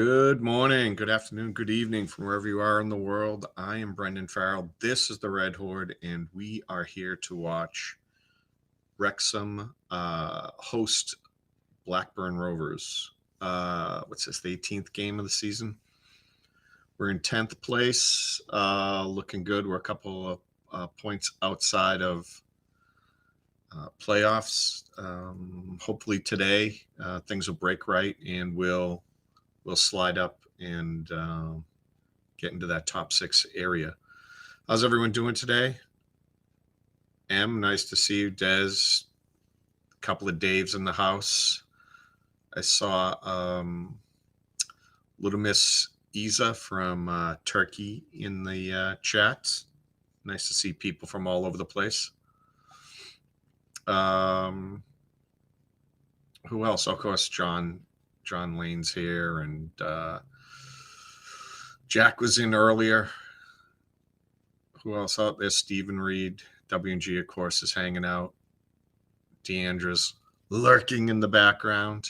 Good morning, good afternoon, good evening from wherever you are in the world. I am Brendan Farrell. This is the Red Horde, and we are here to watch Wrexham host Blackburn Rovers. What's this, the 18th game of the season? We're in 10th place, looking good. We're a couple of points outside of playoffs. Hopefully today things will break right, and we'll slide up and get into that top 6 area. How's everyone doing today? M, nice to see you. Des, a couple of Daves in the house. I saw Little Miss Isa from Turkey in the chat. Nice to see people from all over the place. Who else? Of course, John Lane's here, and Jack was in earlier. Who else out there? Stephen Reed. W&G, of course, is hanging out. Deandra's lurking in the background.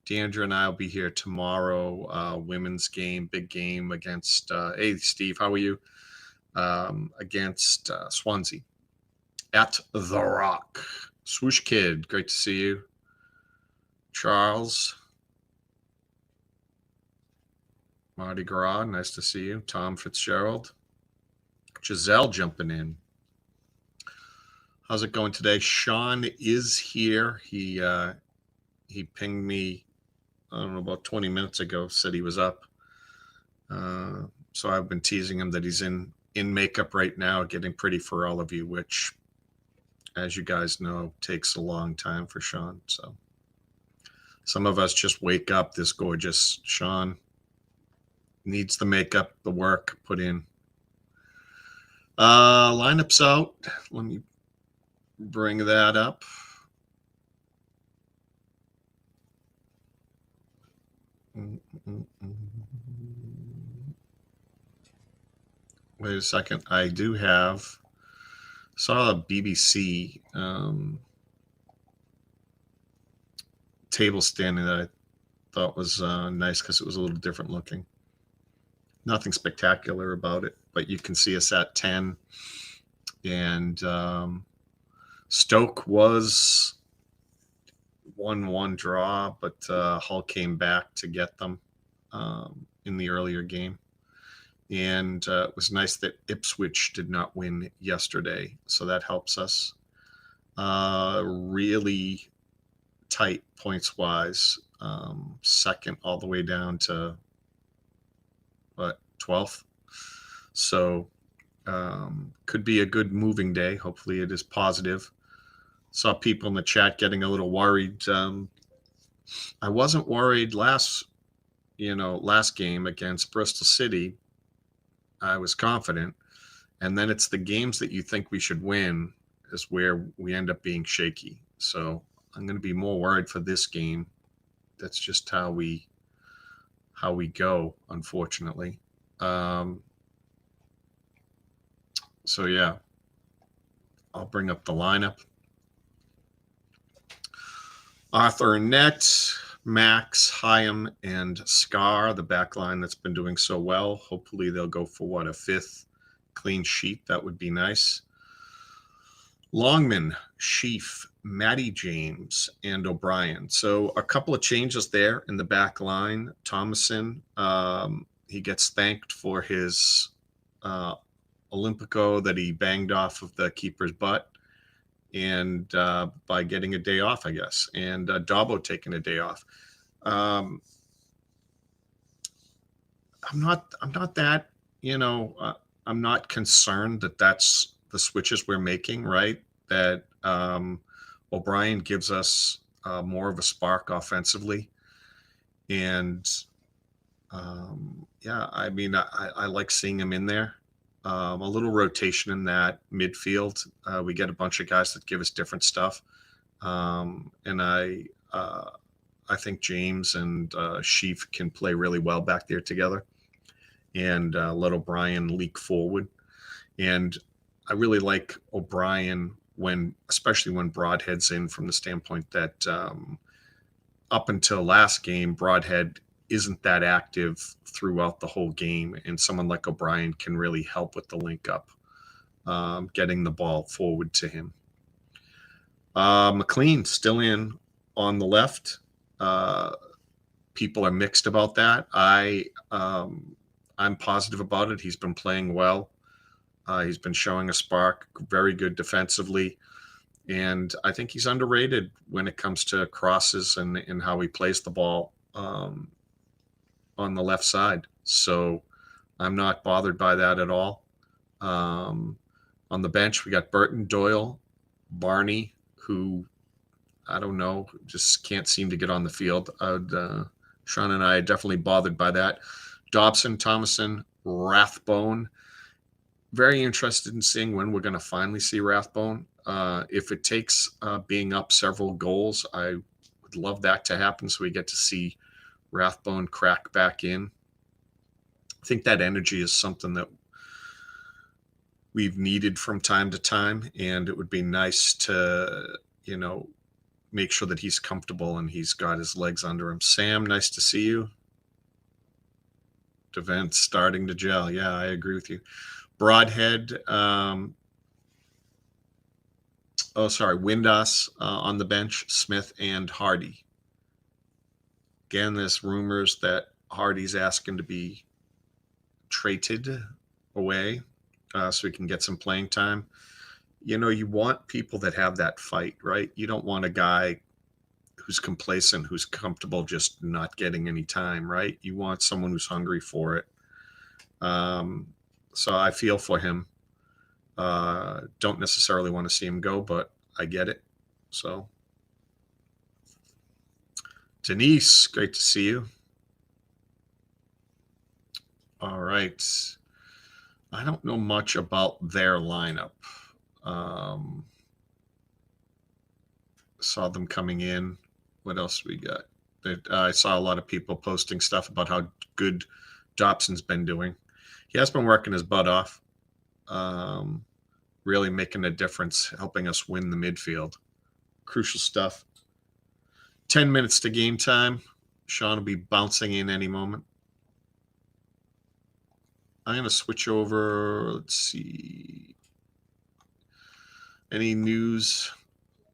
Deandra and I will be here tomorrow. Women's game, big game against, hey, Steve, how are you? Against Swansea at The Rock. Swoosh Kid, great to see you. Charles. Mardi Gras, nice to see you. Tom Fitzgerald. Giselle jumping in. How's it going today? Shaun is here. He pinged me, I don't know, about 20 minutes ago, said he was up. So I've been teasing him that he's in makeup right now, getting pretty for all of you, which, as you guys know, takes a long time for Shaun. So some of us just wake up this gorgeous. Shaun needs the makeup, the work put in. Lineups out. Let me bring that up. Wait a second. I do saw a BBC table standing that I thought was nice because it was a little different looking. Nothing spectacular about it, but you can see us at 10. And Stoke was 1-1 draw, but Hull came back to get them in the earlier game. And it was nice that Ipswich did not win yesterday, so that helps us. Really tight points-wise, second all the way down to 12th. So could be a good moving day. Hopefully it is positive. Saw people in the chat getting a little worried. I wasn't worried last game against Bristol City. I was confident. And then it's the games that you think we should win is where we end up being shaky. So I'm going to be more worried for this game. That's just how we go, unfortunately. So yeah, I'll bring up the lineup. Arthur and Net, Max, Hyam, and Scar, the back line that's been doing so well. Hopefully they'll go for a 5th clean sheet. That would be nice. Longman, Sheaf, Matty James, and O'Brien. So a couple of changes there in the back line. Thomason, he gets thanked for his Olympico that he banged off of the keeper's butt, and by getting a day off, I guess, and Dabo taking a day off. I'm not that, I'm not concerned that that's the switches we're making, right? That O'Brien gives us more of a spark offensively. And yeah, I mean, I like seeing him in there. A little rotation in that midfield. We get a bunch of guys that give us different stuff. And I think James and Sheaf can play really well back there together, and let O'Brien leak forward. And I really like O'Brien especially when Broadhead's in, from the standpoint that up until last game, Broadhead isn't that active throughout the whole game, and someone like O'Brien can really help with the link up, getting the ball forward to him. McLean still in on the left. People are mixed about that. I'm positive about it. He's been playing well. He's been showing a spark, very good defensively. And I think he's underrated when it comes to crosses and how he plays the ball on the left side. So I'm not bothered by that at all. On the bench, we got Burton, Doyle, Barney, who, I don't know, just can't seem to get on the field. Shaun and I are definitely bothered by that. Dobson, Thomason, Rathbone. Very interested in seeing when we're going to finally see Rathbone. If it takes being up several goals, I would love that to happen so we get to see Rathbone crack back in. I think that energy is something that we've needed from time to time, and it would be nice to, make sure that he's comfortable and he's got his legs under him. Sam, nice to see you. Devent starting to gel. Yeah, I agree with you. Broadhead, Windass on the bench, Smith and Hardy. Again, there's rumors that Hardy's asking to be traded away so we can get some playing time. You want people that have that fight, right? You don't want a guy who's complacent, who's comfortable just not getting any time, right? You want someone who's hungry for it. So I feel for him. Don't necessarily want to see him go, but I get it. So, Denise, great to see you. All right. I don't know much about their lineup. Saw them coming in. What else we got? I saw a lot of people posting stuff about how good Dobson's been doing. He has been working his butt off, really making a difference, helping us win the midfield. Crucial stuff. 10 minutes to game time. Shaun will be bouncing in any moment. I'm going to switch over. Let's see. Any news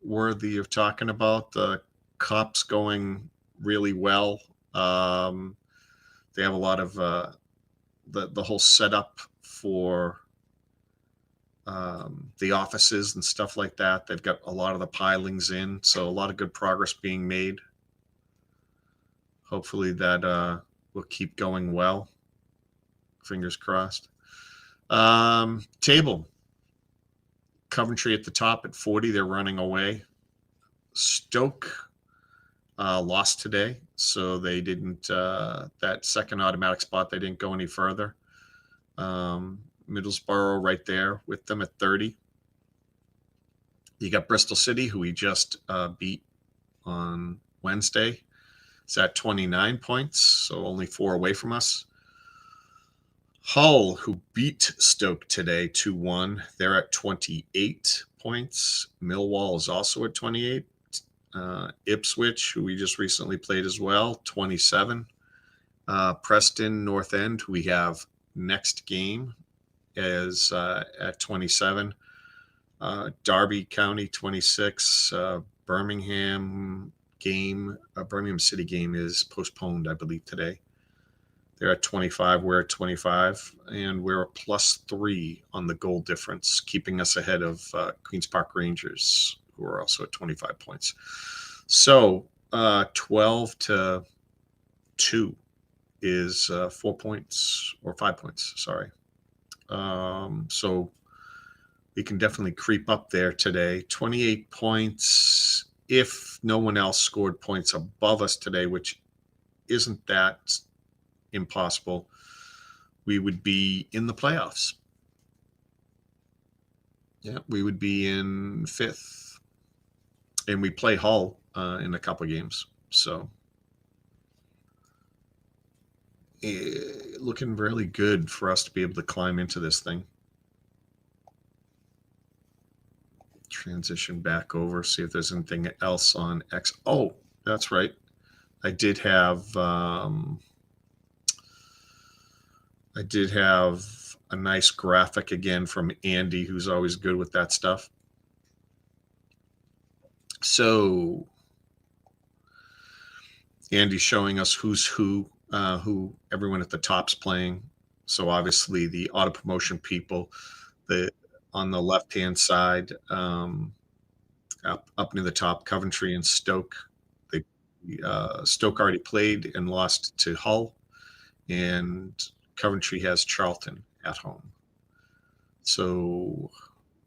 worthy of talking about? The Cup's going really well. They have a lot of the whole setup for the offices and stuff like that. They've got a lot of the pilings in, so a lot of good progress being made. Hopefully that will keep going well. Fingers crossed. Table. Coventry at the top at 40. They're running away. Stoke lost today, so they didn't, that second automatic spot, they didn't go any further. Middlesbrough right there with them at 30. You got Bristol City, who we just beat on Wednesday. It's at 29 points, so only 4 away from us. Hull, who beat Stoke today 2-1, they're at 28 points. Millwall is also at 28. Ipswich, who we just recently played as well, 27. Preston North End, who we have next game, is at 27. Derby County, 26. Birmingham City game is postponed, I believe, today. They're at 25. We're at 25. And we're a +3 on the goal difference, keeping us ahead of Queen's Park Rangers, who are also at 25 points. So 12 to 2 is 4 points or 5 points. Sorry. So we can definitely creep up there today. 28 points. If no one else scored points above us today, which isn't that impossible, we would be in the playoffs. Yeah, we would be in 5th. And we play Hull in a couple of games. So looking really good for us to be able to climb into this thing. Transition back over, see if there's anything else on X. Oh, that's right. I did have a nice graphic again from Andy, who's always good with that stuff. So Andy's showing us who's who everyone at the top's playing. So obviously the auto promotion people, on the left hand side, up near the top, Coventry and Stoke. Stoke already played and lost to Hull, and Coventry has Charlton at home. So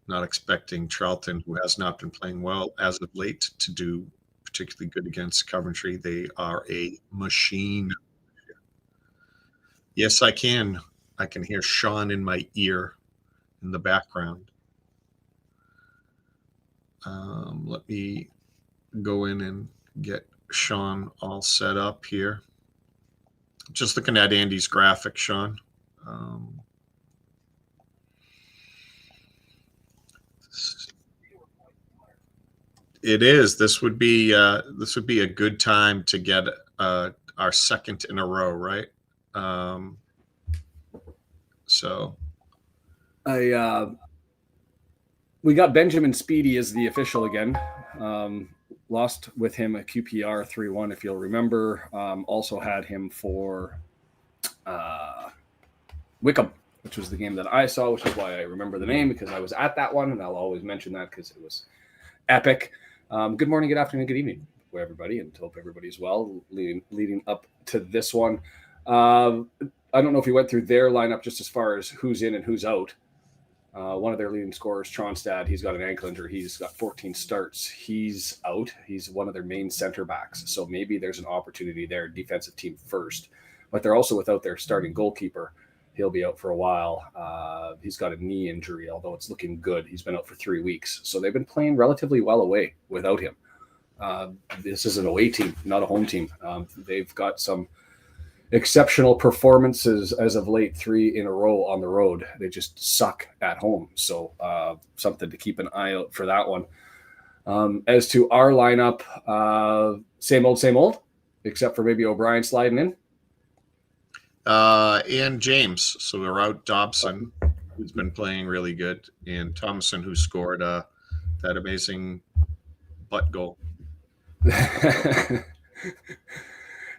not expecting Charlton, who has not been playing well as of late, to do particularly good against Coventry. They are a machine. Yes, I can. I can hear Shaun in my ear in the background. Let me go in and get Shaun all set up here. Just looking at Andy's graphic, Shaun. It is. This would be a good time to get our second in a row, right? So we got Benjamin Speedy as the official again. Lost with him at QPR 3-1, if you'll remember. Also had him for Wickham, which was the game that I saw, which is why I remember the name, because I was at that one, and I'll always mention that because it was epic. Good morning, good afternoon, good evening, everybody, and hope everybody's well leading up to this one. I don't know if you went through their lineup just as far as who's in and who's out. One of their leading scorers, Tronstad, he's got an ankle injury. He's got 14 starts. He's out. He's one of their main center backs. So maybe there's an opportunity there, defensive team first. But they're also without their starting goalkeeper. He'll be out for a while. He's got a knee injury, although it's looking good. He's been out for 3 weeks. So they've been playing relatively well away without him. This is an away team, not a home team. They've got some exceptional performances as of late, 3 in a row on the road. They just suck at home. So something to keep an eye out for that one. As to our lineup, same old, except for maybe O'Brien sliding in. And James. So we're out Dobson, who's been playing really good, and Thomason, who scored that amazing butt goal.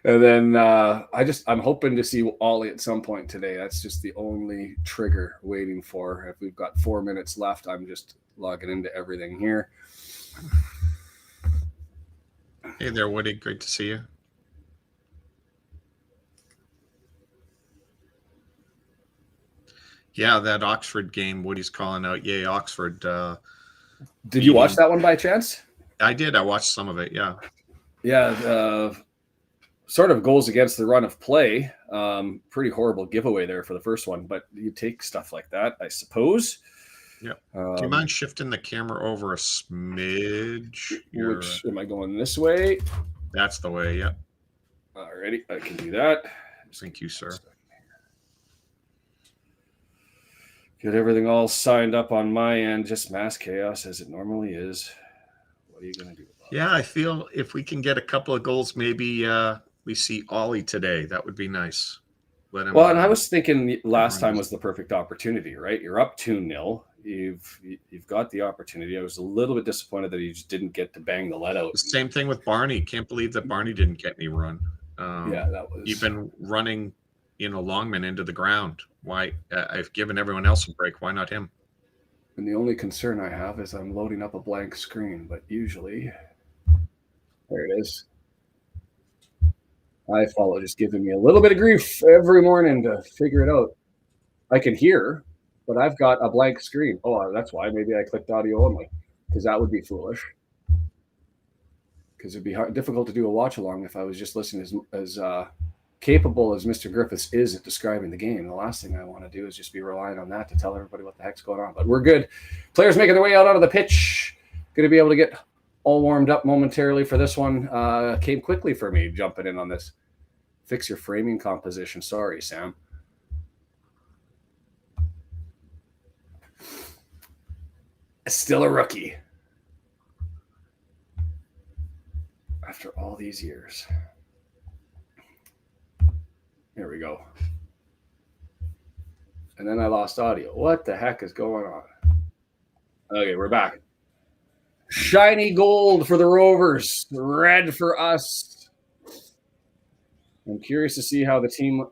And then I'm hoping to see Ollie at some point today. That's just the only trigger waiting for. If we've got 4 minutes left, I'm just logging into everything here. Hey there, Woody. Great to see you. Yeah, that Oxford game, Woody's calling out, yay, Oxford. Did you watch that one by chance? I did. I watched some of it, yeah. Yeah, sort of goes against the run of play. Pretty horrible giveaway there for the first one, but you take stuff like that, I suppose. Yeah. Do you mind shifting the camera over a smidge? Which, am I going this way? That's the way, yeah. Alrighty, I can do that. Thank you, sir. Get everything all signed up on my end. Just mass chaos as it normally is. What are you going to do about it? Yeah, I feel if we can get a couple of goals, maybe we see Ollie today. That would be nice. And I was thinking last time was the perfect opportunity, right? You're up 2-0. You've got the opportunity. I was a little bit disappointed that he just didn't get to bang the let out. Same thing with Barney. Can't believe that Barney didn't get any run. Yeah, that was. Even running, Longman into the ground. Why? I've given everyone else a break. Why not him? And the only concern I have is I'm loading up a blank screen, but usually, there it is. iFollow just giving me a little bit of grief every morning to figure it out. I can hear, but I've got a blank screen. Oh, that's why. Maybe I clicked audio only, because that would be foolish. Because it'd be difficult to do a watch along if I was just listening as capable as Mr. Griffiths is at describing the game. The last thing I want to do is just be relying on that to tell everybody what the heck's going on. But we're good. Players making their way out onto the pitch. Going to be able to get all warmed up momentarily for this one. Came quickly for me jumping in on this. Fix your framing composition. Sorry, Sam. Still a rookie. After all these years. Here we go. And then I lost audio. What the heck is going on? Okay, we're back. Shiny gold for the Rovers, red for us. I'm curious to see how the team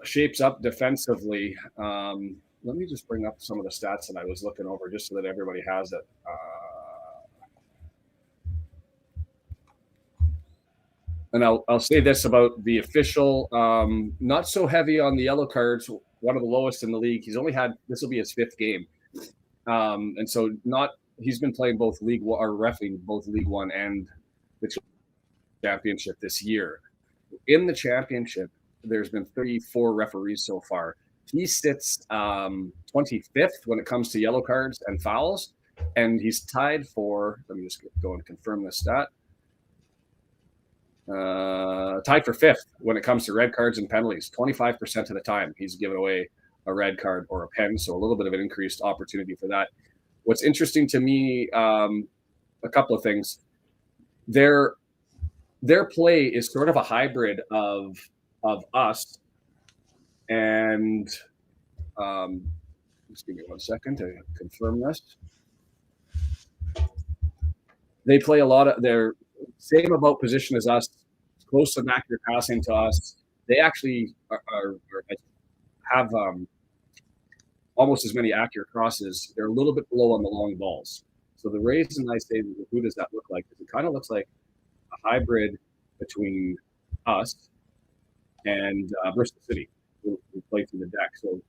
shapes up defensively. Let me just bring up some of the stats that I was looking over just so that everybody has it. And I'll say this about the official, not so heavy on the yellow cards, one of the lowest in the league. He's only had, this will be his 5th game. And so he's been playing both League One, or refereeing both League One and the championship this year. In the championship, there's been 34 referees so far. He sits 25th when it comes to yellow cards and fouls, and he's tied for, let me just go and confirm this stat, tied for 5th when it comes to red cards and penalties. 25% of the time he's given away a red card or a pen, so a little bit of an increased opportunity for that. What's interesting to me, a couple of things. Their play is sort of a hybrid of us and just give me 1 second to confirm this. They play a lot of their same about position as us, close and accurate passing to us. They actually have almost as many accurate crosses. They're a little bit below on the long balls. So the reason I say, who does that look like? Is it kind of looks like a hybrid between us and Bristol City, who play through the deck. So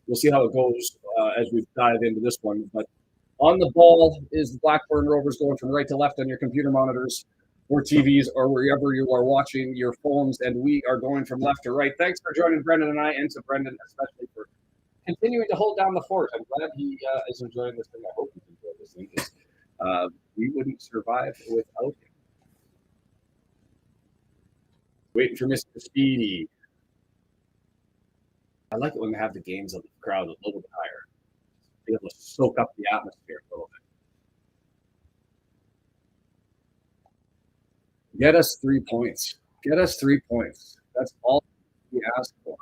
we'll see how it goes as we dive into this one. But on the ball is the Blackburn Rovers, going from right to left on your computer monitors or TVs or wherever you are watching your phones, and we are going from left to right. Thanks for joining Brendan and I, and to Brendan especially for continuing to hold down the fort. I'm glad he is enjoying this thing. I hope he's enjoying this thing, because we wouldn't survive without him. Waiting for Mr. Speedy. I like it when they have the games of the crowd a little bit higher. Be able to soak up the atmosphere a little bit. Get us 3 points. Get us 3 points. That's all we ask for.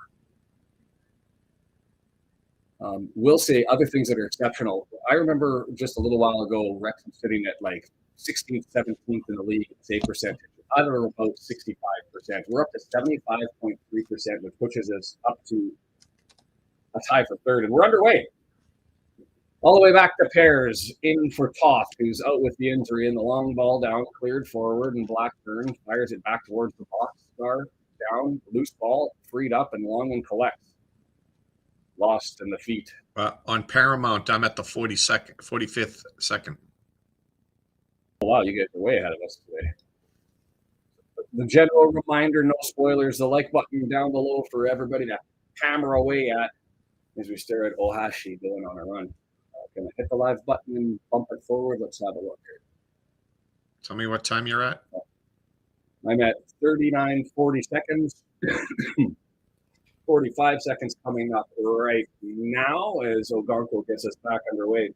We'll say other things that are exceptional. I remember just a little while ago, Wrexham sitting at like 16th, 17th in the league save percentage. Other about 65%. We're up to 75.3%, which pushes us up to a tie for 3rd, and we're underway. All the way back to Pears, in for Toth, who's out with the injury, and the long ball down, cleared forward, and Blackburn fires it back towards the box star, down, loose ball, freed up, and Longman collects. Lost in the feet. On Paramount, I'm at the 45th second. Oh, wow, you guys are way ahead of us today. The general reminder, no spoilers, the like button down below for everybody to hammer away at as we stare at Ohashi going on a run. Can I hit the live button and bump it forward? Let's have a look here. Tell me what time you're at. I'm at 39:40 seconds. 45 seconds coming up right now as Ogonko gets us back underway.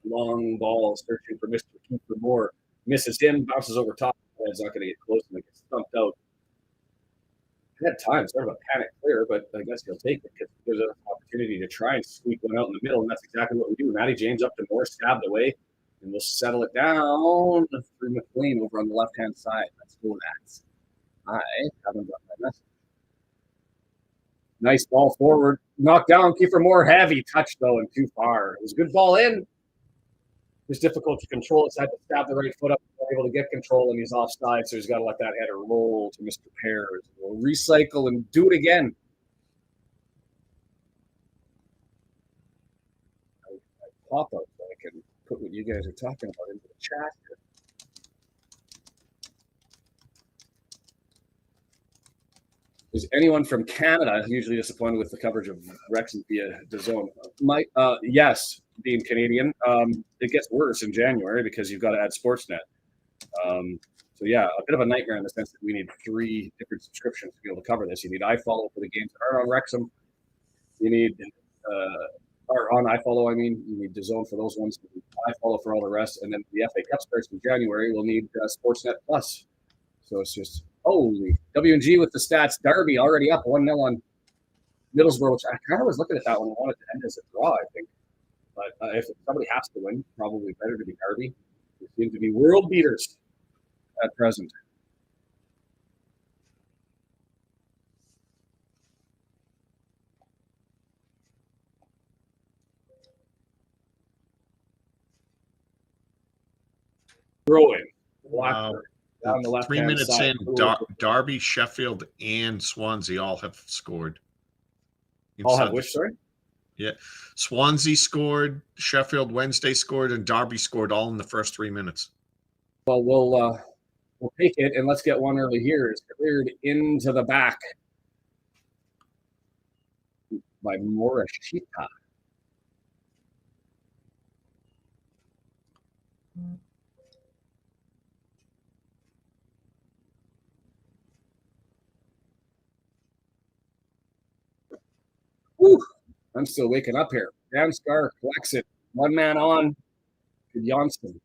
Long ball searching for Mr. Keeper Moore. Misses him, bounces over top. It's not going to get close and gets stumped out. I had time, sort of a panic clear, but I guess he'll take it because there's an opportunity to try and squeak one out in the middle, and that's exactly what we do. Matty James up to Moore, stabbed away, and we'll settle it down through McLean over on the left-hand side. Let's go that. I haven't got my message. Nice ball forward. Knocked down. Kiefer Moore, heavy touch, though, and too far. It was a good ball in. It was difficult to control. It's had to stab the right foot up, able to get control, and he's offside, so he's got to let that header roll to Mr. Pears. We'll recycle and do it again. I pop up so I can put what you guys are talking about into the chat here. Is anyone from Canada usually disappointed with the coverage of Wrexham via DAZN? Yes, being Canadian. It gets worse in January because you've got to add Sportsnet. So yeah, a bit of a nightmare in the sense that we need 3 different subscriptions to be able to cover this. You need iFollow for the games that are on Wrexham. You need, or on iFollow, I mean, you need DAZN for those ones. iFollow for all the rest, and then the FA Cup starts in January. We'll need Sportsnet Plus. So it's just holy W&G with the stats. Derby already up 1-0 on Middlesbrough, which I kind of was looking at that one. I wanted to end as a draw, I think. But if somebody has to win, probably better to be Derby. They seem to be world beaters at present. Throwing. Blackburn. Down the left 3 minutes side. in, Derby, Sheffield, and Swansea all have scored. All have which, sorry? Yeah. Swansea scored, Sheffield Wednesday scored, and Derby scored all in the first 3 minutes. Well, we'll take it, and let's get one early here. It's cleared into the back by Morishita. Whew. I'm still waking up here. Damskar collects it. One man on. Janssen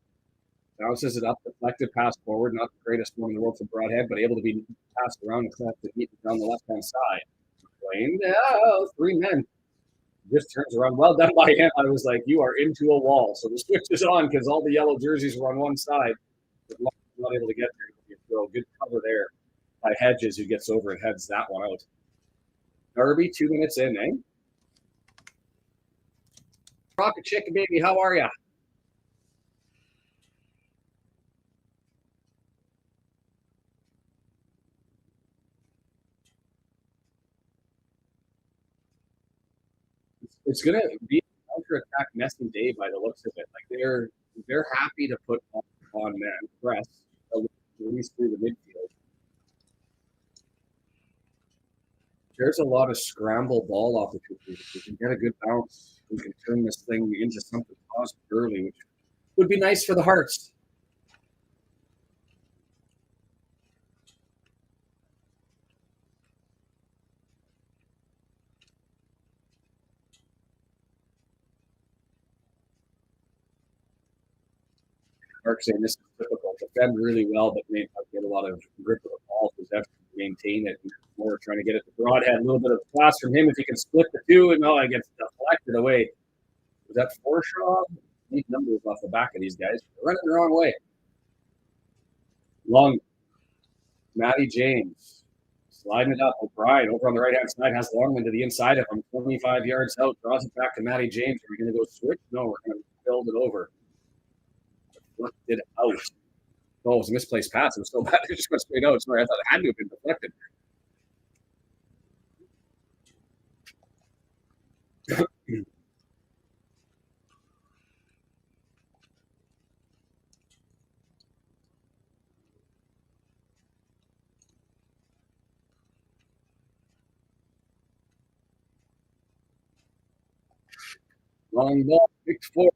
bounces it up, deflected pass forward. Not the greatest one in the world for Broadhead, but able to be passed around and collected down the left-hand side. Playing 3 men. Just turns around. Well done by him. I was like, you are into a wall. So the switch is on because all the yellow jerseys were on one side. But not able to get there. Throw good cover there by Hedges, who gets over and heads that one out. Derby, 2 minutes in, eh? Rocket Chicken Baby, how are ya? It's going to be a counter-attack messy day by the looks of it. Like they're happy to put on man press at least through the midfield. There's a lot of scramble ball opportunities. If we can get a good bounce, we can turn this thing into something positive early, which would be nice for the Hearts. Mark saying this is difficult. Defend really well, but may not get a lot of grip of the ball, possession, maintain it. More trying to get it to Broadhead. A little bit of class from him if he can split the two, and it gets deflected away. Was that Forshaw? These numbers off the back of these guys. They're running the wrong way. Long. Matty James sliding it up. O'Brien over on the right-hand side has Longman to the inside of him. 25 yards out. Draws it back to Matty James. Are we going to go switch? No, we're going to build it over. Deflected out. Oh, it was a misplaced pass. It was so bad. It just went straight out. Sorry, I thought it had to have been deflected. Long ball, picked forward.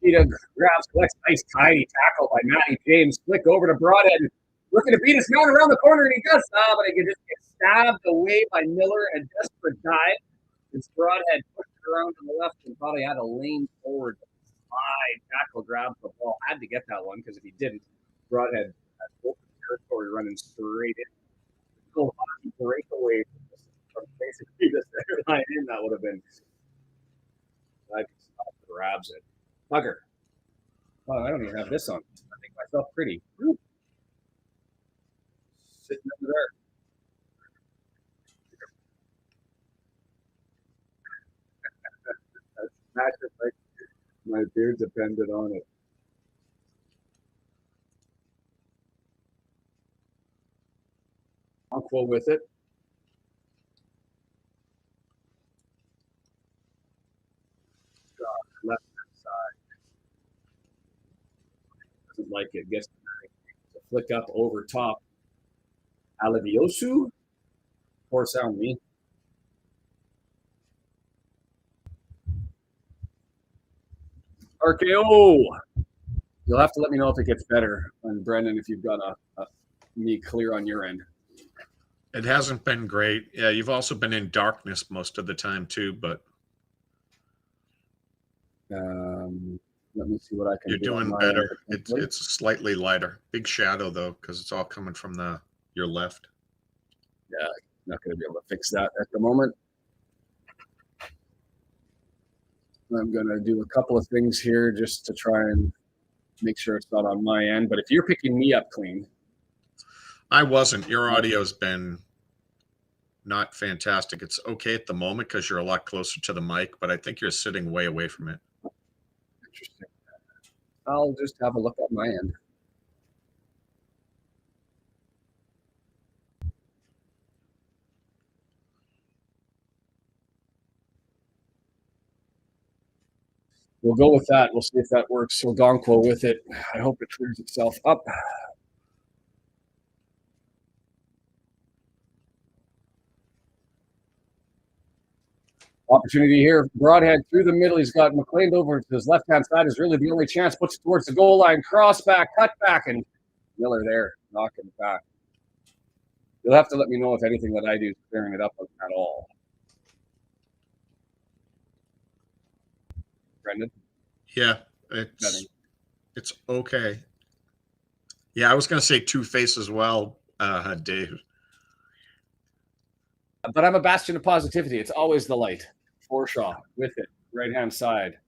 Grabs, collects, nice tidy tackle by Matty James. Flick over to Broadhead. Looking to beat his man around the corner, and he does. But he just gets stabbed away by Miller. A desperate dive. His Broadhead pushed it around to the left and thought he had a lane forward. Slide tackle, grabs the ball. Had to get that one because if he didn't, Broadhead had open territory running straight in. Go hockey breakaway from basically the center line in. That would have been. I can stop, grabs it. Bugger. Oh, I don't even have this on. I make myself pretty. Sitting over there. That's massive. Like my beard depended on it. Uncle with it. Left side. Doesn't like it. Gets to flick up over top. Aliviosu? Poor sound me. RKO. You'll have to let me know if it gets better. And Brendan, if you've got me clear on your end. It hasn't been great. Yeah, you've also been in darkness most of the time too, but let me see what I can you're do. You're doing better. It's slightly lighter. Big shadow though, because it's all coming from your left. Yeah, not going to be able to fix that at the moment. I'm going to do a couple of things here just to try and make sure it's not on my end. But if you're picking me up clean. I wasn't. Your audio's been not fantastic. It's okay at the moment because you're a lot closer to the mic, but I think you're sitting way away from it. Interesting. I'll just have a look at my end. We'll go with that. We'll see if that works. Algonquin with it. I hope it clears itself up. Opportunity here. Broadhead through the middle. He's got McLean over to his left-hand side. Is really the only chance. Puts it towards the goal line. Cross back, cut back, and Miller there knocking it back. You'll have to let me know if anything that I do is clearing it up at all. Brendan? Yeah, it's okay. Yeah, I was going to say Two-Face as well, Dave. But I'm a bastion of positivity. It's always the light. Forshaw with it, right-hand side.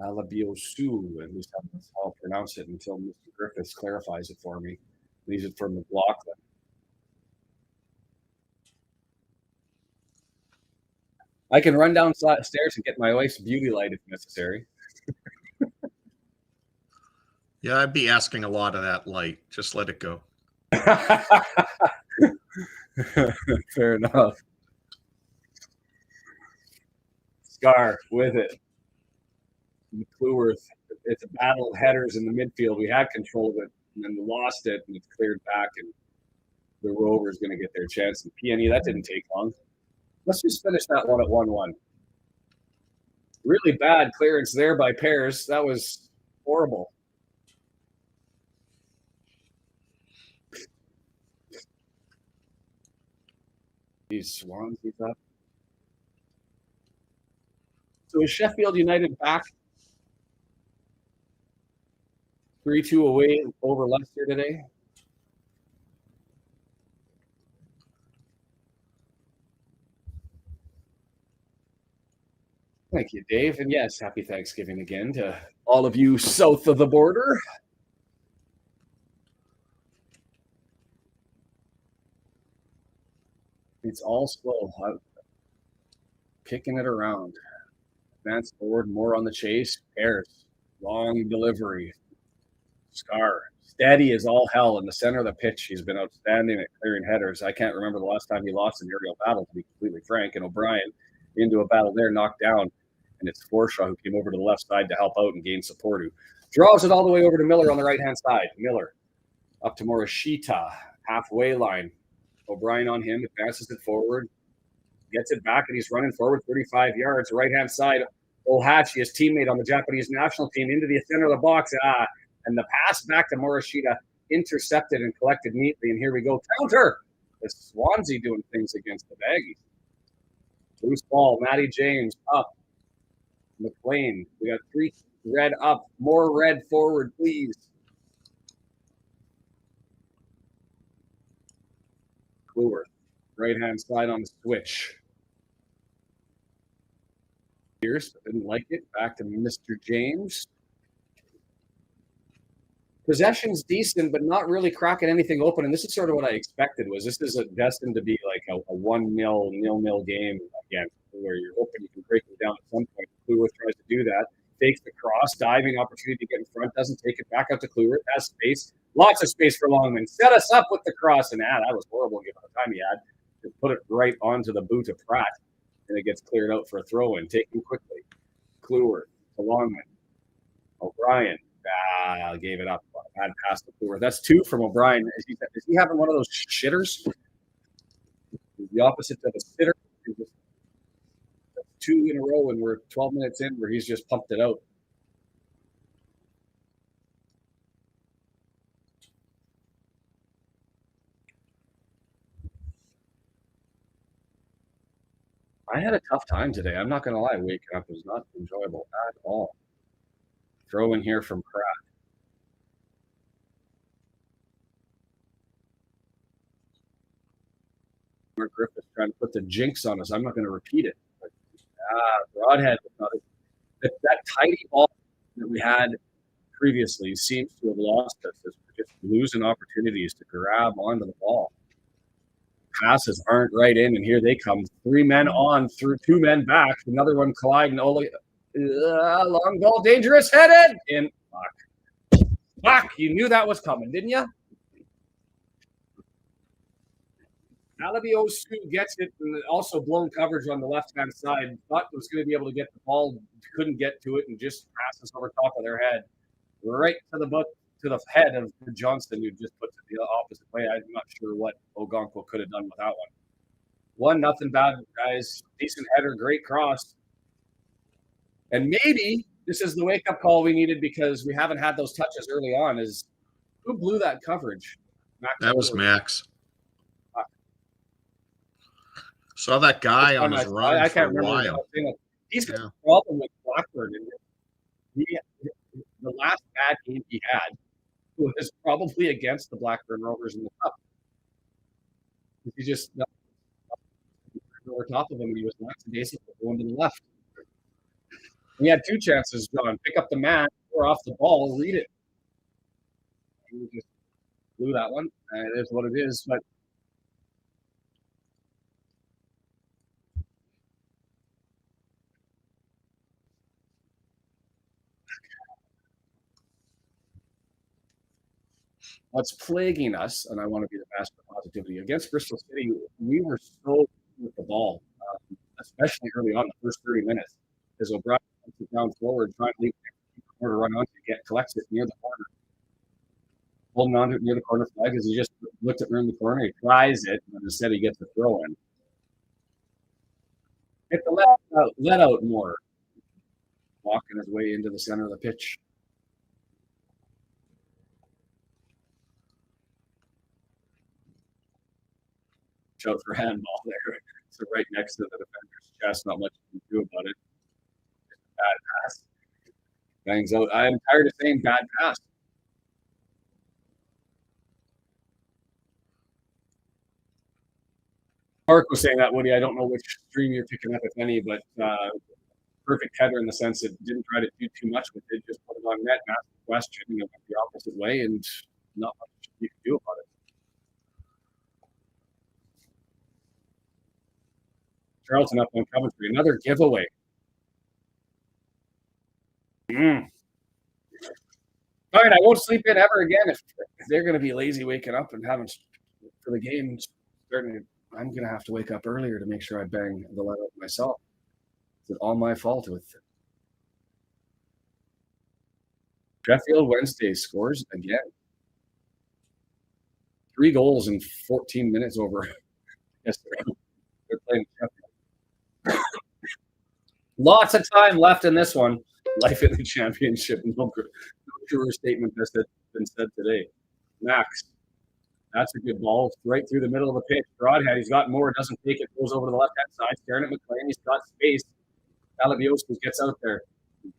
Alabiosu, at least that's how I'll pronounce it until Mr. Griffiths clarifies it for me. Leaves it for McLaughlin. I can run downstairs and get my wife's beauty light if necessary. Yeah, I'd be asking a lot of that light. Just let it go. Fair enough. Scar with it. McCluworth. It's a battle of headers in the midfield. We had control of it, and then we lost it, and it's cleared back, and the Rovers going to get their chance. And PNE, that didn't take long. Let's just finish that one at 1-1. Really bad clearance there by Pears. That was horrible. These Swans, he's up. So is Sheffield United back 3-2 away over Leicester today? Thank you, Dave. And yes, happy Thanksgiving again to all of you south of the border. It's all slow. I'm kicking it around. Advance forward, more on the chase. Pears. Long delivery. Scar. Steady as all hell in the center of the pitch. He's been outstanding at clearing headers. I can't remember the last time he lost an aerial battle, to be completely frank. And O'Brien into a battle there, knocked down. And it's Forshaw who came over to the left side to help out and gain support. Who draws it all the way over to Miller on the right-hand side. Miller up to Morishita, halfway line. O'Brien on him, advances it forward, gets it back, and he's running forward 35 yards. Right-hand side, Ohachi, his teammate on the Japanese national team, into the center of the box. And the pass back to Morishita, intercepted and collected neatly. And here we go. Counter! The Swansea doing things against the Baggies. Loose ball, Matty James up. McLean, we got 3 red up. More red forward, please. Kluwer, right-hand side on the switch. Pierce didn't like it. Back to Mr. James. Possession's decent, but not really cracking anything open. And this is sort of what I expected. Was this is destined to be like a 1-0 nil-nil game again, where you're hoping you can break them down at some point. Kluwer tries to do that. Takes the cross, diving opportunity to get in front, doesn't take it back out to Kluwer. Has space, lots of space for Longman. Set us up with the cross, and that was horrible given the time he had to put it right onto the boot of Pratt, and it gets cleared out for a throw-in. Taken quickly. Kluwer to Longman. O'Brien gave it up. Bad pass to Kluwer. That's 2 from O'Brien. Is he having one of those shitters? The opposite of a sitter. 2 in a row, and we're 12 minutes in where he's just pumped it out. I had a tough time today. I'm not going to lie. Waking up was not enjoyable at all. Throw in here from Pratt. Mark Griffiths trying to put the jinx on us. I'm not going to repeat it. But, Broadhead. That tidy ball that we had previously seems to have lost us as we're just losing opportunities to grab onto the ball. Passes aren't right in, and here they come. 3 men on through 2 men back. Another one colliding. Long ball, dangerous, headed in. Fuck, you knew that was coming, didn't you? Alabiosu gets it, and also blown coverage on the left-hand side. Thought it was going to be able to get the ball, couldn't get to it, and just passes over top of their head, right to the head of Johnston, who just puts it the opposite way. I'm not sure what Ogonko could have done with that one. 1-0 bad, guys. Decent header, great cross. And maybe this is the wake-up call we needed because we haven't had those touches early on. Is who blew that coverage? That was Max. Saw that guy on his run I for can't a remember. while. He's got a problem with Blackburn. The last bad game he had was probably against the Blackburn Rovers in the cup. He just over top of him, and he was lackadaisical going to the left. He had 2 chances, John. Pick up the mat, or off the ball, read it. He just blew that one. It is what it is, but what's plaguing us, and I want to be the master of positivity, against Bristol City, we were so with the ball, especially early on, the first 30 minutes, because O'Brien puts it down forward, trying to leave the corner run on to collects it near the corner. Holding on to it near the corner flag because he just looked at around the corner, he tries it, and instead he gets the throw in. Get the let out more. Walking his way into the center of the pitch. Shout for handball there. So right next to the defender's chest, not much you can do about it. Bad pass. Bangs out. I'm tired of saying bad pass. Mark was saying that, Woody. I don't know which stream you're picking up, if any, but perfect header in the sense it didn't try to do too much with it, just put it on net, ask the question, and it went the opposite way, and not much you can do about it. Charlton up on Coventry. Another giveaway. All right, I won't sleep in ever again if they're going to be lazy waking up and having for the game starting. I'm going to have to wake up earlier to make sure I bang the let out myself. It's all my fault with Sheffield Wednesday scores again. 3 goals in 14 minutes over. Yes, they're playing Sheffield. Lots of time left in this one. Life in the championship. No truer statement that's been said today. Max. That's a good ball. Right through the middle of the pitch. Broadhead. He's got more. Doesn't take it. Goes over to the left-hand side. Staring at McLean. He's got space. Alabiosu gets out there.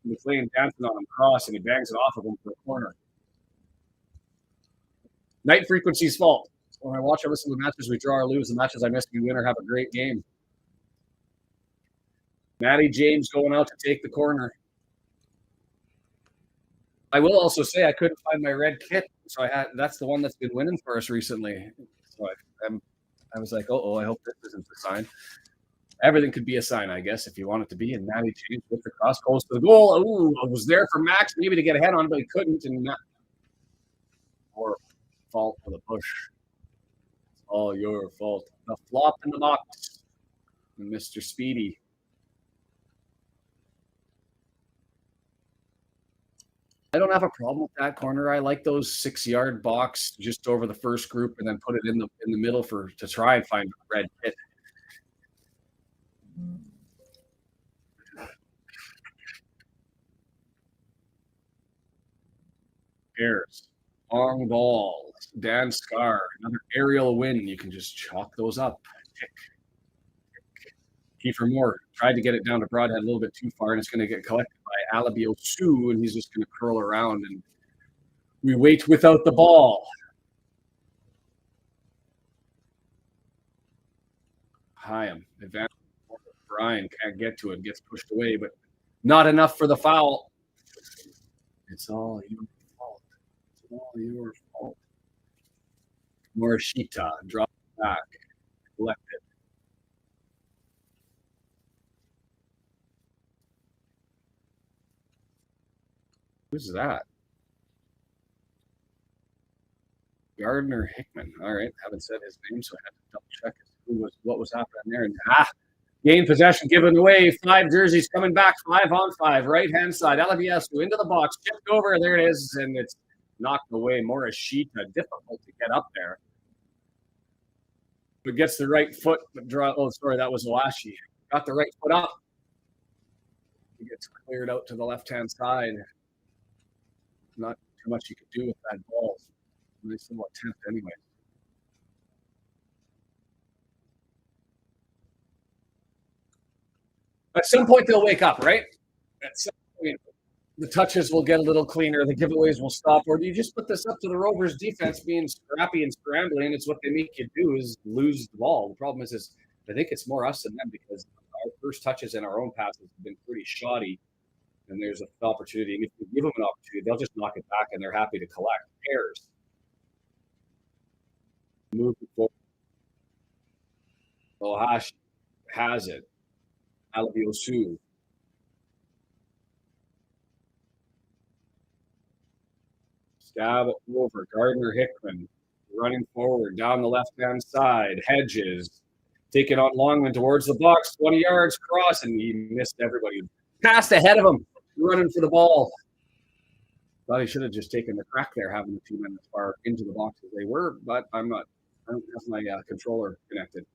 McLean dancing on him. Cross. And he bangs it off of him for a corner. Night frequency's fault. When I watch or listen to the matches, we draw or lose. The matches I miss, we win or have a great game. Matty James going out to take the corner. I will also say I couldn't find my red kit, so that's the one that's been winning for us recently. So I was like, I hope this isn't the sign. Everything could be a sign, I guess, if you want it to be. And Matty James with the cross goes to the goal. Ooh, it was there for Max maybe to get ahead on, but he couldn't. And or fault for the push. It's all your fault. The flop in the box, Mr. Speedy. I don't have a problem with that corner. I like those 6-yard box just over the first group and then put it in the middle to try and find a red pit. Bears, long ball, Dan Scar, another aerial win. You can just chalk those up. Kiefer Moore tried to get it down to Broadhead a little bit too far, and it's going to get collected by Alabiosu, and he's just going to curl around, and we wait without the ball. Hyam. Advance. Brian can't get to it. Gets pushed away, but not enough for the foul. It's all your fault. It's all your fault. Morishita drops back. Collected. Who's that? Gardner Hickman. All right, haven't said his name, so I had to double check what was happening there. And gain possession given away. 5 jerseys coming back. 5-on-5. Right hand side. Alaviescu into the box. Chipped over. There it is, and it's knocked away. Morishita. Difficult to get up there. But gets the right foot. Oh, sorry, that was Oashi. Got the right foot up. He gets cleared out to the left-hand side. Not too much you could do with that ball. They somewhat attempt anyway. At some point, they'll wake up, right? At some point, the touches will get a little cleaner. The giveaways will stop. Or do you just put this up to the Rovers defense being scrappy and scrambling? It's what they make you do is lose the ball. The problem is I think it's more us than them because our first touches and our own passes have been pretty shoddy. And there's an opportunity. And if you give them an opportunity, they'll just knock it back and they're happy to collect pairs. Move forward. Ohashi has it. Alabiosu. Stab it over. Gardner Hickman running forward down the left-hand side. Hedges taking on Longman towards the box. 20 yards cross, and he missed everybody. Passed ahead of him, running for the ball. Thought he should have just taken the crack there, having the 2 men as far into the box as they were, but I'm not. I don't have my controller connected.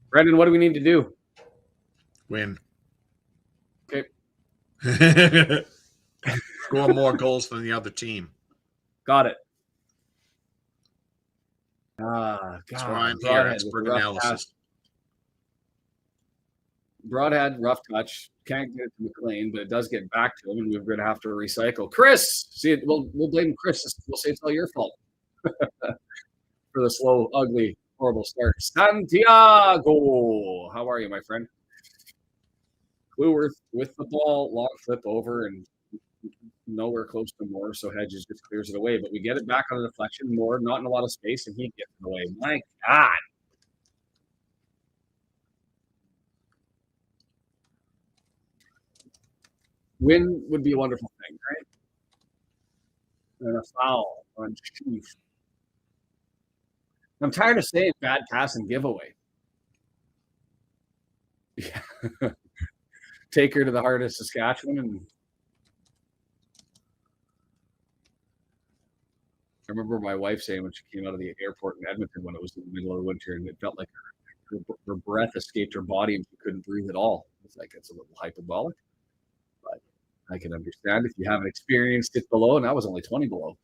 Brendan, what do we need to do? Win. Okay. Score more goals than the other team. Got it. That's why I'm here. Expert analysis. Broadhead, rough touch. Can't get it to McLean, but it does get back to him, and we're going to have to recycle. Chris! See, we'll blame Chris. We'll say it's all your fault for the slow, ugly, horrible start. Santiago! How are you, my friend? Clueworth with the ball, long flip over, and nowhere close to Moore, so Hedges just clears it away. But we get it back on the deflection. Moore, not in a lot of space, and he gets it away. My God! Win would be a wonderful thing, right? And a foul on Chief. I'm tired of saying bad pass and giveaway. Yeah. Take her to the heart of Saskatchewan. And I remember my wife saying when she came out of the airport in Edmonton when it was in the middle of the winter and it felt like her breath escaped her body and she couldn't breathe at all. It's like it's a little hyperbolic. But I can understand if you haven't experienced it below, and that was only 20 below.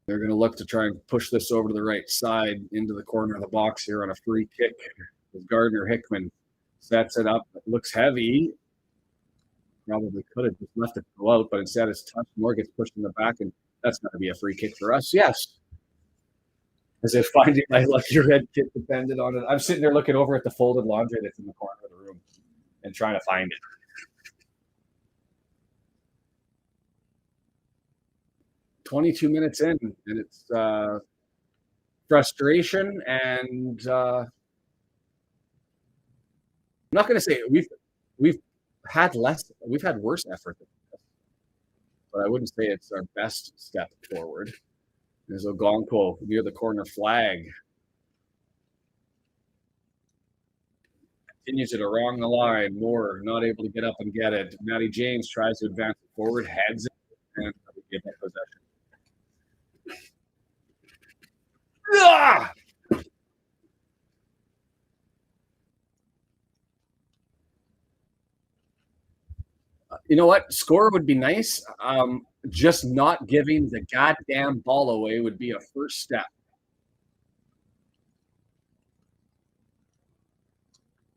They're going to look to try and push this over to the right side into the corner of the box here on a free kick. As Gardner Hickman sets it up. It looks heavy. Probably could have just left it go out, but instead it's touched. Moore gets pushed in the back, and that's going to be a free kick for us. Yes. As if finding my lucky red kit depended on it. I'm sitting there looking over at the folded laundry that's in the corner of the room and trying to find it. "22 minutes in, and it's frustration, and I'm not going to say we've had worse effort than this, but I wouldn't say it's our best step forward. There's Ogonko near the corner flag. Continues it along the line. Moore not able to get up and get it. Matty James tries to advance it forward, heads it, and we give up possession. Ah! You know what? Score would be nice. Just not giving the goddamn ball away would be a first step.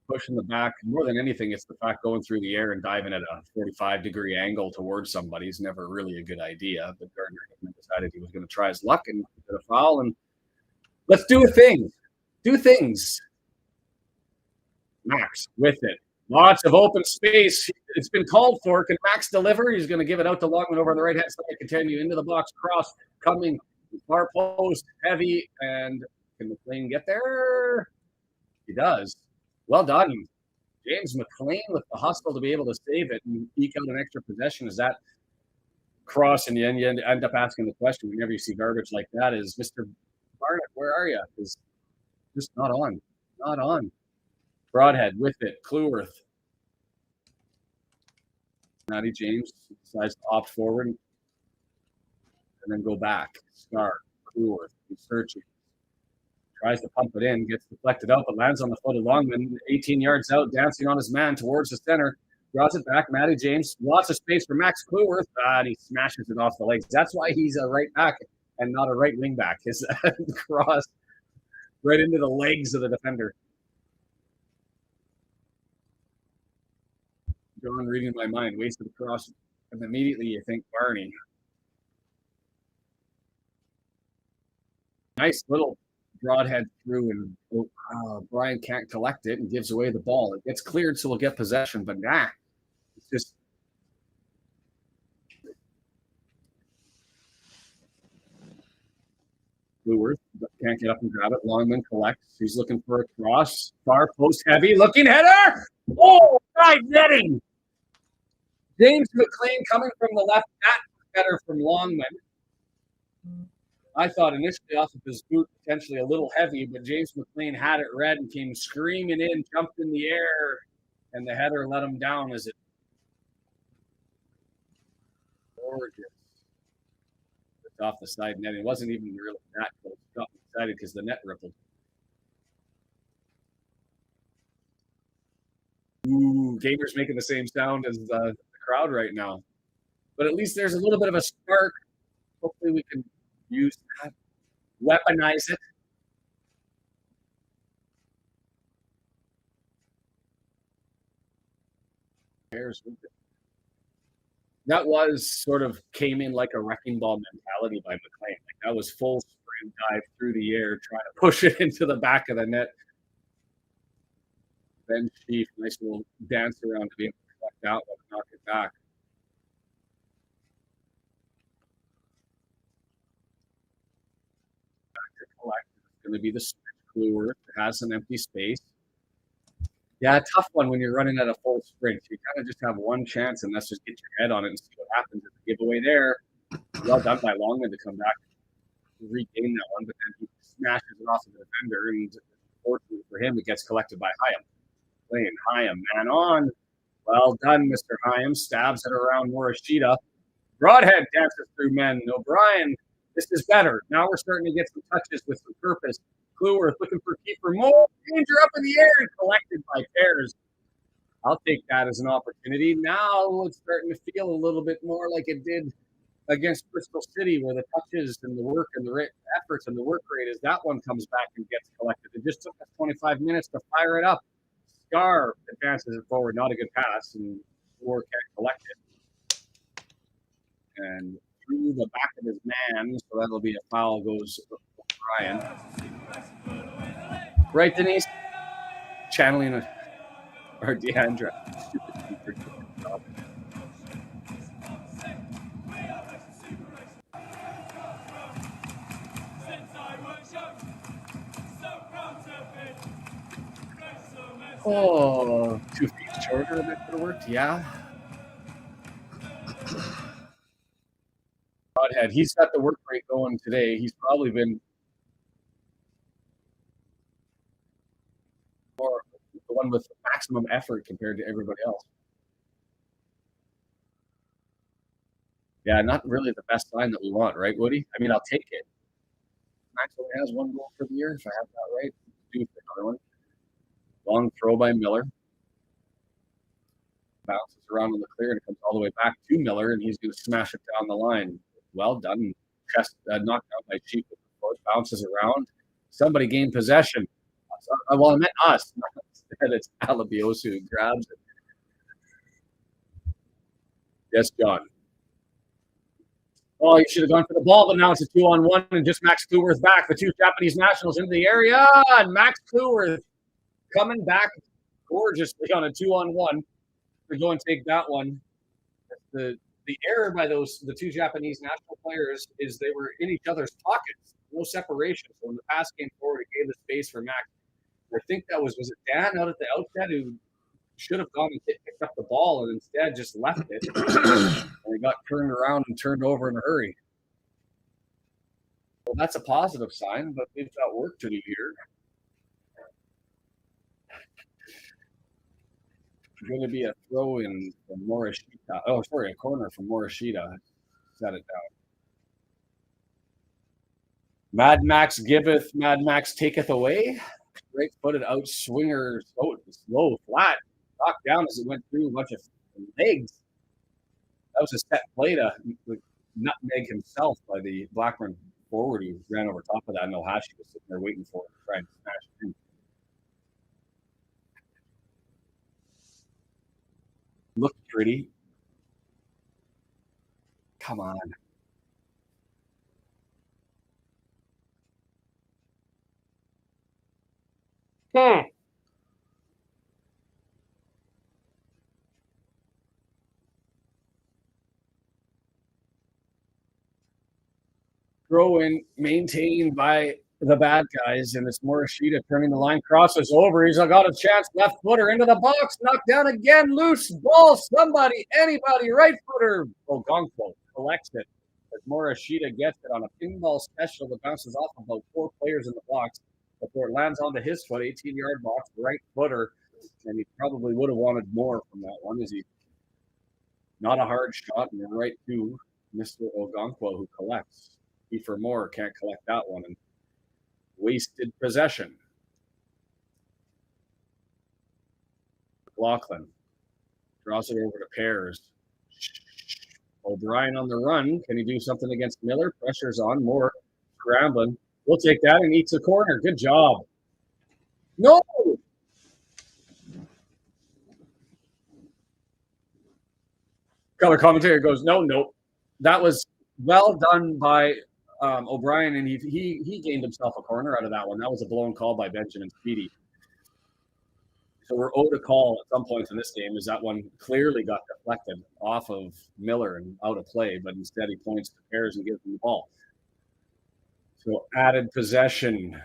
pushing the back. More than anything, it's the fact going through the air and diving at a 45-degree angle towards somebody is never really a good idea. But Gardner decided he was going to try his luck and get a foul. And let's do a thing. Do things. Max with it. Lots of open space. It's been called for. Can Max deliver? He's going to give it out to Longman over on the right-hand side. Continue into the box. Cross coming. Far post. Heavy. And can McLean get there? He does. Well done. James McLean with the hustle to be able to save it and eke out an extra possession. Is that cross? And you end up asking the question whenever you see garbage like that is, Mr. Barnett, where are you? Is just not on. Not on. Broadhead with it. Cluworth. Matty James decides to opt forward and then go back. Scar. Cluworth. He's searching. Tries to pump it in, gets deflected out, but lands on the foot of Longman, 18 yards out, dancing on his man towards the center. Draws it back. Matty James, lots of space for Max Cluworth, and he smashes it off the legs. That's why he's a right back and not a right wing back. His cross right into the legs of the defender. John reading my mind, wasted the cross, and immediately you think Barney. Nice little broadhead through, and Brian can't collect it and gives away the ball. It gets cleared, so we'll get possession, but it's just Cluworth can't get up and grab it. Longman collects. He's looking for a cross. Far post heavy, looking header. Oh, side netting. James McLean coming from the left. That better from Longman. I thought initially off of his boot, potentially a little heavy, but James McLean had it read and came screaming in, jumped in the air, and the header let him down as it. Gorgeous. It's off the side net. It wasn't even really that close. Got me excited because the net rippled. Ooh, Gamer's making the same sound as the crowd right now. But at least there's a little bit of a spark. Hopefully we can use that, weaponize it. That was sort of came in like a wrecking ball mentality by McLean. Like that was full sprint dive through the air, trying to push it into the back of the net. Ben Chief, nice little dance around to be able to collect out and knock it back. It's going to be the Cluworth. It has an empty space. Yeah, tough one when you're running at a full sprint. You kind of just have one chance, and let's just get your head on it and see what happens. It's a giveaway there. Well done by Longman to come back and regain that one, but then he smashes it off of the defender, and fortunately for him, it gets collected by Hyam. Playing Hyam, man on. Well done, Mr. Hyam. Stabs it around Morishita. Broadhead dances through men. O'Brien. This is better. Now we're starting to get some touches with some purpose. Cluworth looking for keeper. More danger up in the air and collected by Pears. I'll take that as an opportunity. Now it's starting to feel a little bit more like it did against Bristol City, where the touches and the work and the efforts and the work rate as that one comes back and gets collected. It just took us 25 minutes to fire it up. Scar advances it forward. Not a good pass, and Moore can't collect it. And through the back of his man, so that'll be a foul, goes Brian. Right, Denise? Channeling or Deandra. Oh, 2 feet shorter that could have worked, yeah. Broadhead, he's got the work rate going today. He's probably been more the one with the maximum effort compared to everybody else. Yeah, not really the best sign that we want, right, Woody? I mean, I'll take it. Max only has 1 goal for the year, if I have that right. Do another one. Long throw by Miller. Bounces around in the clear, and it comes all the way back to Miller, and he's going to smash it down the line. Well done. Chest knocked out by Chief with the foot. Bounces around. Somebody gained possession. Well, I meant us. Instead, it's Alabiosu who grabs it. Yes, John. Oh, he should have gone for the ball, but now it's a 2-on-1, and just Max Kluwerth back. The two Japanese nationals into the area, and Max Kluwerth coming back gorgeously on a 2-on-1 to go and take that one. The error by the two Japanese national players is they were in each other's pockets, no separation. So when the pass came forward, it gave the space for Max. I think that was it Dan out at the outset who should have gone and picked up the ball and instead just left it. And it got turned around and turned over in a hurry. Well, that's a positive sign, but we've got work to do here. Going to be a throw in from Morishita. Oh, sorry, a corner from Morishita. Set it down. Mad Max giveth, Mad Max taketh away. Great footed out swinger, slow, flat, knocked down as it went through a bunch of legs. That was a set play to nutmeg himself by the Blackburn forward who ran over top of that. And Ohashi was sitting there waiting for it to try and smash it in. Looked pretty. Come on. Throw in maintained by the bad guys, and it's Morishita turning the line, crosses over. He's got a chance, left footer into the box, knocked down again, loose ball. Somebody, anybody, right footer. Ogonkwo collects it as Morishita gets it on a pinball special that bounces off about 4 players in the box before it lands onto his foot, 18-yard box, right footer. And he probably would have wanted more from that one. Is he not a hard shot and right to Mr. Ogonkwo who collects. For more can't collect that one and wasted possession. McLaughlin draws it over to Pears. O'Brien on the run. Can he do something against Miller? Pressure's on. More scrambling. We'll take that and eats a corner. Good job. No! Color commentator goes, no. That was well done by O'Brien, and he gained himself a corner out of that one. That was a blown call by Benjamin Speedy. So we're owed a call at some points in this game, as that one clearly got deflected off of Miller and out of play, but instead he points to Pears and gives him the ball. So added possession,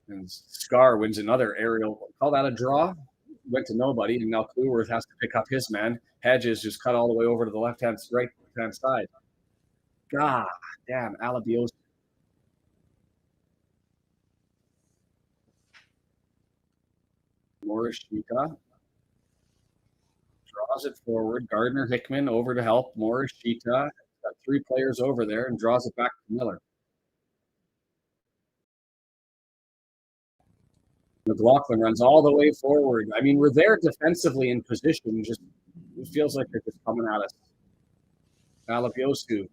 and Scar wins another aerial. Call that a draw? Went to nobody, and now Kluwerth has to pick up his man. Hedges just cut all the way over to the right-hand side. God damn, Alabiosu. Morishita draws it forward. Gardner Hickman over to help. Morishita got 3 players over there and draws it back to Miller. McLaughlin runs all the way forward. I mean, we're there defensively in position. Just it feels like they're just coming at us. Alabiosu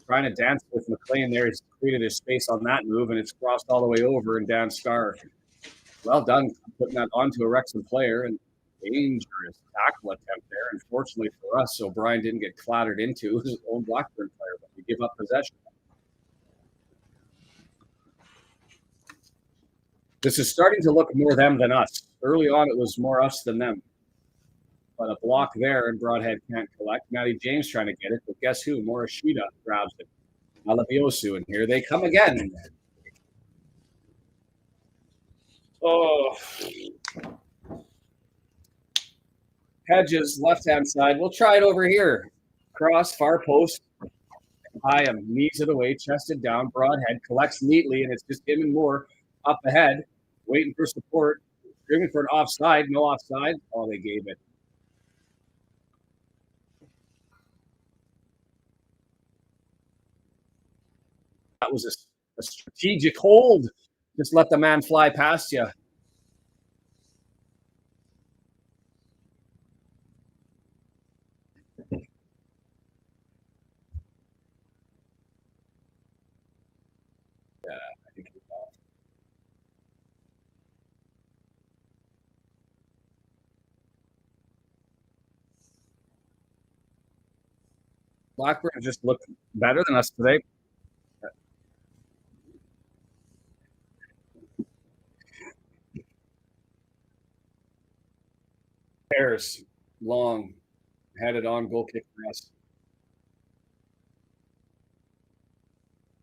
trying to dance with McLean there. He's created his space on that move, and it's crossed all the way over. And Dan Scar, well done putting that onto a Wrexham player. And dangerous tackle attempt there. Unfortunately for us, O'Brien didn't get clattered into his own Blackburn player, but we give up possession. This is starting to look more them than us. Early on, it was more us than them. But a block there, and Broadhead can't collect. Matty James trying to get it, but guess who? Morishita grabs it. Alabiosu, and here they come again. Oh. Hedges, left-hand side. We'll try it over here. Cross, far post. Hyam knees it away, chested down. Broadhead collects neatly, and it's just him and Moore up ahead, waiting for support. Screaming for an offside. No offside. Oh, they gave it. That was a strategic hold. Just let the man fly past you. Yeah, I think he's off. Blackburn just looked better than us today. Harris, long, headed on, goal kick for us.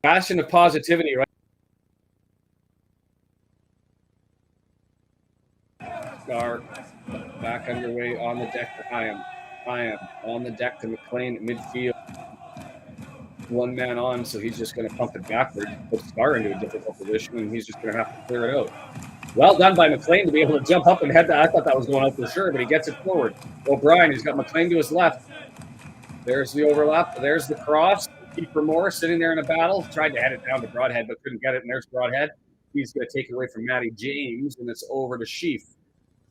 Bastion of positivity, right? Scar back underway on the deck to Hyam. Hyam on the deck to McLean at midfield. One man on, so he's just going to pump it backward, put Scar into a difficult position, and he's just going to have to clear it out. Well done by McLean to be able to jump up and head that. I thought that was going out for sure, but he gets it forward. O'Brien, he's got McLean to his left. There's the overlap. There's the cross. Keeper Moore sitting there in a battle. Tried to head it down to Broadhead, but couldn't get it, and there's Broadhead. He's going to take it away from Matty James, and it's over to Sheaf.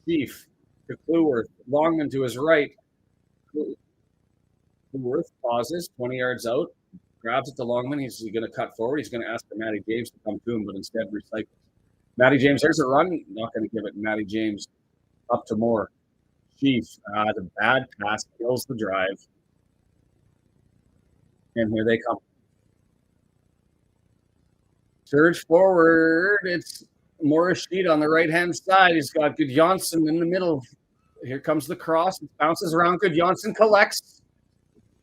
Sheaf to Cluworth. Longman to his right. Cluworth pauses, 20 yards out. Grabs it to Longman. He's going to cut forward. He's going to ask for Matty James to come to him, but instead recycles. Matty James, there's a run. Not going to give it. Matty James up to Moore. Chief, the bad pass kills the drive. And here they come. Surge forward. It's Morris Sheet on the right-hand side. He's got Gudjonsson in the middle. Here comes the cross. It bounces around. Gudjonsson collects.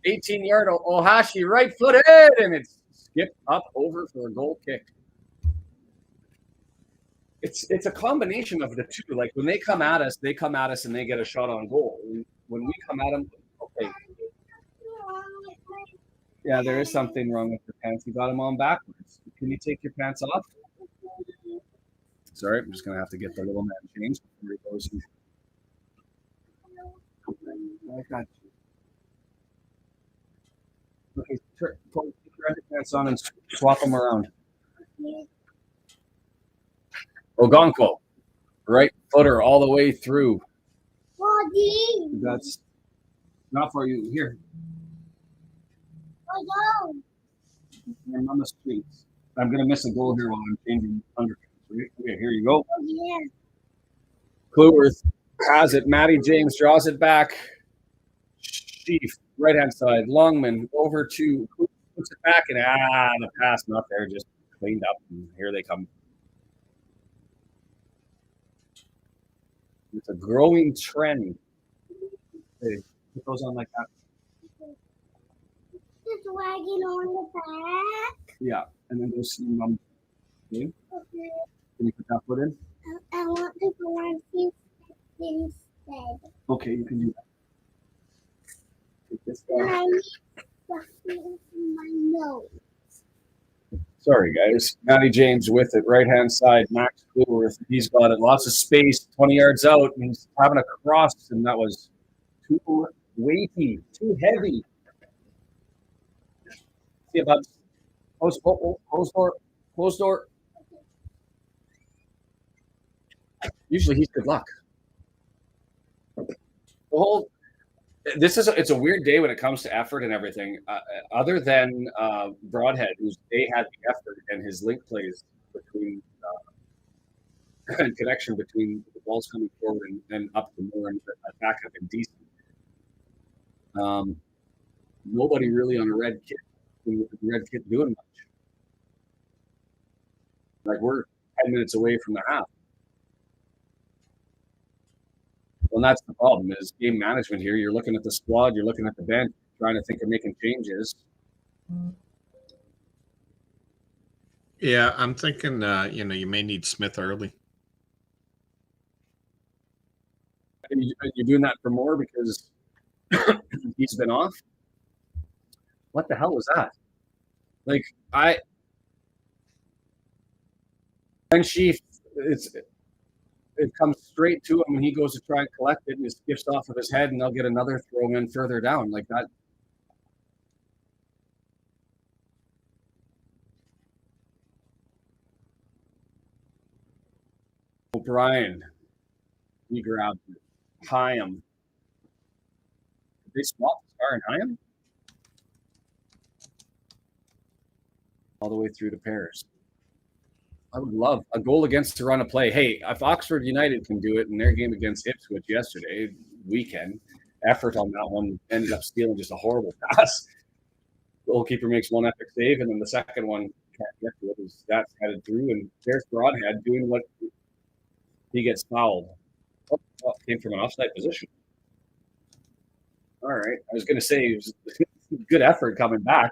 18-yard Ohashi right-footed, and it's skipped up over for a goal kick. It's a combination of the two. Like when they come at us and they get a shot on goal. When we come at them, okay. Yeah, there is something wrong with your pants. You got them on backwards. Can you take your pants off? Sorry, I'm just gonna have to get the little man changed before he goes. I got you. Okay, put your underpants on and swap them around. Ogonko, right footer all the way through. That's not for you. Here. I'm on the streets. I'm going to miss a goal here while I'm changing underpants. Okay, here you go. Yeah. Cluworth has it. Matty James draws it back. Chief, right-hand side. Longman over to puts it back, and the pass not there, just cleaned up. And here they come. It's a growing trend. Hey, put those on like that. Just wagging on the back. Yeah, and then just okay. Can you put that foot in? I want to go on feet instead. Okay, you can do that. Take this I down. need stuffing in my nose. Sorry, guys. Matty James with it, right-hand side. Max Cluworth, he's got it. Lots of space, 20 yards out, and he's having a cross, and that was too weighty, too heavy. See about close door. Usually he's good luck. It's a weird day when it comes to effort and everything. Other than Broadhead, who's had the effort and his link plays between and connection between the balls coming forward and up to more and back have been decent. Nobody really on a red kit doing much. Like we're 10 minutes away from the half. Well, that's the problem is game management here. You're looking at the squad, you're looking at the bench, trying to think of making changes. Yeah, I'm thinking, you may need Smith early. And you're doing that for more because he's been off? What the hell was that? Like, and Sheaf, it comes straight to him when he goes to try and collect it and it skips off of his head and they'll get another throw in further down like that. O'Brien, he grabbed it. Hyam. Did they swap Scar and Hyam? All the way through to Paris. I would love a goal against the run of play. Hey, if Oxford United can do it in their game against Ipswich yesterday weekend, effort on that one ended up stealing just a horrible pass. Goalkeeper makes one epic save, and then the second one can't get to it. That's headed through, and there's Broadhead doing what he gets fouled. Oh, came from an offside position. All right. I was going to say it was good effort coming back.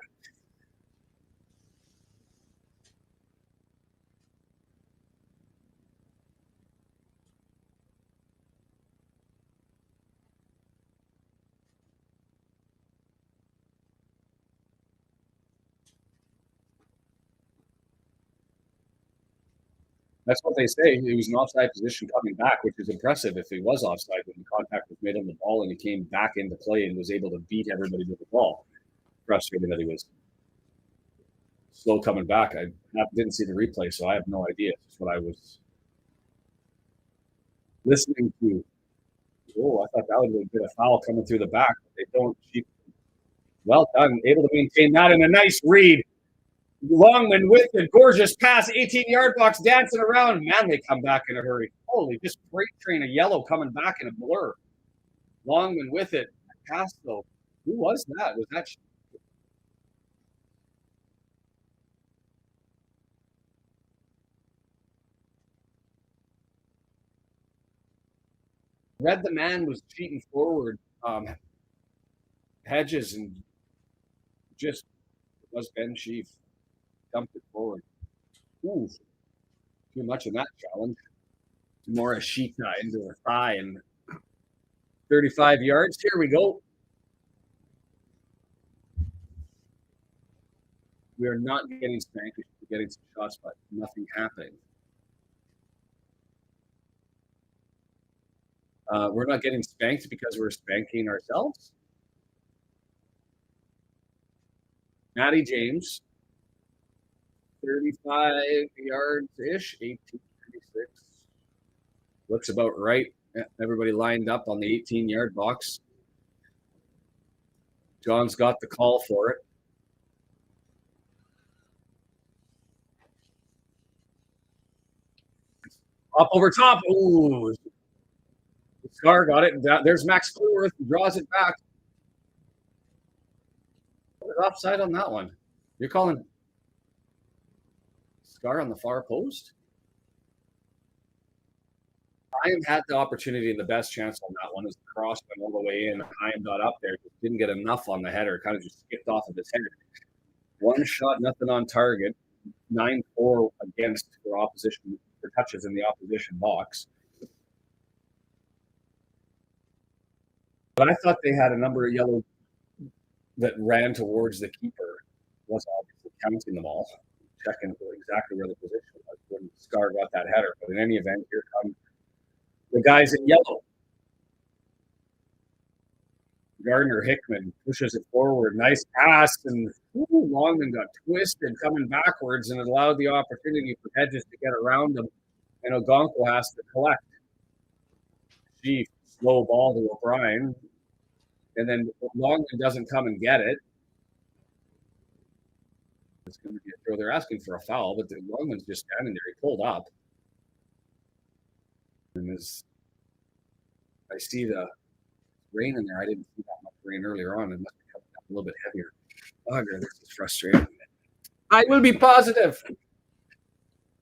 That's what they say. It was an offside position coming back, which is impressive if he was offside when the contact was made on the ball and he came back into play and was able to beat everybody with the ball. Frustrating that he was slow coming back. I didn't see the replay, so I have no idea. It's what I was listening to. Oh, I thought that would have been a foul coming through the back. But they don't. Well done. Able to maintain that in a nice read. Longman with a gorgeous pass, 18-yard box, dancing around. Man, they come back in a hurry. Holy, just freight train of yellow coming back in a blur. Longman with it. Pass, though. Who was that? Was that... Read the man was cheating forward. Hedges and just was Ben Chief. Dumped it forward. Ooh, too much in that challenge. Morishita into her thigh and 35 yards. Here we go. We are not getting spanked. We should be getting some shots, but nothing happening. We're not getting spanked because we're spanking ourselves. Matty James, 35 yards-ish, 1836. Looks about right. Everybody lined up on the 18-yard box. John's got the call for it. Up over top. Ooh. Scar got it. There's Max Clearworth. He draws it back. Offside on that one. You're calling Scar on the far post? Hyam had the opportunity and the best chance on that one as the cross went all the way in. Hyam got up there, just didn't get enough on the header, kind of just skipped off of his head. One shot, nothing on target. 9-4 against for opposition, for touches in the opposition box. But I thought they had a number of yellow that ran towards the keeper. Wasn't obviously counting them all, checking exactly where the position was when Scar got that header. But in any event, here come the guys in yellow. Gardner Hickman pushes it forward. Nice pass, and Longman got twisted coming backwards, and it allowed the opportunity for Hedges to get around him. And Ogonko has to collect. Chief, slow ball to O'Brien. And then Longman doesn't come and get it. It's going to be a throw. They're asking for a foul, but Longman's just standing there. He pulled up. And as I see the rain in there, I didn't see that much rain earlier on. It must be coming up a little bit heavier. Oh, this is frustrating. I will be positive.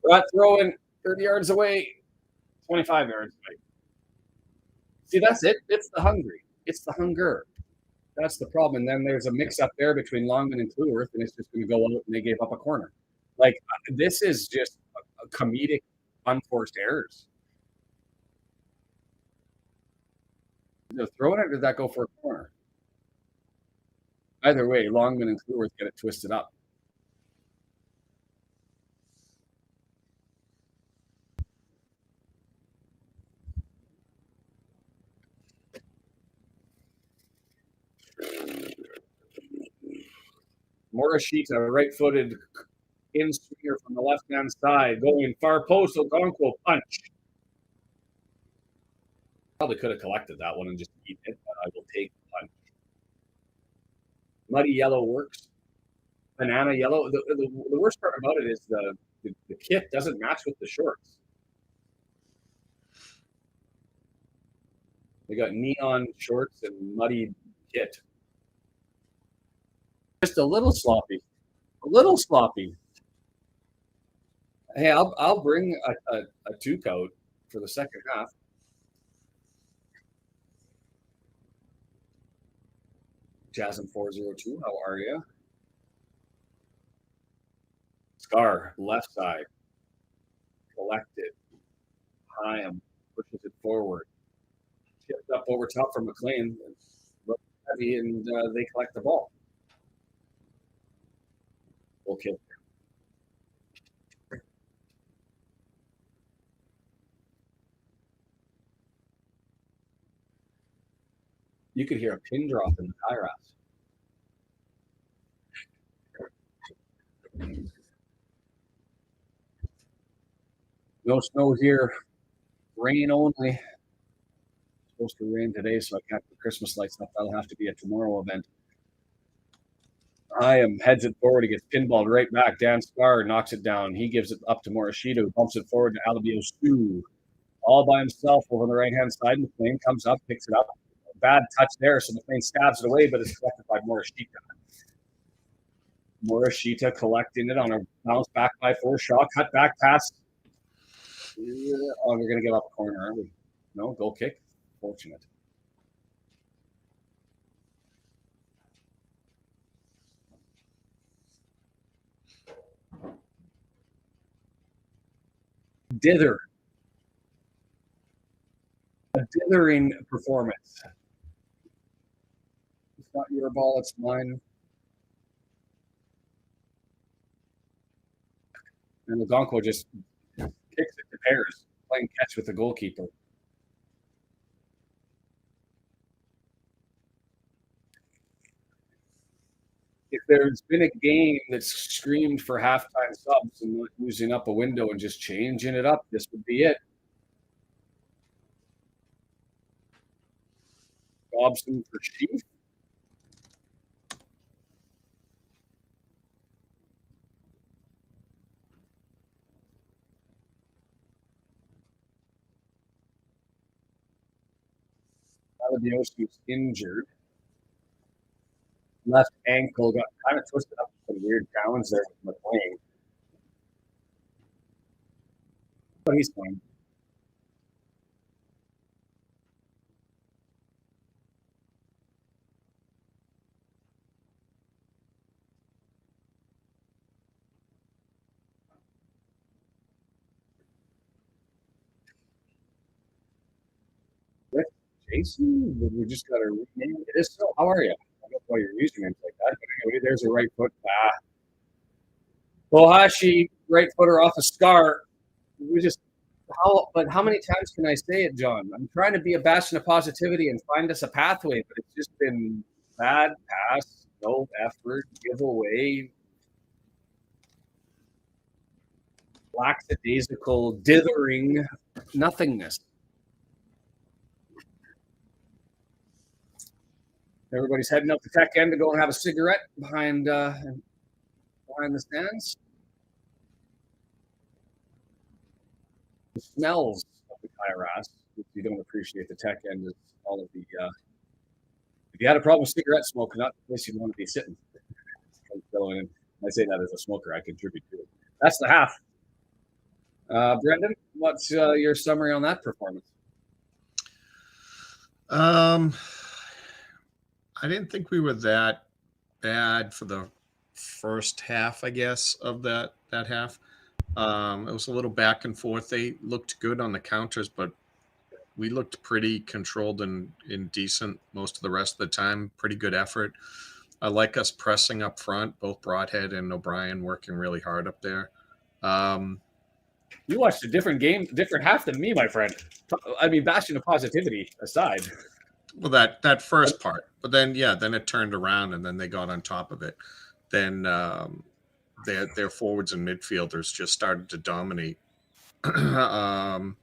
That throw in 30 yards away, 25 yards away. See, that's it. It's the hungry. It's the hunger. That's the problem. And then there's a mix-up there between Longman and Clearworth, and it's just going to go out, and they gave up a corner. Like, this is just a comedic, unforced errors. Did they throw it, or did that go for a corner? Either way, Longman and Clearworth get it twisted up. Morishita, right-footed in-swinger from the left-hand side, going far post, Ogonko punch. Probably could have collected that one and just eat it, but I will take the punch. Muddy yellow works. Banana yellow. The worst part about it is the kit doesn't match with the shorts. They got neon shorts and muddy kit. Just a little sloppy. A little sloppy. Hey, I'll bring a two coat for the second half. Jasmine 402, how are you? Scar, left side. Collected. Hyam pushes it forward. Tipped up over top for McLean. Looks heavy, and they collect the ball. Okay. You could hear a pin drop in the Kairos. No snow here. Rain only. Supposed to rain today, so I can't put Christmas lights up. That'll have to be a tomorrow event. Hyam heads it forward. He gets pinballed right back. Dan Scar knocks it down. He gives it up to Morishita, who bumps it forward to Alabio Stu. All by himself over on the right-hand side. McLean comes up, picks it up. Bad touch there, so McLean stabs it away, but it's collected by Morishita. Morishita collecting it on a bounce back by Forshaw. Cut back pass. Oh, we're going to give up a corner, aren't we? No, goal kick. Fortunate. Dither. A dithering performance. It's not your ball, it's mine. And Lugonko just kicks it to pairs, playing catch with the goalkeeper. If there's been a game that's screamed for halftime subs and not using up a window and just changing it up, this would be it. Dobson for Chief. Alabiosu's injured. Left ankle got kind of twisted up with some weird challenge there with McLean. But he's fine. Jason, we just got to rename it. So, how are you? I don't know why you're using names like that. But anyway, there's a right foot. Bohashi, right footer off a Scar. We just how many times can I say it, John? I'm trying to be a bastion of positivity and find us a pathway, but it's just been bad pass, no effort, giveaway, lackadaisical, dithering, nothingness. Everybody's heading up the tech end to go and have a cigarette behind the stands. The smells of the Kairos, if you don't appreciate the tech end, is all of the. If you had a problem with cigarette smoke, not the place you'd want to be sitting. I say that as a smoker, I contribute to it. That's the half. Brendan, what's your summary on that performance? I didn't think we were that bad for the first half, I guess, of that half. It was a little back and forth. They looked good on the counters, but we looked pretty controlled and decent most of the rest of the time. Pretty good effort. I like us pressing up front, both Broadhead and O'Brien working really hard up there. You watched a different game, different half than me, my friend. I mean, bastion of positivity aside. Well, that first part, but then it turned around and then they got on top of it. Then their forwards and midfielders just started to dominate. They're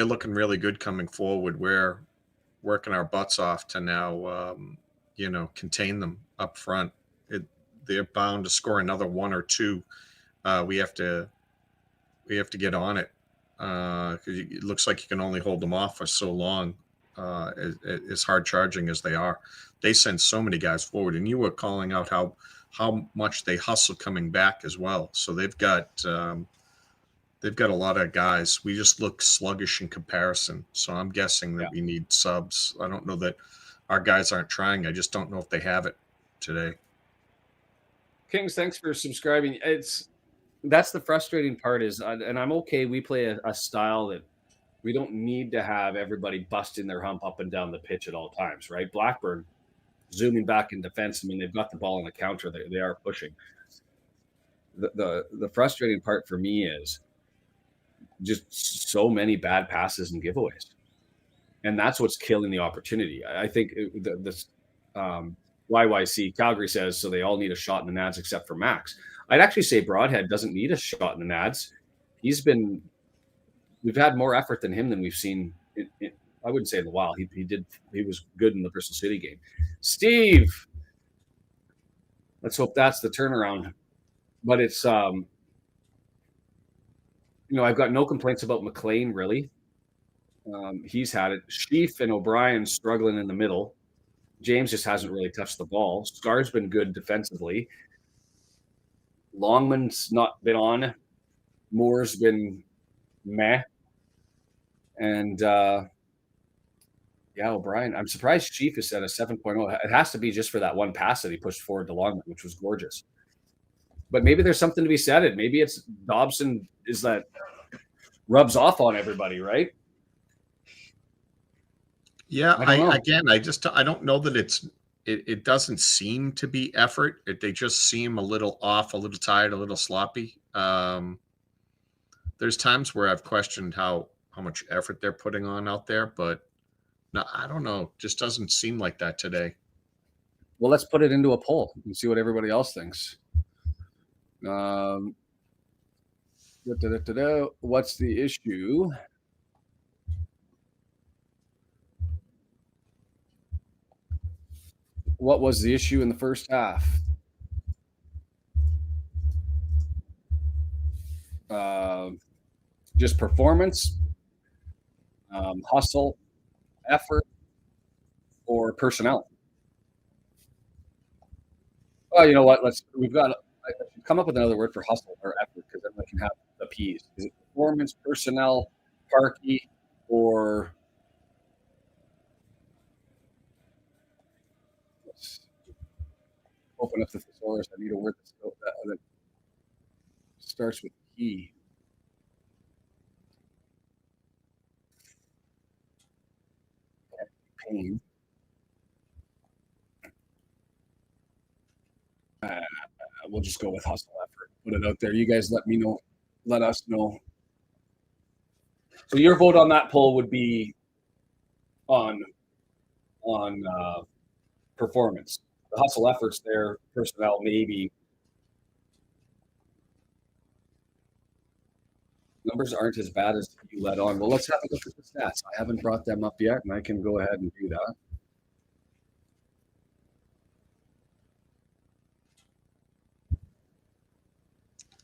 looking really good coming forward. We're working our butts off to now, contain them up front. They're bound to score another one or two. We have to get on it because it looks like you can only hold them off for so long. as hard charging as they are. They send so many guys forward, and you were calling out how much they hustle coming back as well. So they've got a lot of guys. We just look sluggish in comparison. So I'm guessing that we need subs. I don't know that our guys aren't trying. I just don't know if they have it today. Kings, thanks for subscribing. That's the frustrating part is, and I'm okay. We play a style that we don't need to have everybody busting their hump up and down the pitch at all times, right? Blackburn zooming back in defense. I mean, they've got the ball on the counter. They are pushing. The frustrating part for me is just so many bad passes and giveaways, and that's what's killing the opportunity. I think this YYC Calgary says so. They all need a shot in the nads except for Max. I'd actually say Broadhead doesn't need a shot in the nads. We've had more effort than him than we've seen. I wouldn't say in a while. He was good in the Bristol City game. Steve, let's hope that's the turnaround. But it's I've got no complaints about McLean really. He's had it. Sheaf and O'Brien struggling in the middle. James just hasn't really touched the ball. Scar's been good defensively. Longman's not been on. Moore's been meh. And O'Brien. I'm surprised Chief is at a 7.0. It has to be just for that one pass that he pushed forward to Longman, which was gorgeous. But maybe there's something to be said. Maybe it's Dobson is that rubs off on everybody, right? Yeah, I don't know that it doesn't seem to be effort. They just seem a little off, a little tired, a little sloppy. There's times where I've questioned how much effort they're putting on out there, but no, I don't know. Just doesn't seem like that today. Well, let's put it into a poll and see what everybody else thinks. What's the issue? What was the issue in the first half? Just performance, hustle, effort, or personnel? Well, you know what? We've got to come up with another word for hustle or effort because then we can have the P's. Is it performance, personnel, Parky, or let's open up the thesaurus. I need a word that starts with E. Pain. We'll just go with hustle effort. Put it out there. You guys let me know. Let us know. So your vote on that poll would be on performance. The hustle efforts there, personnel maybe. Numbers aren't as bad as you let on. Well, let's have a look at the stats. I haven't brought them up yet, and I can go ahead and do that.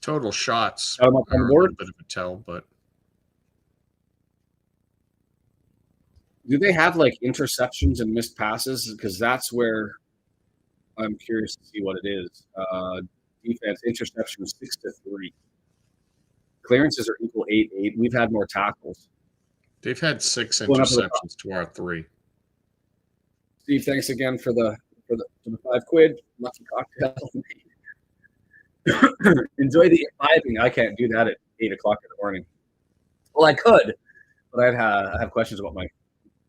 Total shots are a little bit of a tell, but do they have like interceptions and missed passes? Because that's where I'm curious to see what it is. Defense interception 6-3. Clearances are equal 8-8. We've had more tackles. They've had 6 interceptions to our 3. Steve, thanks again for the $5. Lucky cocktail. Enjoy the imbibing. I can't do that at 8 o'clock in the morning. Well, I could, but I have questions about my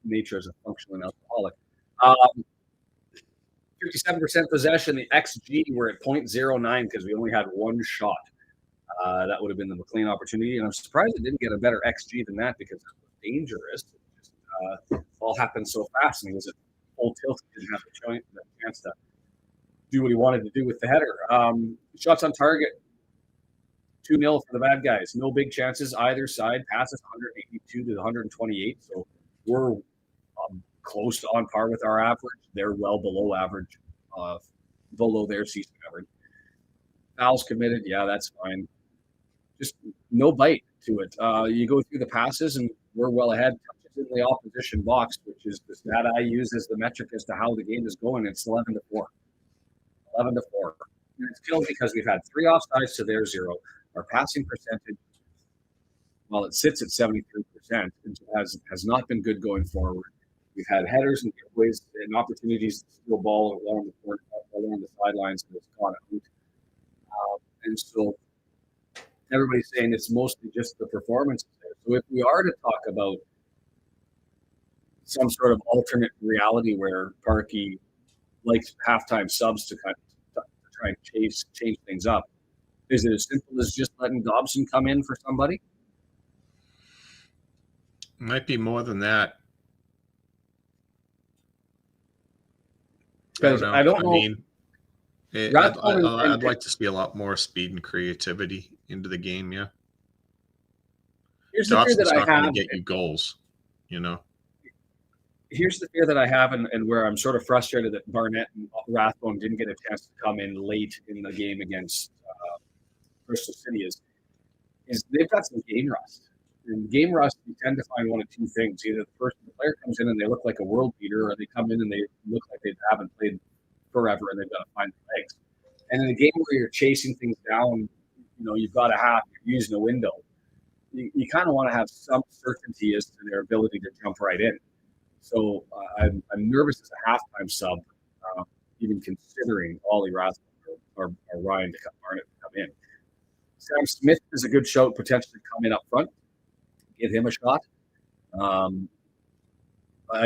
nature as a functional alcoholic. 57% possession. The XG were at 0.09 because we only had one shot. That would have been the McLean opportunity, and I'm surprised it didn't get a better XG than that because it was dangerous. It all happened so fast, and he was at full tilt. He didn't have the chance to do what he wanted to do with the header. Shots on target, 2-0 for the bad guys. No big chances either side. Passes 182 to 128, so we're close to on par with our average. They're well below average, below their season average. Fouls committed, yeah, that's fine. Just no bite to it. You go through the passes, and we're well ahead. in the opposition box, which is the stat I use as the metric as to how the game is going. It's 11-4. 11-4. And it's killed because we've had 3 offsides to their 0. Our passing percentage, well, it sits at 73%, and has not been good going forward. We've had headers and giveaways and opportunities to steal ball along the sidelines, and it's gone out. And so everybody's saying it's mostly just the performance there. So if we are to talk about some sort of alternate reality where Parkey likes halftime subs to try and change things up, is it as simple as just letting Dobson come in for somebody? Might be more than that. Because I don't know. I'd like to see a lot more speed and creativity into the game. Yeah. Here's the fear that I have. Get you goals, Here's the fear that I have, and where I'm sort of frustrated that Barnett and Rathbone didn't get a chance to come in late in the game against Bristol City is they've got some game rust. In game rust, you tend to find one of two things. Either the player comes in and they look like a world beater, or they come in and they look like they haven't played forever and they've got to find the legs. And in a game where you're chasing things down, you've got you're using a window. You kind of want to have some certainty as to their ability to jump right in. So I'm nervous as a halftime sub, even considering Ollie Rathbone or Ryan Barnett to come in. Sam Smith is a good shout, potentially come in up front. Give him a shot. I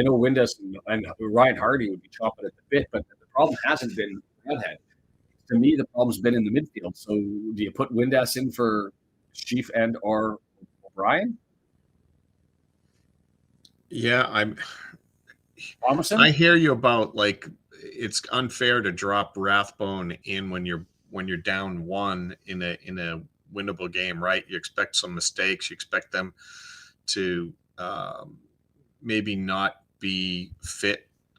know Windass and Ryan Hardy would be chomping at the bit, but the problem hasn't been Redhead. To me, the problem's been in the midfield. So do you put Windass in for Chief and or O'Brien? Yeah, Thomason? I hear you about it's unfair to drop Rathbone in when you're down 1 in a winnable game, right? You expect some mistakes. You expect them to maybe not be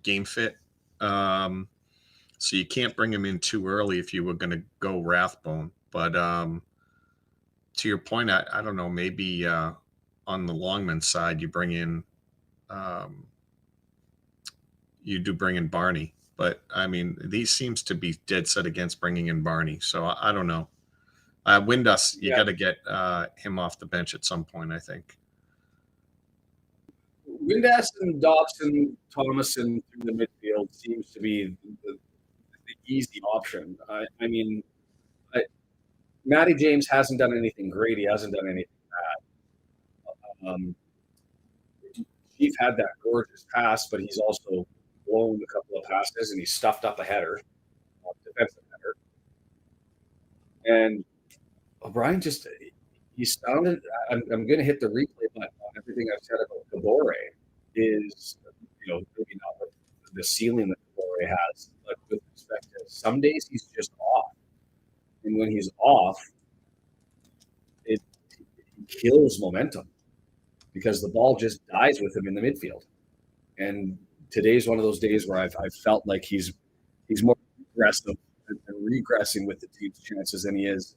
game fit. So you can't bring him in too early if you were going to go Rathbone. But to your point, I don't know, maybe on the Longman side, you bring in Barney. But, I mean, these seems to be dead set against bringing in Barney. So I don't know. Windass, you got to get him off the bench at some point, I think. Windass and Dobson, Thomason through the midfield seems to be the easy option. I mean, Matty James hasn't done anything great. He hasn't done anything bad. Chief had that gorgeous pass, but he's also blown a couple of passes, and he stuffed up a header, defensive header. And O'Brien he sounded. I'm going to hit the replay button on everything I've said about Gabore. Is maybe not what the ceiling that Gabore has, but with respect to some days he's just off, and when he's off, it kills momentum because the ball just dies with him in the midfield. And today's one of those days where I've felt like he's more aggressive and regressing with the team's chances than he is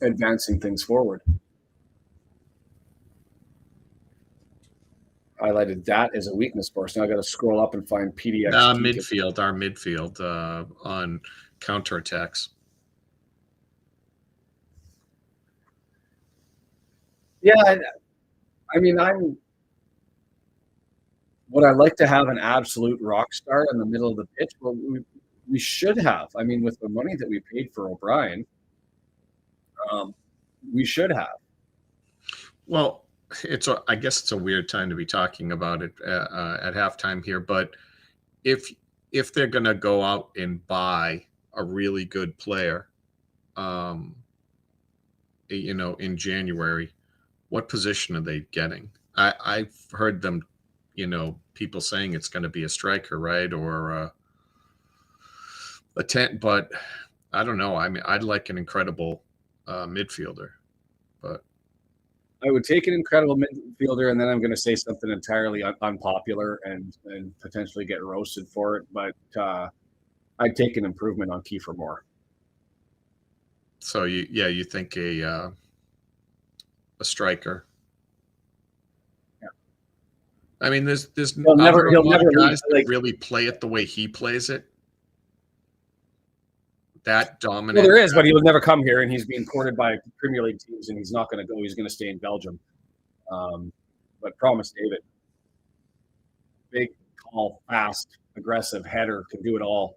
advancing things forward. Highlighted that as a weakness for us. Now I got to scroll up and find PDX. Our midfield on counterattacks. Yeah, I mean, would I like to have an absolute rock star in the middle of the pitch? Well, we should have. I mean, with the money that we paid for O'Brien, we should have. Well, I guess it's a weird time to be talking about it at halftime here, but if they're going to go out and buy a really good player, in January, what position are they getting? I've heard them, people saying it's going to be a striker, right, or a 10, but I don't know. I mean, I'd like an incredible midfielder, but. I would take an incredible midfielder, and then I'm going to say something entirely unpopular and potentially get roasted for it. But I'd take an improvement on Kiefer Moore. So you think a striker? I mean, there's He'll never a lot of leave, guys that really play it the way he plays it. That dominant. Well, there is, but he will never come here, and he's being courted by Premier League teams, and he's not going to go. He's going to stay in Belgium. But promise David, big, tall, fast, aggressive header, can do it all.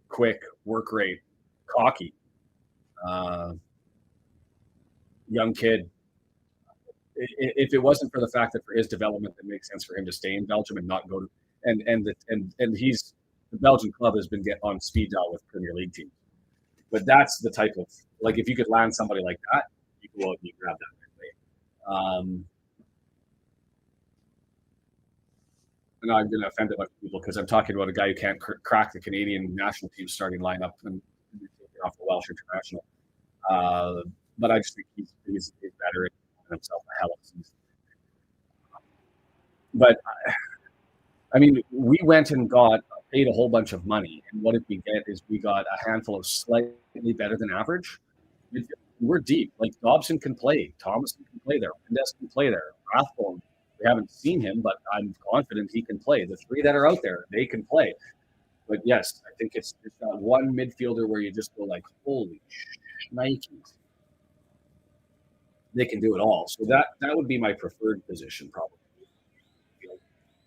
Quick, work rate, cocky, young kid. If it wasn't for the fact that for his development, it makes sense for him to stay in Belgium and not go to and he's the Belgian club has been on speed dial with Premier League teams. But that's the type of if you could land somebody like that, you go out and you grab that. And I'm going to offend a bunch of people because I'm talking about a guy who can't crack the Canadian national team starting lineup and off the Welsh international. But I just think he's better in himself a hell of a season. But I mean, we went and paid a whole bunch of money, and what did we get? Is we got a handful of slightly better than average. We're deep. Like Dobson can play, Thomason can play there, Mendes can play there, Rathbone. We haven't seen him, but I'm confident he can play. The three that are out there, they can play. But yes, I think it's not one midfielder where you just go like, holy Nikes. They can do it all. So that would be my preferred position, probably.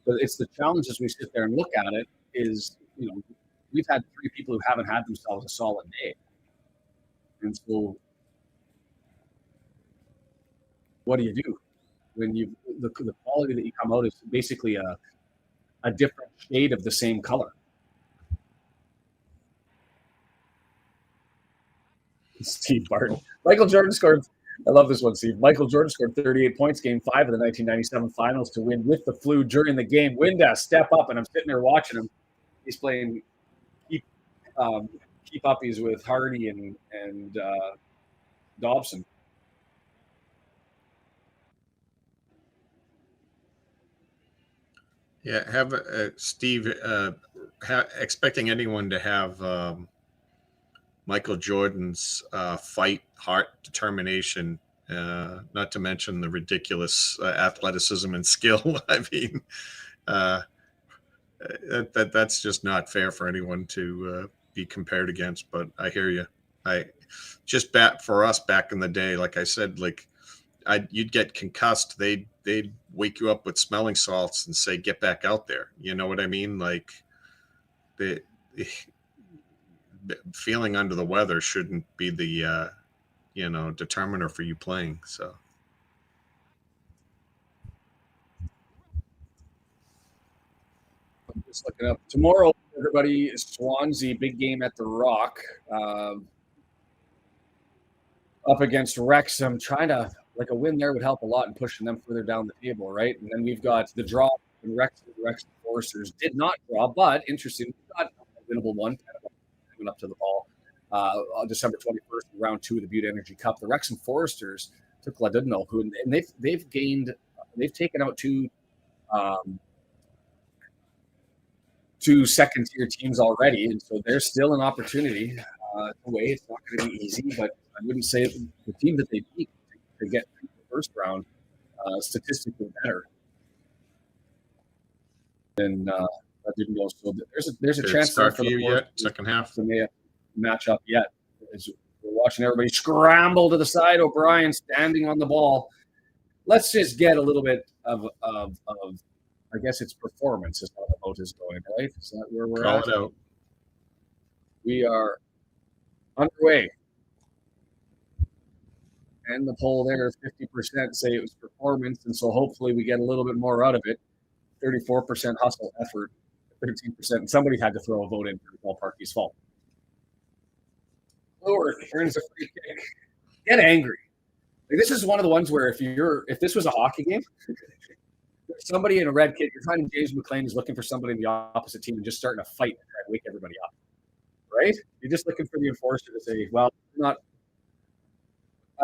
But it's the challenge as we sit there and look at it is, we've had three people who haven't had themselves a solid day. And so what do you do? When the quality that you come out is basically a different shade of the same color. Steve Barton. Michael Jordan scored. I love this one, Steve. Michael Jordan scored 38 points, Game 5 of the 1997 Finals to win with the flu during the game. Windass, step up, and I'm sitting there watching him. He's playing keep uppies with Hardy and Dobson. Yeah, have Steve expecting anyone to have Michael Jordan's fight, heart, determination, not to mention the ridiculous athleticism and skill. I mean, that's just not fair for anyone to be compared against. But I hear you. For us back in the day, like I said, you'd get concussed. They'd wake you up with smelling salts and say, "Get back out there." You know what I mean? The feeling under the weather shouldn't be the determiner for you playing. So. I'm just looking up tomorrow. Everybody, Swansea, big game at the Rock, up against Wrexham. Trying to a win there would help a lot in pushing them further down the table, right? And then we've got the draw in Wrexham. The Wrexham Foresters did not draw, but interesting, we got a winnable one coming up to the ball on December 21st, round 2 of the Butte Energy Cup. The Wrexham Foresters took Ladudno, and they've taken out two second-tier teams already, and so there's still an opportunity to wait. It's not going to be easy, but I wouldn't say the team that they beat to get through the first round statistically better than that didn't go. So there's a chance start for you the yet second half to match up yet. As we're watching everybody scramble to the side. O'Brien standing on the ball. Let's just get a little bit of I guess it's performance is how the vote is going, right? Is that where we're Call at? it out. We are underway. And the poll there is 50% say it was performance, and so hopefully we get a little bit more out of it. 34% hustle effort, 13%. And somebody had to throw a vote in for Paul Parkey's fault. Lower earns a free kick. Get angry. This is one of the ones where if this was a hockey game, somebody in a red kit, you're finding James McLean is looking for somebody in the opposite team and just starting a fight and try to wake everybody up. Right? You're just looking for the enforcer to say, well, I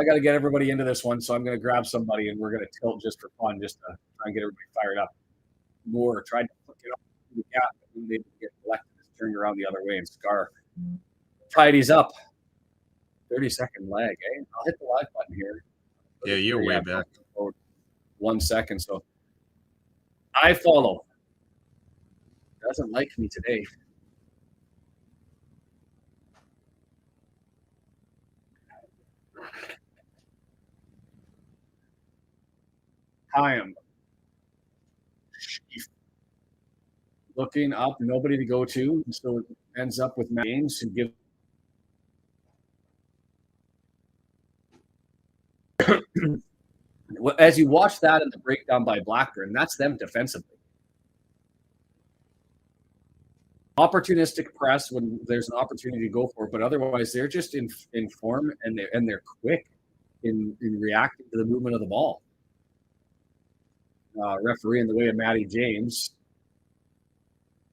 got to get everybody into this one, so I'm going to grab somebody and we're going to tilt just for fun, just to try and get everybody fired up. Moore tried to flick it up the gap, but then they didn't get elected. Just turned around the other way and Scar tidies up. 30-second lag, eh? I'll hit the live button here. Yeah, you're way back. 1 second. So iFollow. Doesn't like me today. Time. Looking up, nobody to go to, so it ends up with James who gives. As you watch that in the breakdown by Blackburn, that's them defensively. Opportunistic press when there's an opportunity to go for it, but otherwise they're just in form and they're quick in reacting to the movement of the ball. Referee in the way of Matty James.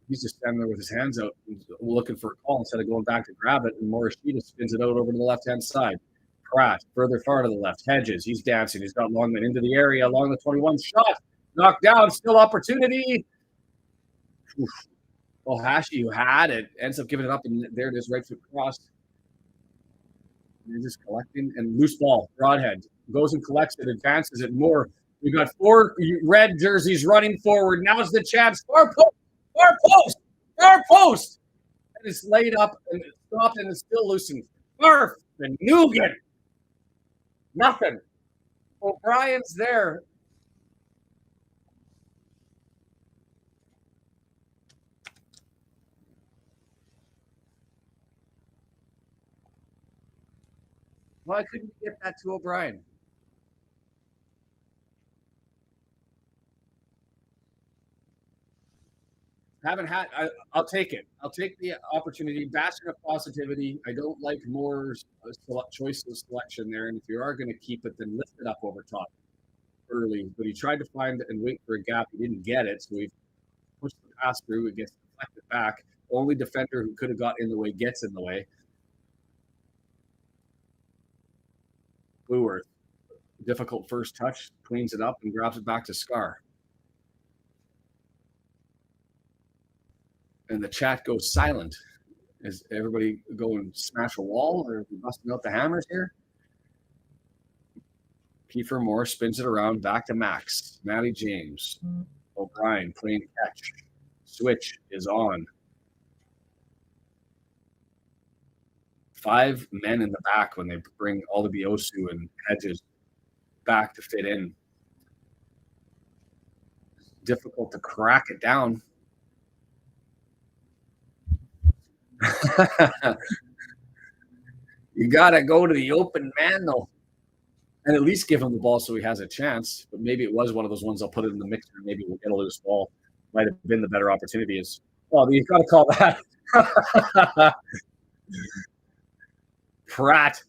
He's just standing there with his hands out looking for a call instead of going back to grab it, and Morishita spins it out over to the left-hand side. Pratt, further far to the left. Hedges, he's dancing. He's got Longman into the area along the 21. Shot, knocked down, still opportunity. Oof. Well, Hashi, who had it, ends up giving it up, and there it is, right foot cross. They're just collecting, and loose ball, Broadhead. Goes and collects it, advances it more. We got 4 red jerseys running forward. Now's the chance. Far post. And it's laid up, and it's stopped, and it's still loosened. Murph and Nugan. Nothing. O'Brien's there. Why couldn't you get that to O'Brien? I'll take it. I'll take the opportunity. Bastion of positivity. I don't like more choice of selection there. And if you are going to keep it, then lift it up over top early. But he tried to find and wait for a gap. He didn't get it. So he pushed the pass through. It gets deflected back. Only defender who could have got in the way gets in the way. Blueworth. Difficult first touch. Cleans it up and grabs it back to Scar. And the chat goes silent. Is everybody going smash a wall, or are we busting out the hammers here? Kiefer Moore spins it around back to Max. Matty James. O'Brien playing catch. Switch is on. 5 men in the back when they bring Olabiosu and Hedges back to fit in. Difficult to crack it down. You gotta go to the open man though, and at least give him the ball so he has a chance. But maybe it was one of those ones. I'll put it in the mixer. Maybe we'll get a loose ball. Might have been the better opportunity. Is well, you got to call that. Pratt,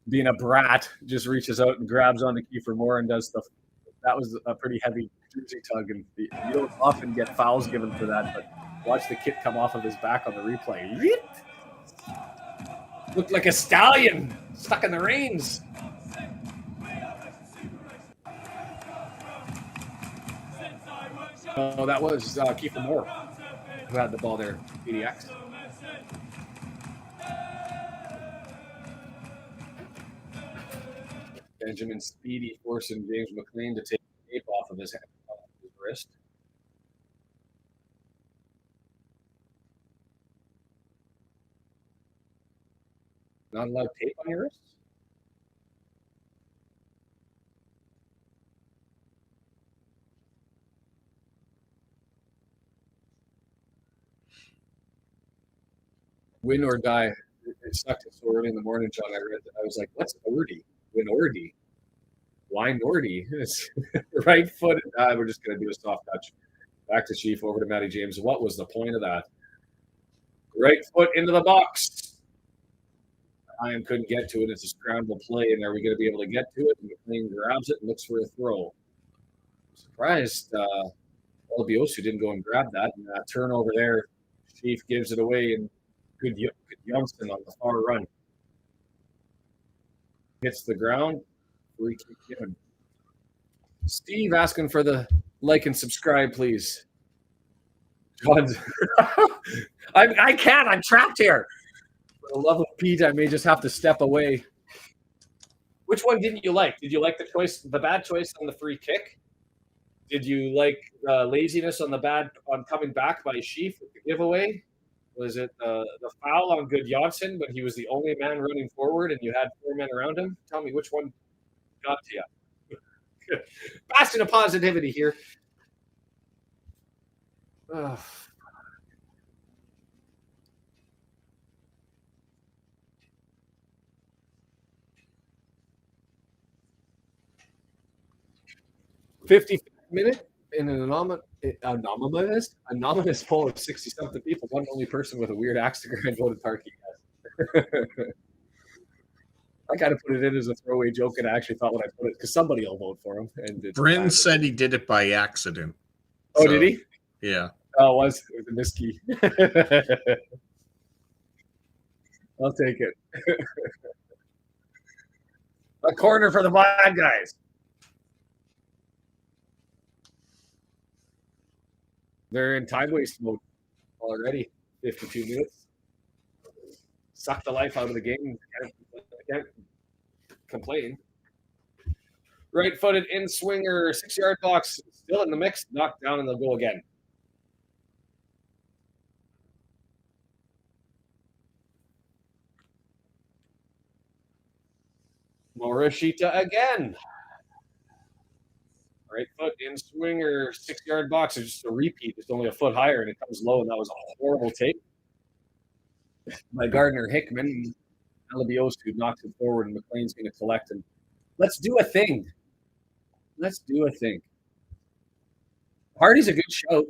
being a brat, just reaches out and grabs onto Kiefer Moore and does stuff. That was a pretty heavy jersey tug, and you don't often get fouls given for that, but. Watch the kit come off of his back on the replay. Looked like a stallion stuck in the reins. Oh, that was Kiefer Moore who had the ball there. PDX. Benjamin Speedy forcing James McLean to take the tape off of his wrist. Not allowed tape on your wrist? Win or die. It sucked so early in the morning, John. I was like, what's Nordy? Win Ordy. Why Nordy? Right foot. We're just going to do a soft touch. Back to Chief, over to Matty James. What was the point of that? Right foot into the box. Ryan couldn't get to it. It's a scramble play, and are we going to be able to get to it? And McLean grabs it and looks for a throw. Surprised Olabiosu didn't go and grab that. And that turnover there, Chief gives it away, and good Youngstown on the far run. Hits the ground. Free kick given. Steve asking for the like and subscribe, please. John, I can't. I'm trapped here. For the love of Pete, I may just have to step away. Which one didn't you like? Did you like the bad choice on the free kick? Did you like laziness on coming back by Sheaf with the giveaway? Was it the foul on Gudjonsson, but he was the only man running forward and you had 4 men around him? Tell me which one got to you. Bastion of positivity here. 55th minute in an anonymous poll of 60-something people. One only person with a weird axe to grind voted Parky. I kind of put it in as a throwaway joke, and I actually thought when I put it, because somebody will vote for him. And Bryn said he did it by accident. Oh, so, did he? Yeah. Oh, it was a miskey. I'll take it. A corner for the bad guys. They're in time waste mode already. 52 minutes. Suck the life out of the game. Can't complain. Right-footed in-swinger, 6-yard box, still in the mix, knocked down, and they'll go again. Morishita again. Right foot in-swinger, 6-yard box is just a repeat. It's only a foot higher, and it comes low, and that was a horrible take by Gardner Hickman. Alabiosu knocks it forward, and McLean's going to collect him. Let's do a thing. Let's do a thing. Hardy's a good shout.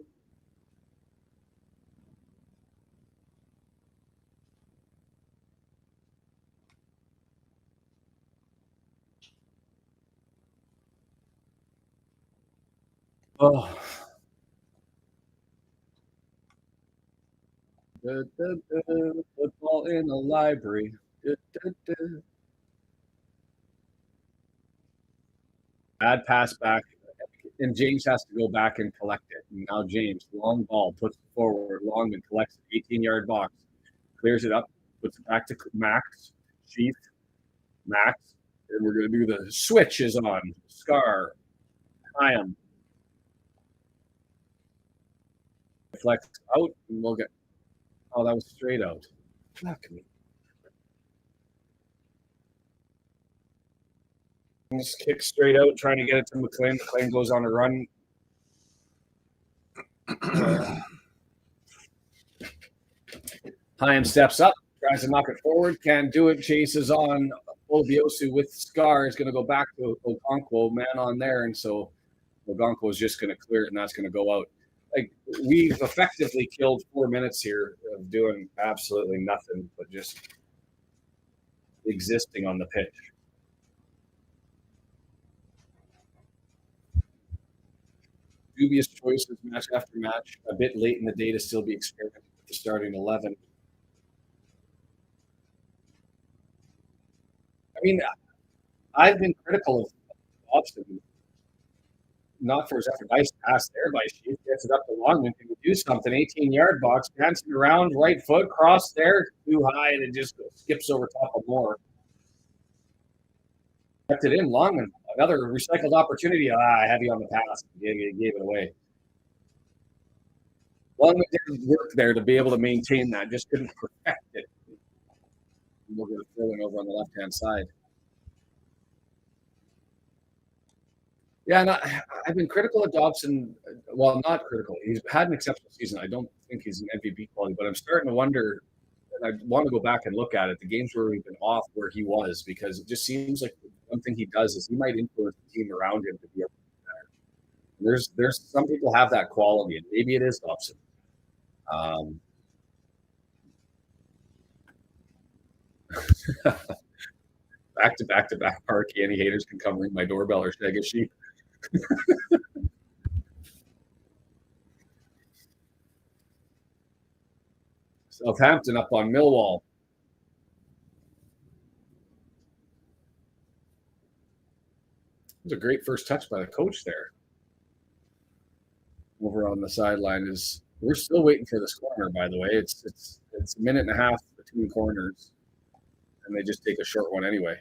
Oh. Football in the library. Bad pass back, and James has to go back and collect it. And now James, long ball, puts it forward. Longman collects it, 18-yard box, clears it up, puts it back to Max, Chief, Max, and we're going to do the switch is on. Scar, Hyam. Flex out, and we'll get. Oh, that was straight out. Fuck me. Just kick straight out, trying to get it to McLean. McLean goes on a run. Hyam steps up, tries to knock it forward, can't do it, chases on. Olabiosu with Scar is going to go back to Okonkwo, man on there, and so Okonkwo is just going to clear it, and that's going to go out. Like, we've effectively killed 4 minutes here of doing absolutely nothing but just existing on the pitch. Dubious choices match after match. A bit late in the day to still be experimenting with the starting 11. I mean, I've been critical of Dobson. Not for his effort. Nice pass there by Sheaf. Gets it up to Longman. Can do something? 18-yard box. Dancing around. Right foot. Cross there. Too high. And it just skips over top of Moore. Kept it in. Longman. Another recycled opportunity. Heavy on the pass. Gave it away. Longman did work there to be able to maintain that. Just couldn't perfect it. We're going to throw it over on the left-hand side. Yeah, and I've been critical of Dobson. Well, not critical. He's had an exceptional season. I don't think he's an MVP quality, but I'm starting to wonder, and I want to go back and look at it, the games where we've been off where he was, because it just seems like one thing he does is he might influence the team around him to be able to do better. There's some people have that quality, and maybe it is Dobson. Back to back Parky. Any haters can come ring my doorbell or shag a sheep. Southampton up on Millwall. It was a great first touch by the coach there. Over on the sideline is we're still waiting for this corner, by the way. It's a minute and a half between corners, and they just take a short one anyway.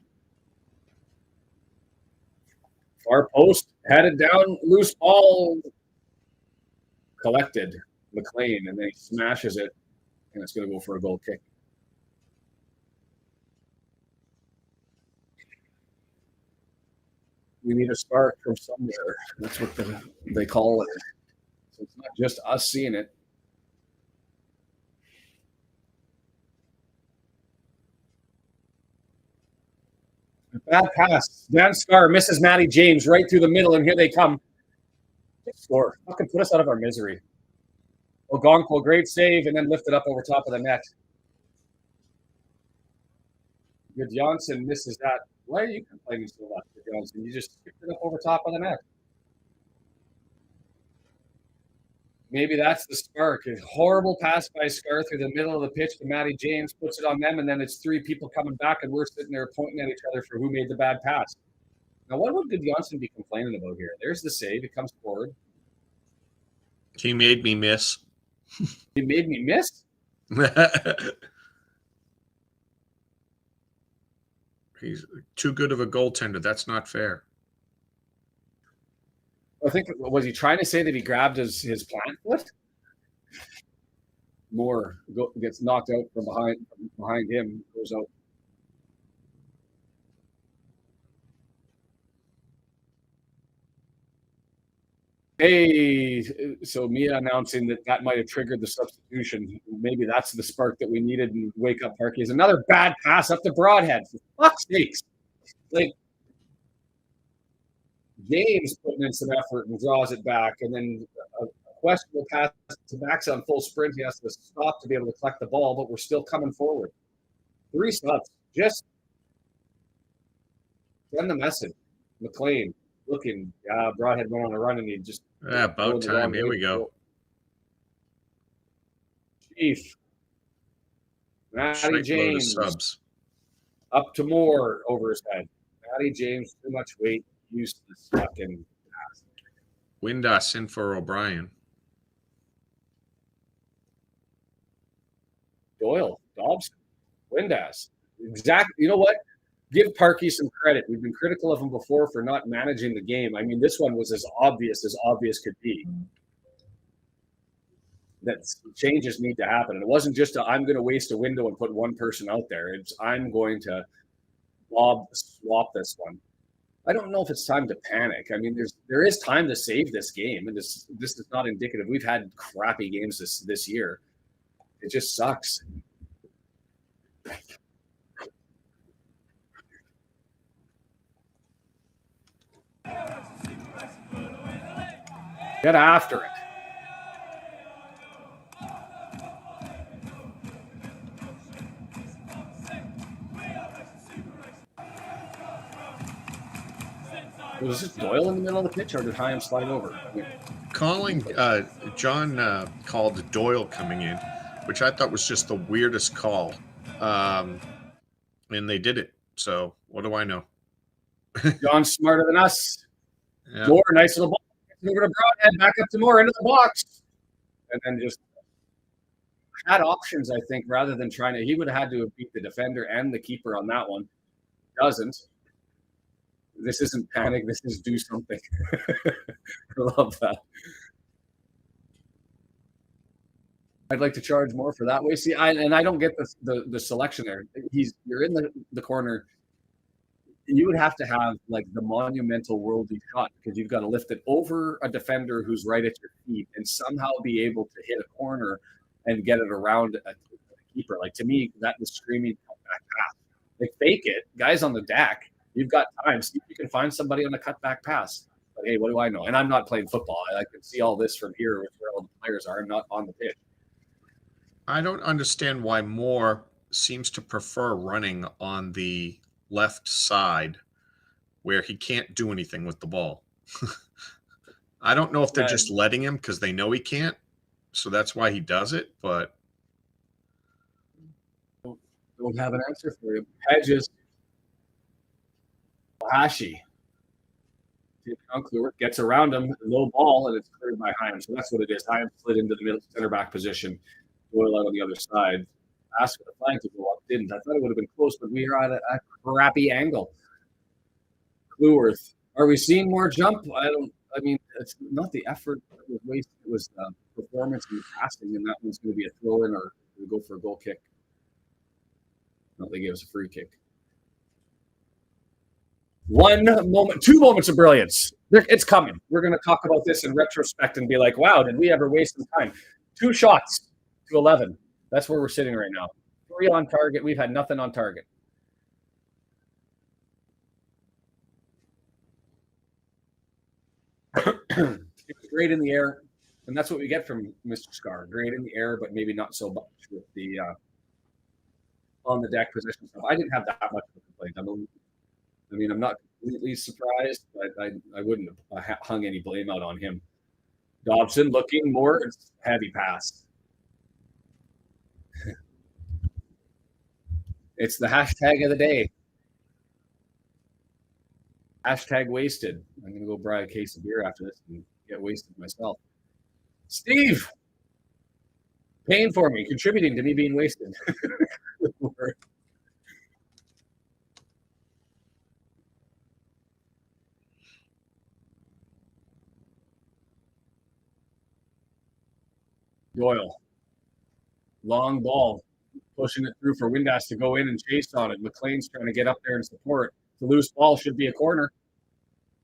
Far post, headed down, loose ball, collected. McLean, and then he smashes it, and it's going to go for a goal kick. We need a spark from somewhere. That's what they call it. So it's not just us seeing it. Bad pass. Dan Scar misses Matty James right through the middle, and here they come. Score. Fucking put us out of our misery. Ogonko, great save, and then lifted up over top of the net. Good Johnson misses that. Why are you complaining so much, Good Johnson? You just skipped it up over top of the net. Maybe that's the spark. A horrible pass by Scar through the middle of the pitch to Matty James, puts it on them, and then it's three people coming back, and we're sitting there pointing at each other for who made the bad pass. Now, what would Good Johnson be complaining about here? There's the save. It comes forward. He made me miss. He made me miss? He's too good of a goaltender. That's not fair. I think, was he trying to say that he grabbed his plant foot? Moore gets knocked out from behind him, goes out. Hey, so Mia announcing that might have triggered the substitution. Maybe that's the spark that we needed in Wake Up Parky. Is another bad pass up to Broadhead. For fuck's sakes. Like, James putting in some effort and draws it back, and then a questionable pass to Max on full sprint. He has to stop to be able to collect the ball, but we're still coming forward. 3 stops. Just send the message. McLean looking. Broadhead went on a run, and he just about time. Here we go. Chief. Matty James. Subs. Up to Moore over his head. Matty James, too much weight. Used this fucking pass. Windass in for O'Brien. Doyle, Dobson, Windass. Exactly. You know what? Give Parkey some credit. We've been critical of him before for not managing the game. I mean, this one was as obvious could be. That changes need to happen. And it wasn't just I'm going to waste a window and put one person out there. It's I'm going to swap this one. I don't know if it's time to panic. I mean, there is time to save this game, and this is not indicative. We've had crappy games this year. It just sucks. Get after it. Was this Doyle in the middle of the pitch, or did Hyam slide over? John called Doyle coming in, which I thought was just the weirdest call. And they did it. So what do I know? John's smarter than us. Yeah. Moore, nice little ball. Over to Broadhead, back up to Moore, into the box. And then just had options, I think, rather than trying to. He would have had to have beat the defender and the keeper on that one. Doesn't. This isn't panic. This is do something. I love that. I'd like to charge more for that way. See, I don't get the selection there. You're in the corner. You would have to have like the monumental worldly shot because you've got to lift it over a defender who's right at your feet and somehow be able to hit a corner and get it around a keeper. Like to me, that was screaming cutback pass. Like fake it, guys on the deck. You've got time. See if you can find somebody on a cutback pass. But hey, what do I know? And I'm not playing football. I can see all this from here where all the players are. I'm not on the pitch. I don't understand why Moore seems to prefer running on the left side where he can't do anything with the ball. I don't know if they're just letting him because they know he can't. So that's why he does it. But don't have an answer for you. Hedges. Hashi gets around him, low ball, and it's cleared by Hyam. So that's what it is. Hyam slid into the middle center back position. Doyle out on the other side. Asked for the flank to go up. Didn't. I thought it would have been close, but we are at a crappy angle. Kluworth Are we seeing more jump? I mean, it's not the effort that was wasted. It was performance and passing, and that one's going to be a throw in or we go for a goal kick. No, they gave us a free kick. 1 moment, 2 moments of brilliance. It's coming. We're going to talk about this in retrospect and be like, wow, did we ever waste some time? 2 shots to 11. That's where we're sitting right now. 3 on target. We've had nothing on target. It was great in the air, and that's what we get from Mr. Scar. Great in the air, but maybe not so much with the on the deck position stuff. I didn't have that much of a complaint. I mean, I'm not completely surprised, but I wouldn't have hung any blame out on him. Dobson looking more heavy pass. It's the hashtag of the day. Hashtag wasted. I'm going to go buy a case of beer after this and get wasted myself. Steve, paying for me, contributing to me being wasted. Doyle. Long ball. Pushing it through for Windass to go in and chase on it. McLean's trying to get up there and support. The loose ball should be a corner.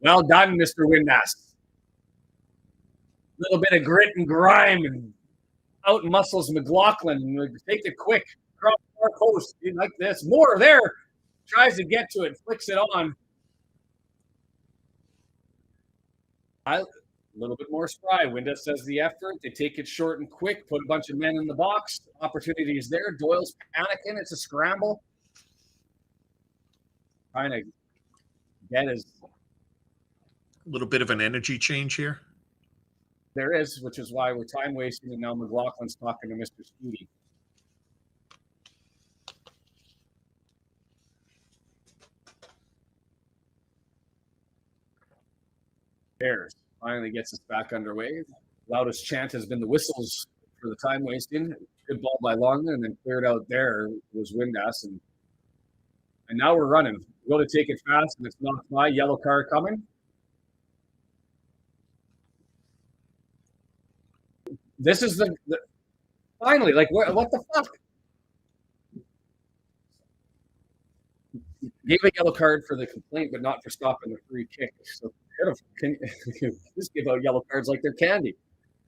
Well done, Mr. Windass. A little bit of grit and grime and out muscles McLaughlin. Take it quick. Across our coast. Like this. More there. Tries to get to it. Flicks it on. A little bit more spry. Windass says the effort. They take it short and quick. Put a bunch of men in the box. Opportunity is there. Doyle's panicking. It's a scramble. Trying to get his. A little bit of an energy change here. There is, which is why we're time wasting, and now McLaughlin's talking to Mr. Scooty. Bears finally gets us back underway. Loudest chant has been the whistles for the time wasting. Good ball by Longman, and then cleared out there was Windass, and now we're running. We go to take it fast, and it's knocked by. Yellow card coming. This is the finally, like, what the fuck? Gave a yellow card for the complaint, but not for stopping the free kick. So can just give out yellow cards like they're candy.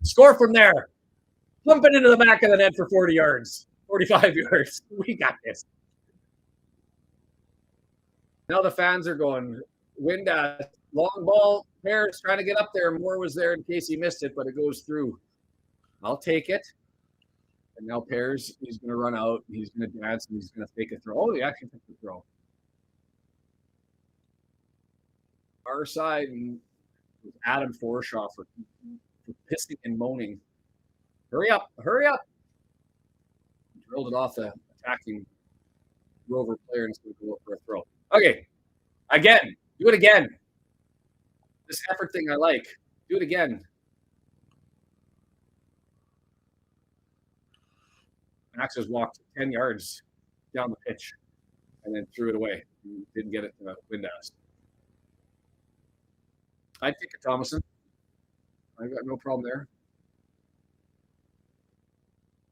Score from there. Pump it into the back of the net for 40 yards, 45 yards. We got this. Now the fans are going, Windass, long ball, Bears trying to get up there. Moore was there in case he missed it, but it goes through. I'll take it. And now Pears, he's going to run out. He's going to dance, and he's going to fake a throw. Oh, he actually took the throw. Our side, and Adam Forshaw for pissing and moaning. Hurry up, hurry up. He drilled it off the attacking Rover player, and it's going to go up for a throw. Okay, again. Do it again. This effort thing I like. Do it again. Max has walked 10 yards down the pitch and then threw it away. He didn't get it to Windass. I'd take it, Thomason. I've got no problem there.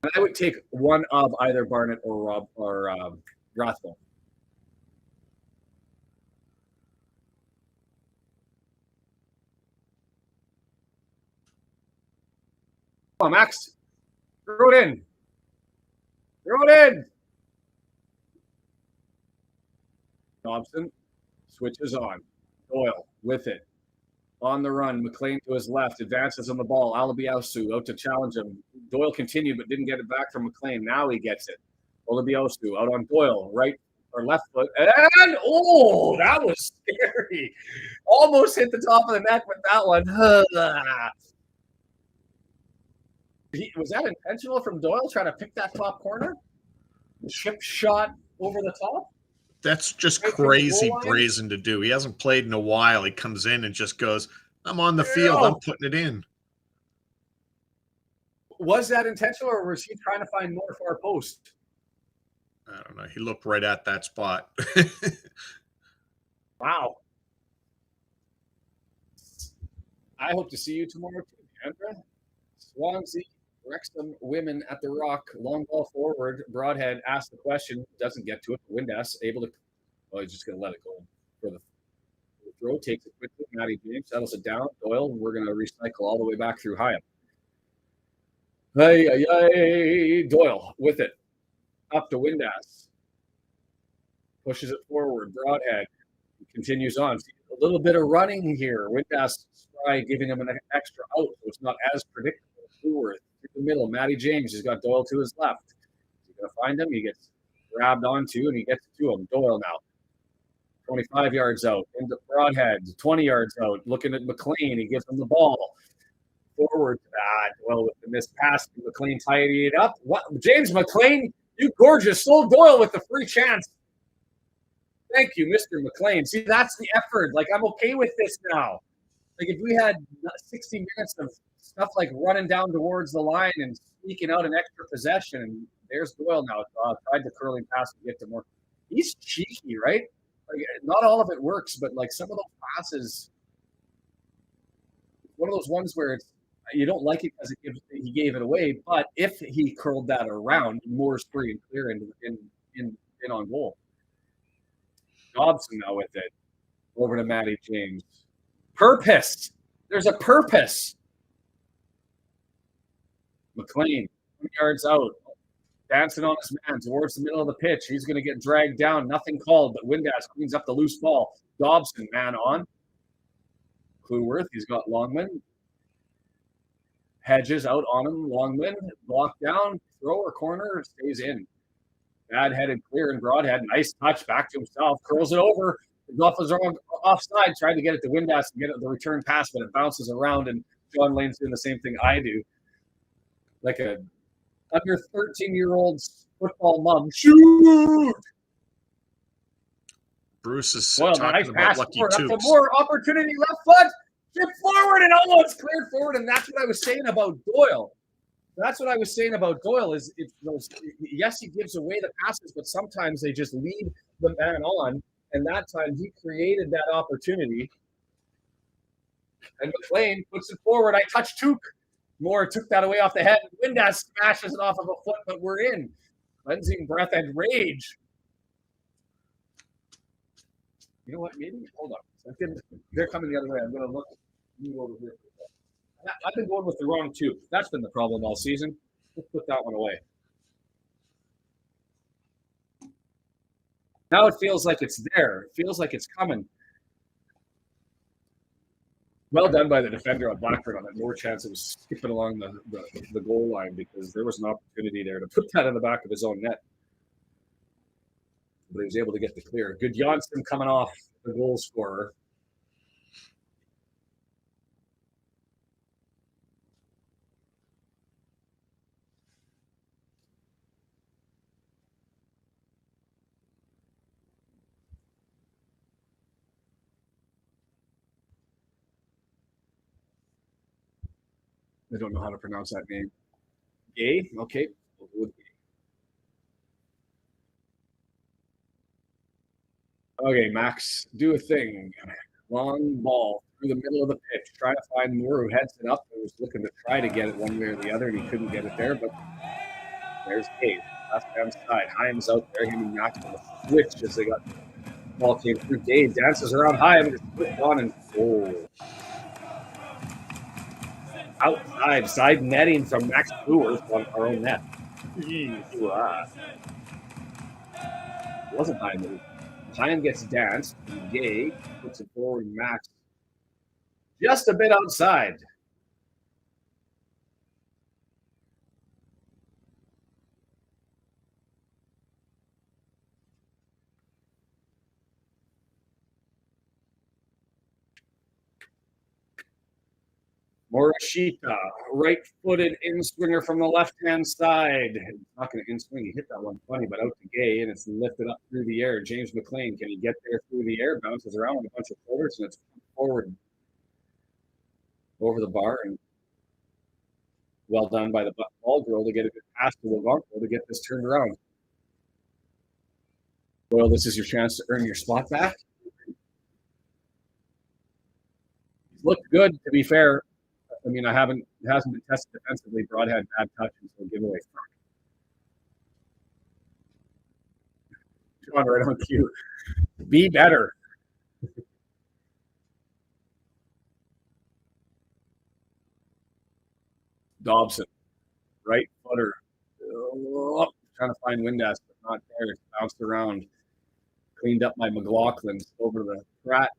And I would take one of either Barnett or Rob or Rothwell. Come on, Max. Throw it in. Throw it in. Dobson switches on. Doyle with it. On the run. McLean to his left. Advances on the ball. Alabiausu out to challenge him. Doyle continued but didn't get it back from McLean. Now he gets it. Alabiausu out on Doyle. Right or left foot. And, oh, that was scary. Almost hit the top of the net with that one. Was that intentional from Doyle trying to pick that top corner? Chip shot over the top? That's just crazy brazen to do. He hasn't played in a while. He comes in and just goes, I'm on the field. I'm putting it in. Was that intentional, or was he trying to find more far post? I don't know. He looked right at that spot. Wow. I hope to see you tomorrow too, Andra. Swansea, Wrexham women at the Rock. Long ball forward. Broadhead asks the question, doesn't get to it. Windass able to. Oh, he's just going to let it go for the throw. Takes it quickly. Matty James settles it down. Doyle, we're going to recycle all the way back through Hyam. Hey, Doyle with it. Up to Windass. Pushes it forward. Broadhead continues on. A little bit of running here. Windass Spry giving him an extra out, so it's not as predictable. Through the middle. Matty James has got Doyle to his left. He's going to find him. He gets grabbed onto, and he gets to him. Doyle now. 25 yards out. Into Broadhead. 20 yards out. Looking at McLean. He gives him the ball. Forward. Doyle with the missed pass. McLean tidying it up. What? James McLean, you gorgeous. Sold Doyle with the free chance. Thank you, Mr. McLean. See, that's the effort. Like, I'm okay with this now. Like, if we had 60 minutes of stuff like running down towards the line and sneaking out an extra possession, and there's Doyle now. Tried the curling pass to get to more. He's cheeky, right? Like, not all of it works, but like some of those passes, one of those ones where it's you don't like it because he gave it away. But if he curled that around, Moore's free and clear in on goal. Dobson now with it. Over to Matty James. Purpose. There's a purpose. McLean, 2 yards out. Dancing on his man towards the middle of the pitch. He's going to get dragged down. Nothing called, but Windass cleans up the loose ball. Dobson, man on. Clueworth, he's got Longman. Hedges out on him. Longman, blocked down. Throw or corner, stays in. Bad headed clear and Broadhead. Nice touch back to himself. Curls it over. Off his own offside. Tried to get it to Windass and get it the return pass, but it bounces around. And John Lane's doing the same thing I do. Like a under 13-year-old football mom. Shoot! Bruce is talking about lucky twos. More opportunity left foot. Chip forward and almost cleared forward. And that's what I was saying about Doyle. That's what I was saying about Doyle is yes, he gives away the passes, but sometimes they just lead the man on. And that time he created that opportunity. And McLean puts it forward. I touched Took. Moore took that away off the head. Windass smashes it off of a foot, but we're in. Cleansing breath and rage. You know what? Maybe hold on. They're coming the other way. I'm going to look over here. I've been going with the wrong two. That's been the problem all season. Let's put that one away. Now it feels like it's there. It feels like it's coming. Well done by the defender on Blackburn on that. More chance it was skipping along the goal line because there was an opportunity there to put that in the back of his own net. But he was able to get the clear. Good Johnston coming off the goal scorer. I don't know how to pronounce that name. Gay? Okay. Okay, Max, do a thing. Long ball through the middle of the pitch. Try to find Moore, who heads it up. He was looking to try to get it one way or the other, and he couldn't get it there. But there's Gay, left-hand side. Hyam's out there. He knocked on the switch as they got the ball came through. Gay dances around Hyam and just flipped on and goal. Outside, side netting from Max Clueworth on our own net. It wasn't Hyam. Hyam gets danced. Gay puts it forward. Max just a bit outside. Morishita, right-footed in-swinger from the left-hand side. Not going to in-swing. He hit that one funny, but out to Gay, and it's lifted up through the air. James McLean, can he get there through the air? Bounces around with a bunch of shoulders, and it's forward over the bar. And well done by the ball girl to get a good pass to Levanto to get this turned around. Well, this is your chance to earn your spot back. looked good, to be fair. I mean, it hasn't been tested defensively. Broadhead, bad touch, and so giveaway. Shaun right on cue. Be better. Dobson, right footer. Trying to find Windass, but not there. It's bounced around. Cleaned up by McLaughlin over to the Pratt.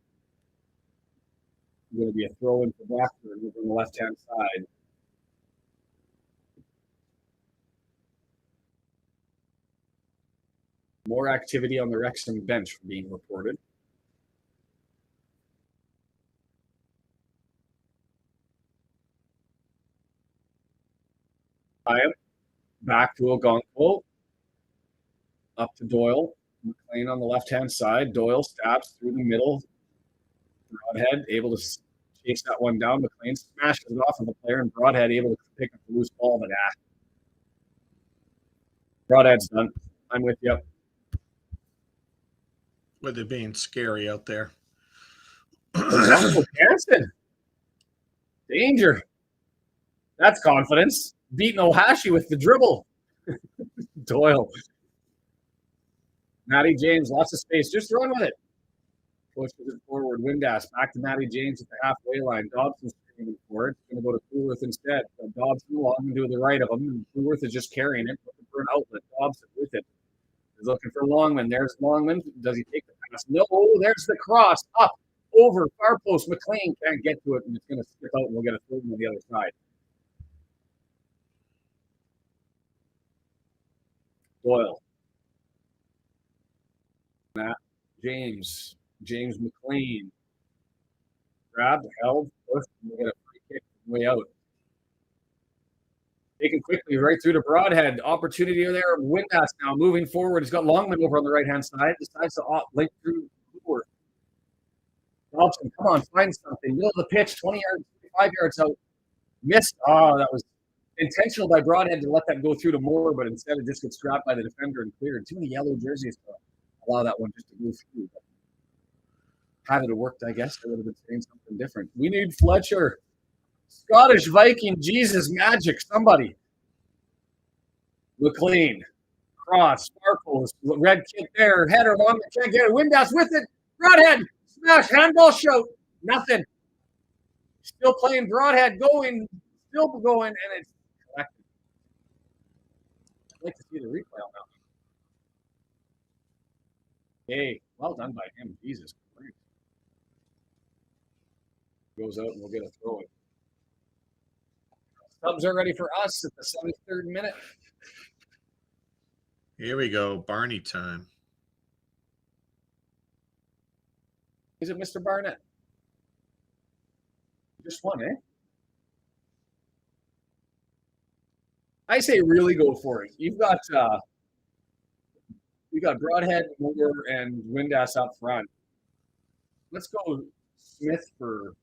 Going to be a throw in for Blackburn on the left-hand side. More activity on the Wrexham bench being reported. Back to Ogonko. Up to Doyle. McLean on the left-hand side. Doyle stabs through the middle. Broadhead able to chase that one down. McLean smashes it off of the player, and Broadhead able to pick up the loose ball, but Broadhead's done. I'm with you. With it being scary out there. Hansen. Danger. That's confidence. Beating Ohashi with the dribble. Doyle. Matty James, lots of space. Just run with it. Pushes it forward. Windass back to Matty James at the halfway line. Dobson's screaming for it. Going to go to Coolworth instead. Dobson long to the right of him. Coolworth is just carrying it, looking for an outlet. Dobson with it. He's looking for Longman. There's Longman. Does he take the pass? No. There's the cross. Up. Over. Far post. McLean can't get to it, and it's going to slip out, and we'll get a throw on the other side. Doyle. Matt James. James McLean. Grabbed, held, pushed, and we get a free kick way out. Taken quickly right through to Broadhead. Opportunity there. Windass now moving forward. He's got Longman over on the right-hand side. Decides to link through forward. Dobson, come on, find something. Middle of the pitch, 20 yards, 25 yards out. Missed. Oh, that was intentional by Broadhead to let that go through to Moore, but instead it just gets grabbed by the defender and cleared. Too many yellow jerseys to allow that one just to go through. But had it worked, I guess, I would have been saying something different. We need Fletcher. Scottish Viking, Jesus magic, somebody. McLean. Cross, Sparkles, red kit there, header long, can't get it. Windass with it. Broadhead, smash, handball shout. Nothing. Still playing Broadhead, still going, and it's collected. I'd like to see the replay on that. Hey, well done by him. Jesus Christ. Goes out and we'll get a throw in. Subs are ready for us at the 73rd minute. Here we go. Barney time. Is it Mr. Barnett? Just one, eh? I say really go for it. You've got Broadhead, Moore, and Windass up front. Let's go Smith for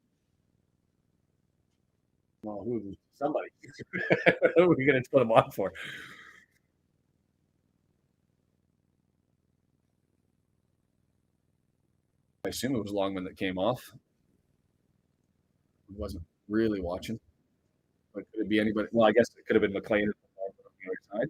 somebody. Who are we going to put him on for? I assume it was Longman that came off. I wasn't really watching. But could it be anybody? Well, I guess it could have been McLean on the other side.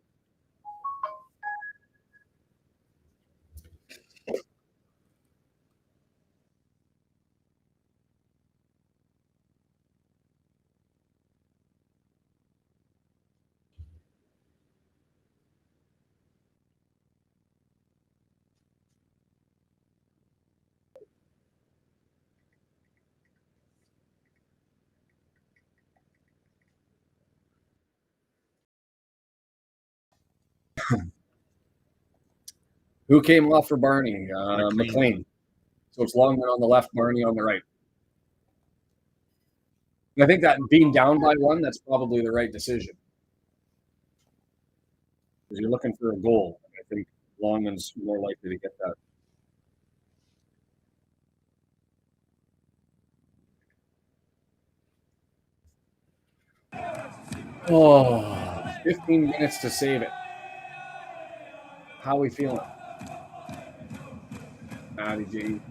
Who came off for Barney? McLean. So it's Longman on the left, Barney on the right. And I think that being down by one, that's probably the right decision. Because you're looking for a goal. I think Longman's more likely to get that. Oh, 15 minutes to save it. How are we feeling? Matty James.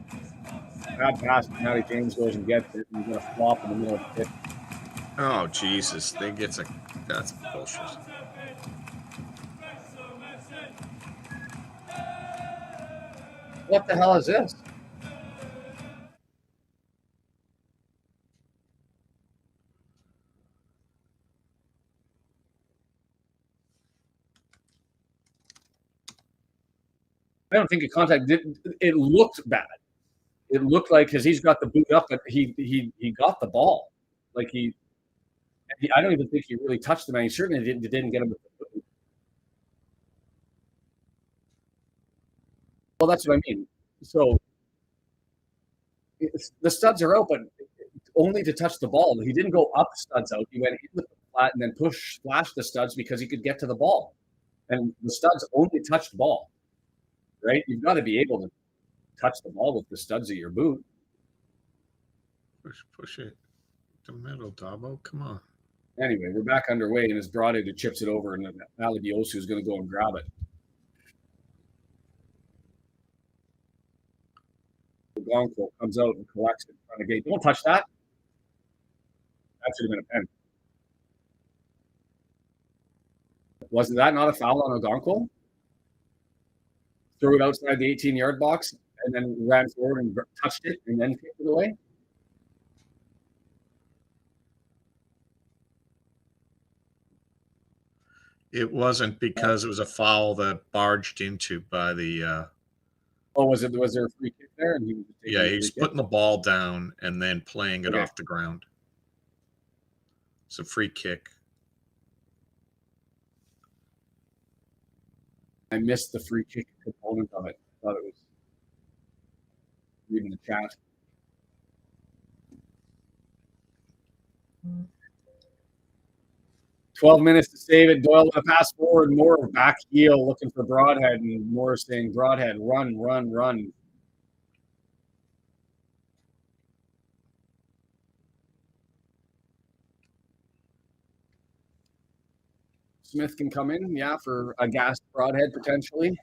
bad pass. Matty James goes and gets it, and he's going to flop in the middle of the pitch. Oh, Jesus. That's bullshit. What the hell is this? I don't think a contact did. It looked bad. It looked like because he's got the boot up, but he got the ball. Like I don't even think he really touched the man. He certainly didn't get him with the boot. Well, that's what I mean. So the studs are out, but only to touch the ball. He didn't go up studs out. He went in with the flat and then splashed the studs because he could get to the ball. And the studs only touched ball, right? You've got to be able to touch the ball with the studs of your boot. Push it. The middle, Dabo. Come on. Anyway, we're back underway, and it's Broadhead who chips it over, and Alibiosu is going to go and grab it. Gonko comes out and collects it in front of the gate. Don't touch that. That should have been a pen. Wasn't that not a foul on Ogonko? Threw it outside the 18-yard box and then ran forward and touched it and then kicked it away? It wasn't because it was a foul that barged into by the. Was there a free kick there? And he's putting the ball down and then playing it off the ground. It's a free kick. I missed the free kick component of it. I thought it was reading the chat. Mm-hmm. 12 minutes to save it. Doyle with a pass forward. Moore back heel looking for Broadhead, and Moore saying, Broadhead, run, run, run. Smith can come in, for a gassed Broadhead potentially.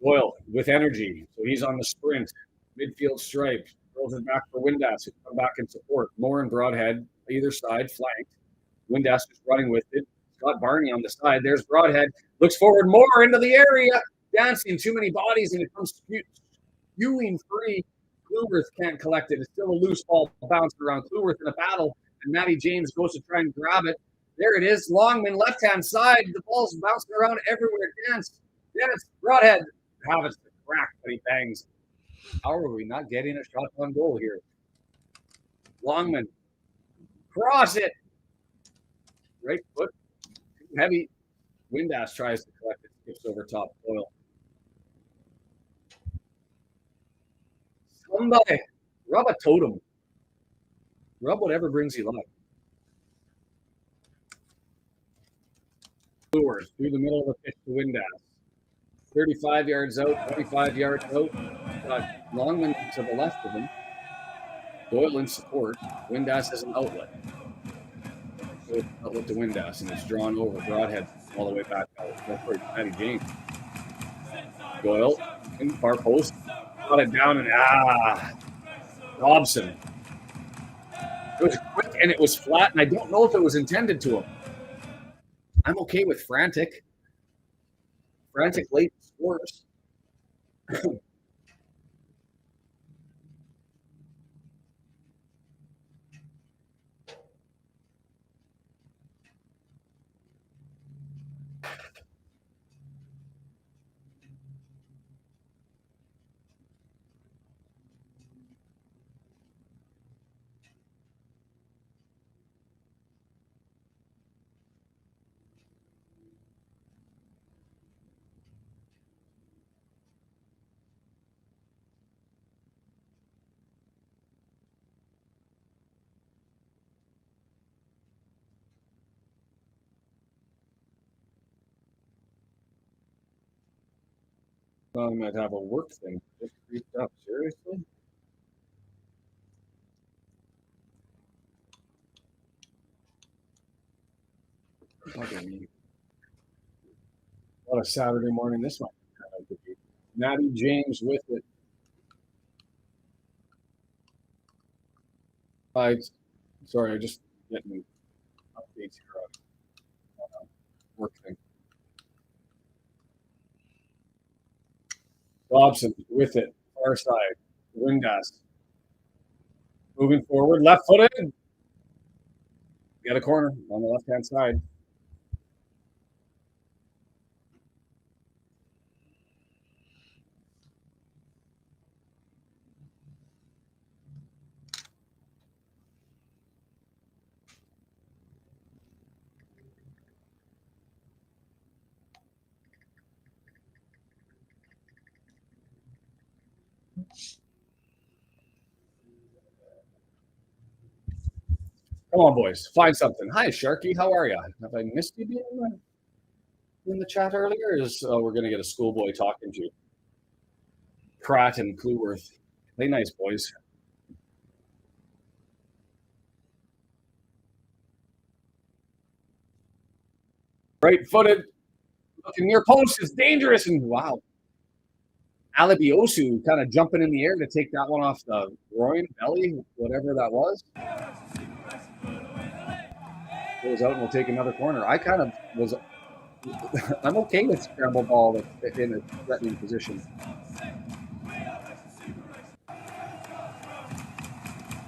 Doyle with energy, so he's on the sprint. Midfield stripe. Throws it back for Windass, who come back in support. Moore and Broadhead, either side, flanked. Windass is running with it. Scott Barney on the side. There's Broadhead. Looks forward. Moore into the area. Dancing too many bodies, and it comes spewing free. Kluwerth can't collect it. It's still a loose ball bouncing around. Kluwerth in a battle, and Matty James goes to try and grab it. There it is. Longman, left-hand side. The ball's bouncing around everywhere. Dance. Broadhead. Have it the crack, but he bangs. How are we not getting a shot on goal here? Longman. Cross it. Right foot. Heavy. Windass tries to collect it. Skips over top. Doyle. Somebody. Rub a totem. Rub whatever brings you luck. Through the middle of the pitch to Windass. 35 yards out, 25 yards out. Got Longman to the left of him. Doyle in support. Windass has an outlet. Outlet to Windass, and it's drawn over. Broadhead all the way back out. That's for Matty James. Doyle in far post. Got it down, and Dobson. It was quick, and it was flat, and I don't know if it was intended to him. I'm okay with frantic. Frantic late scores. I might have a work thing. Just creeped up. Seriously? A lot a Saturday morning this might kind of be. Matty James with it. Sorry, I just getting updates here on work thing. Dobson with it, far side. Windass. Moving forward, left footed. Got a corner on the left-hand side. Come on, boys. Find something. Hi, Sharky. How are you? Have I missed you being in the chat earlier? We're going to get a schoolboy talking to you. Pratt and Clueworth. Play nice, boys. Right-footed. Looking near post is dangerous. And wow. Alibiosu kind of jumping in the air to take that one off the groin, belly, whatever that was. Goes out and will take another corner. I kind of was. I'm okay with scramble ball in a threatening position.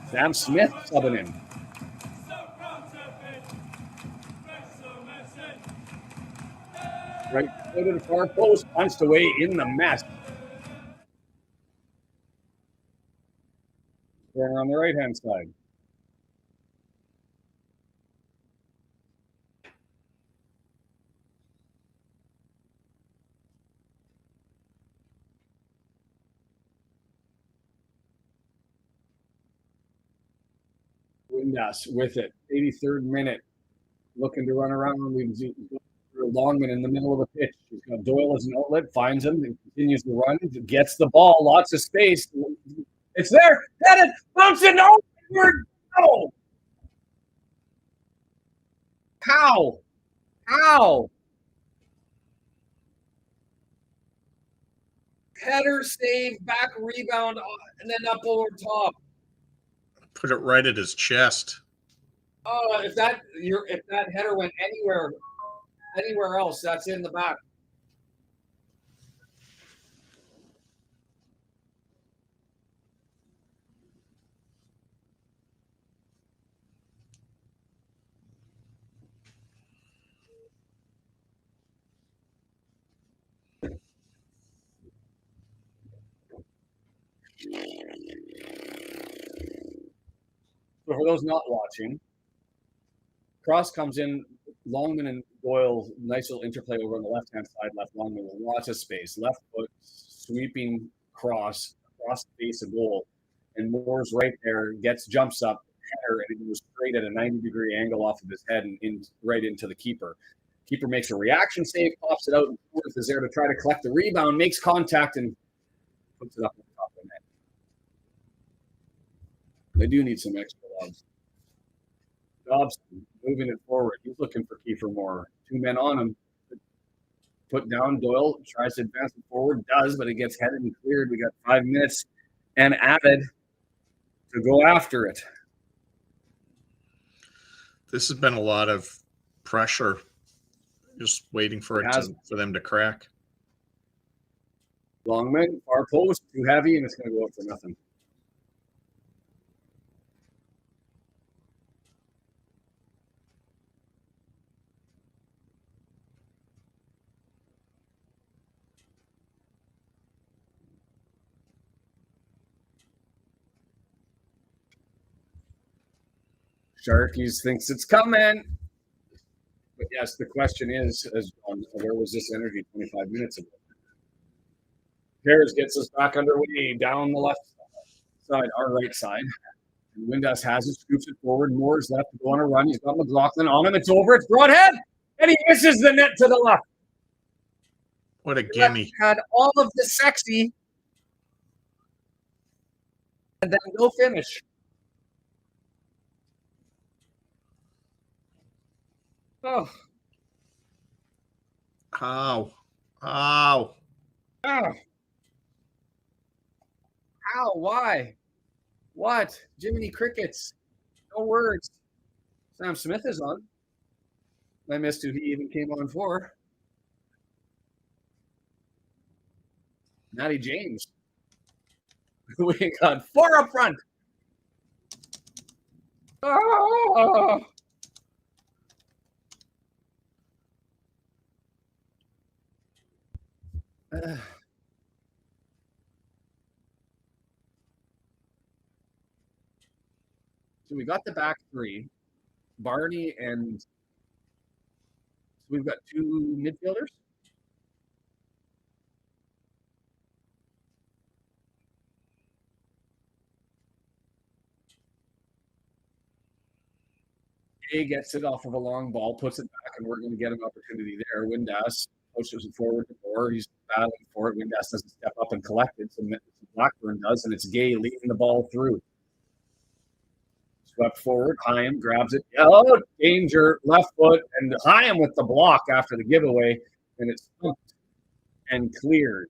Sam Smith subbing in. Right footed far post, punched away in the mess. Corner on the right hand side. Windass with it. 83rd minute. Looking to run around. Longman in the middle of the pitch. He's got Doyle as an outlet. Finds him. And continues to run. Gets the ball. Lots of space. It's there. Headed. Bouncing over. No. How? Header, save, back rebound, and then up over top. Put it right at his chest. Oh, if that header went anywhere else, that's in the back. So for those not watching, cross comes in, Longman and Doyle, nice little interplay over on the left-hand side, left Longman with lots of space, left foot, sweeping cross across the face of goal, and Moore's right there, jumps up, header, and it goes straight at a 90-degree angle off of his head and right into the keeper. Keeper makes a reaction save, pops it out, and Moore's is there to try to collect the rebound, makes contact, and puts it up on top of the net. They do need some extra loves. Dobson moving it forward. He's looking for Kiefer Moore. Two men on him. Put down. Doyle tries to advance it forward. Does, but it gets headed and cleared. We got 5 minutes and added to go after it. This has been a lot of pressure. Just waiting for for them to crack. Longman, far post, too heavy, and it's going to go up for nothing. Sharkies thinks it's coming. But yes, the question is, where was this energy 25 minutes ago? Harris gets us back underway down the left side, our right side. And Windass has it, scoops it forward. Moore's left to go on a run. He's got McLaughlin on him. It's over. It's Broadhead. And he misses the net to the left. What a gimme. Had all of the sexy. And then no finish. Oh. How? Oh, Ah. How? Why? What? Jiminy Crickets. No words. Sam Smith is on. I missed who he even came on for. Matty James. We got 4 up front. Oh. So we got the back 3. Barney and so we've got 2 midfielders. He gets it off of a long ball, puts it back, and we're going to get an opportunity there. Windass pushes it forward to Moore. He's battling for it. Windass doesn't step up and collect it, so Blackburn does, and it's Gay leading the ball through. Swept forward. Hyam grabs it. Oh, danger. Left foot. And Hyam with the block after the giveaway, and it's stumped and cleared.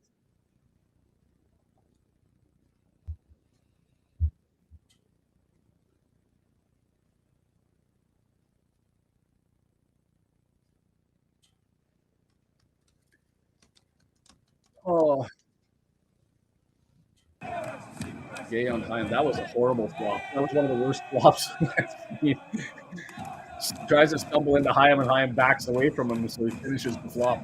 Oh. Gay on Hyam. That was a horrible flop. That was one of the worst flops I've seen. Tries to stumble into Hyam, and Hyam backs away from him, so he finishes the flop.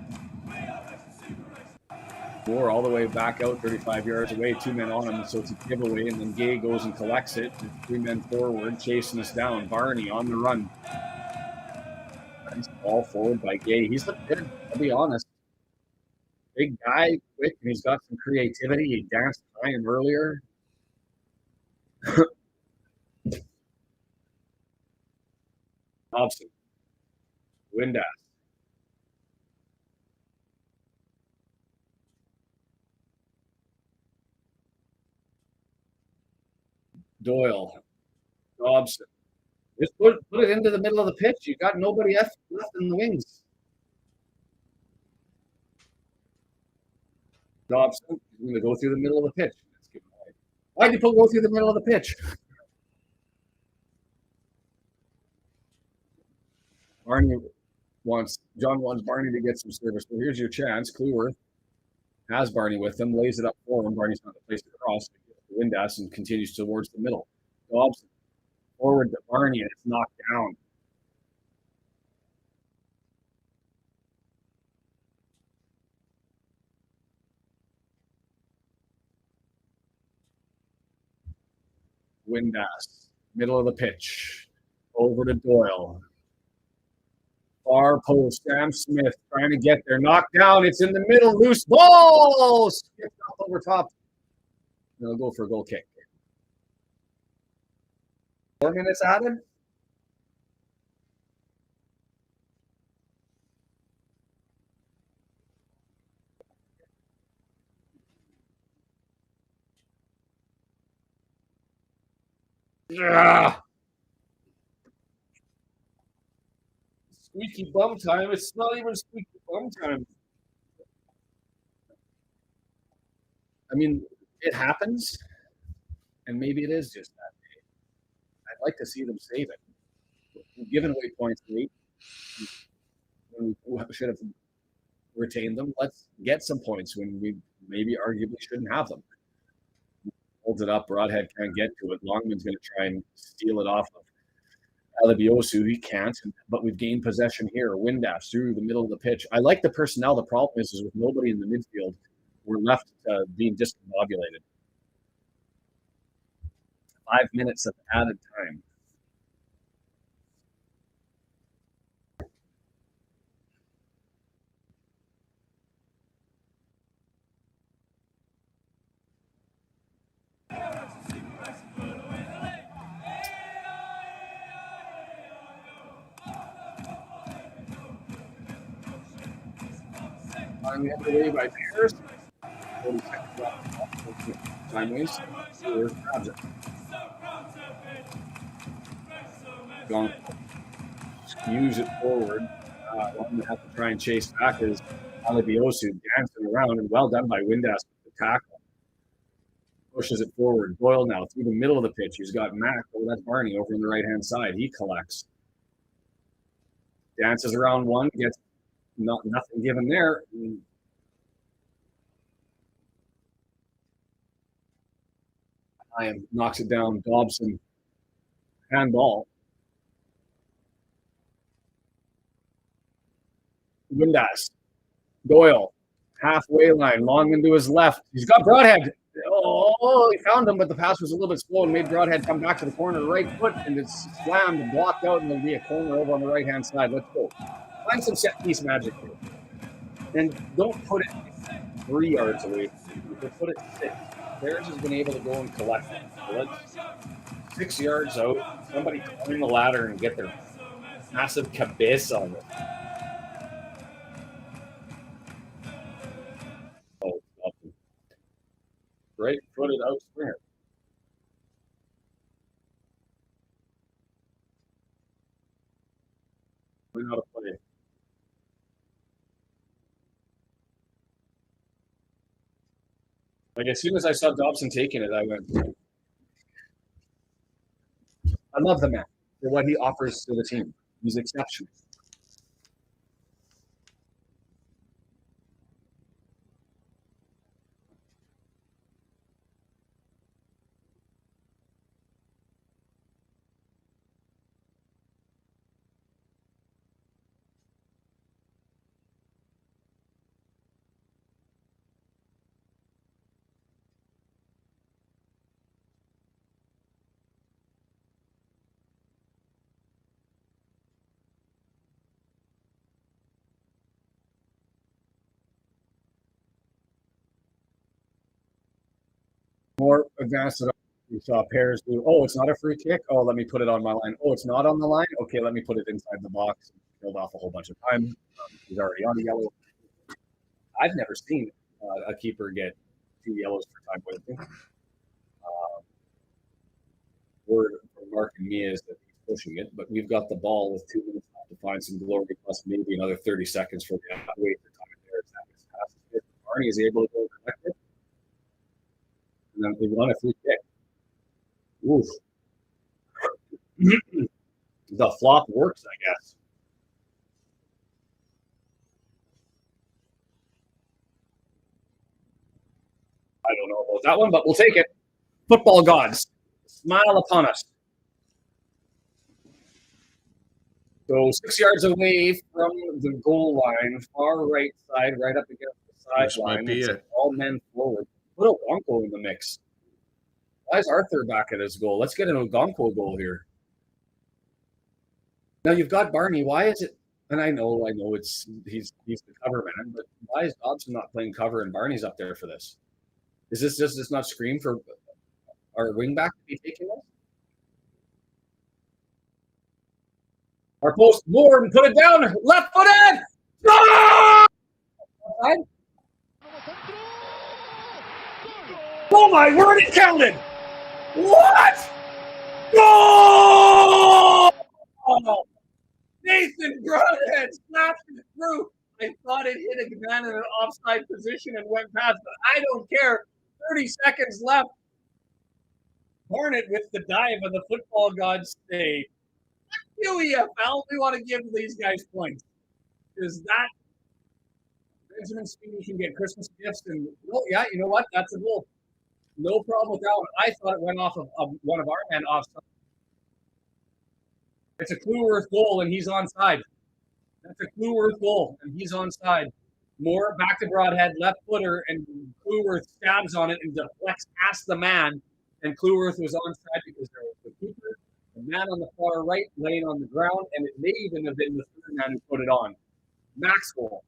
Moore all the way back out 35 yards away, 2 men on him, so it's a giveaway, and then Gay goes and collects it. 3 men forward, chasing us down. Barney on the run. Nice ball forward by Gay. He's looked good, I'll be honest. Big guy, quick, and he's got some creativity. He danced high and earlier. Hobson. Windass. Doyle. Dobson. Just put it into the middle of the pitch. You got nobody left in the wings. Dobson is going to go through the middle of the pitch. Why'd you go through the middle of the pitch? John wants Barney to get some service. So here's your chance. Cleworth has Barney with him, lays it up for him. Barney's not the place to cross. Windass and continues towards the middle. Dobson forward to Barney, and it's knocked down. Windass, middle of the pitch, over to Doyle. Far post, Sam Smith trying to get there. Knocked down. It's in the middle. Loose ball. Skipped up over top. They'll go for a goal kick. 4 minutes added. Yeah. Squeaky bum time. It's not even squeaky bum time. I mean, it happens, and maybe it is just that day. I'd like to see them save it. We've given away points late. We should have retained them. Let's get some points when we maybe arguably shouldn't have them. Holds it up. Broadhead can't get to it. Longman's going to try and steal it off of Alabiosu. He can't, but we've gained possession here. Windass through the middle of the pitch. I like the personnel. The problem is with nobody in the midfield, we're left being discombobulated. 5 minutes of added time. Finally underway by Bears. 40 seconds left. Time waste. Steelers grabs it. Gone. Skews it forward. One to have to try and chase back is Alibiosu dancing around, and well done by Windass with the tackle. Pushes it forward. Doyle now through the middle of the pitch. He's got Mac. Oh, that's Barney over on the right-hand side. He collects. Dances around one, gets nothing given there. Ryan knocks it down. Dobson, handball. Windass. Doyle, halfway line, long into his left. He's got Broadhead. Oh, he found him, but the pass was a little bit slow and made Broadhead come back to the corner, right foot, and it's slammed and blocked out, and there'll be a corner over on the right-hand side. Let's go. Find some set-piece magic here. And don't put it 3 yards away. But put it 6. Bears has been able to go and collect it. So let's 6 yards out. Somebody climb the ladder and get their massive cabeza on it. Oh, nothing. Right-footed out swinger. We know how to play. Like, as soon as I saw Dobson taking it, I went, I love the man for what he offers to the team. He's exceptional. More advanced. We saw pairs do. Oh, it's not a free kick. Oh, let me put it on my line. Oh, it's not on the line. Okay, let me put it inside the box. Killed off a whole bunch of time. He's already on the yellow. I've never seen a keeper get 2 yellows for time wasting. Word from Mark and me is that he's pushing it, but we've got the ball with 2 minutes left to find some glory, plus maybe another 30 seconds for the wait for time there. Barney is able to go collect it. And then they run a free kick. Oof. The flop works, I guess. I don't know about that one, but we'll take it. Football gods, smile upon us. So 6 yards away from the goal line, far right side, right up against the sideline. Might be it. All men forward. Put Ogonko in the mix. Why is Arthur back at his goal? Let's get an Ogonko goal here. Now you've got Barney. Why is it? And I know it's he's the cover man, but why is Dobson not playing cover and Barney's up there for this? Is this just not scream for our wingback to be taking this? Our post more and put it down. Left foot in. Oh! Oh my word! It counted. What? Goal! Oh, Nathan Broadhead snapped it through. I thought it hit a man in an offside position and went past, but I don't care. 30 seconds left. Hornet with the dive of the football gods say, UEFL, we want to give these guys points. Is that Benjamin Sweeney can get Christmas gifts? And well, yeah, you know what? That's a goal. No problem with that one. I thought it went off of one of our men offside. It's a Clueworth goal, and he's onside. That's a Clueworth goal, and he's onside. Moore back to Broadhead, left footer, and Clueworth stabs on it and deflects past the man. And Clueworth was onside because there was the keeper, the man on the far right laying on the ground, and it may even have been the third man who put it on. Maxwell.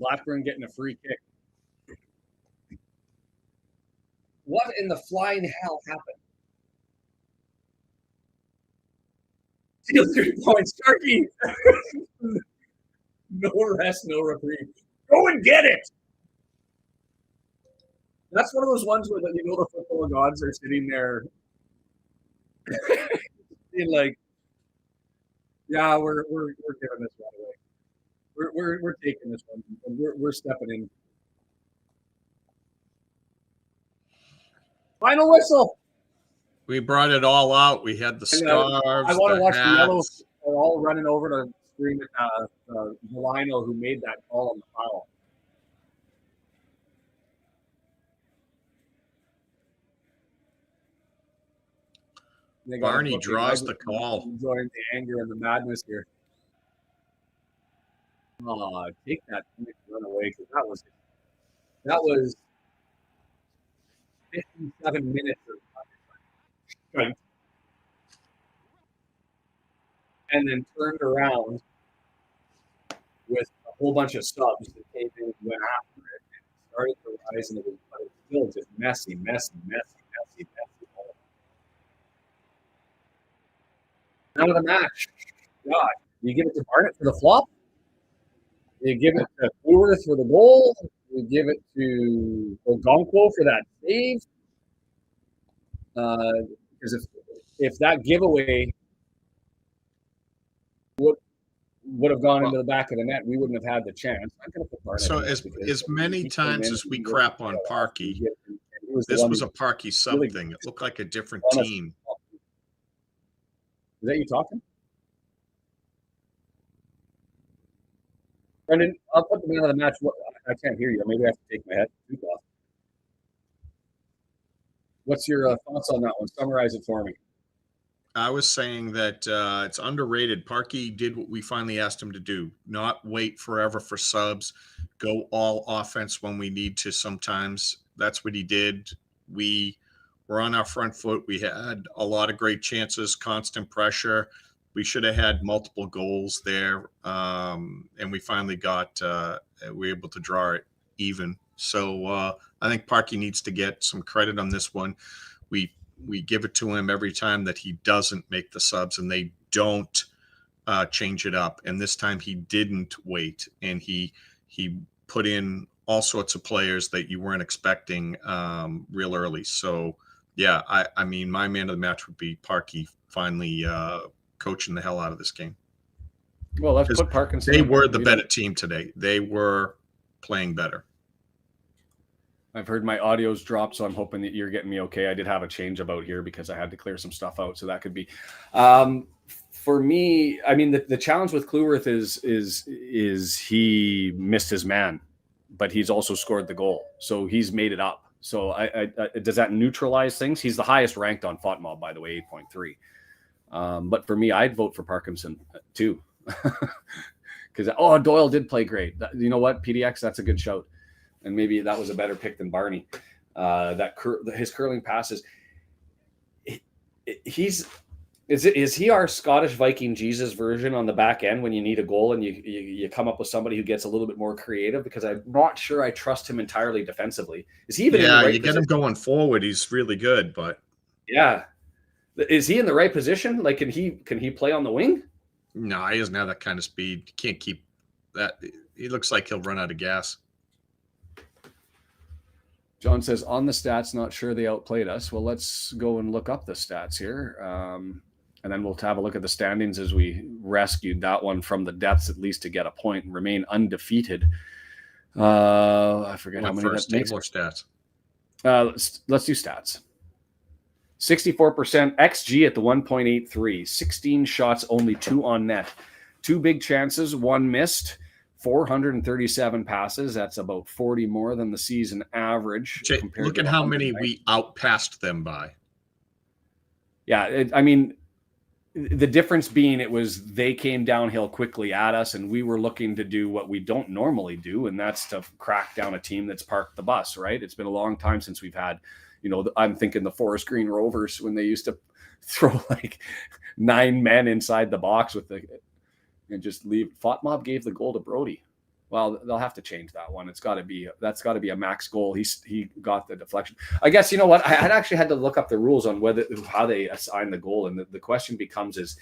Blackburn getting a free kick. What in the flying hell happened? Steal 3 points. Sharky. No rest, no reprieve. Go Go and get it. That's one of those ones where the football gods are sitting there, being like, "Yeah, we're giving this one away. We're taking this one, and we're stepping in." Final whistle. We brought it all out. We had the scarves. I want to watch hats. the yellow. They're all running over to scream at Milano, who made that call on the foul. Barney draws the call. Enjoying the anger and the madness here. Oh, take that run away, because that was 57 minutes of strength. And then turned around with a whole bunch of subs that came in and went after it and started to rise, and it was still just messy. Out of the match. God, you give it to Barnett for the flop. You give it to Kluwer for the goal. You give it to Ogonkwo for that save. Because if that giveaway would have gone into the back of the net, we wouldn't have had the chance. I'm going to put Barnett. So as many times as we crap on Parky, this was a Parky something. It looked like a different team. Is that you talking? Brendan, I'll put the man of the match. I can't hear you. Maybe I have to take my head off. What's your thoughts on that one? Summarize it for me. I was saying that it's underrated. Parky did what we finally asked him to do, not wait forever for subs, go all offense when we need to sometimes. That's what he did. We were on our front foot. We had a lot of great chances, constant pressure. We should have had multiple goals there, and we finally we were able to draw it even. So I think Parky needs to get some credit on this one. We give it to him every time that he doesn't make the subs and they don't change it up. And this time he didn't wait, and he put in all sorts of players that you weren't expecting real early. So, yeah, I mean, my man of the match would be Parky finally coaching the hell out of this game. Well, let's put Parkinson. They were the better team today. They were playing better. I've heard my audio's dropped, so I'm hoping that you're getting me okay. I did have a change about here because I had to clear some stuff out, so that could be. For me, I mean, the challenge with Kluwer is he missed his man, but he's also scored the goal, so he's made it up. So does that neutralize things? He's the highest ranked on FOTMob, by the way, 8.3. But for me, I'd vote for Parkinson too, because Doyle did play great. You know what, PDX, that's a good shout. And maybe that was a better pick than Barney. His curling passes. Is he our Scottish Viking Jesus version on the back end when you need a goal and you come up with somebody who gets a little bit more creative? Because I'm not sure I trust him entirely defensively. Is he even in the right you position? get him going forward, he's really good, but yeah, is he in the right position? Like, can he play on the wing? No, he doesn't have that kind of speed. You can't keep that. He looks like he'll run out of gas. John says, on the stats, not sure they outplayed us. Well, let's go and look up the stats here. And then we'll have a look at the standings as we rescued that one from the depths, at least to get a point and remain undefeated. I forget how many that makes. Stats. Let's do stats. 64% XG at the 1.83. 16 shots, only 2 on net. 2 big chances, 1 missed. 437 passes. That's about 40 more than the season average. Look at how many we outpassed them by. Yeah, I mean, the difference being they came downhill quickly at us, and we were looking to do what we don't normally do, and that's to crack down a team that's parked the bus, right? It's been a long time since we've had, I'm thinking the Forest Green Rovers when they used to throw like 9 men inside the box and just leave. FOTMob gave the goal to Brody. Well, they'll have to change that one. That's got to be a max goal. He got the deflection. I guess, you know what? I had actually had to look up the rules on how they assign the goal. And the question becomes is,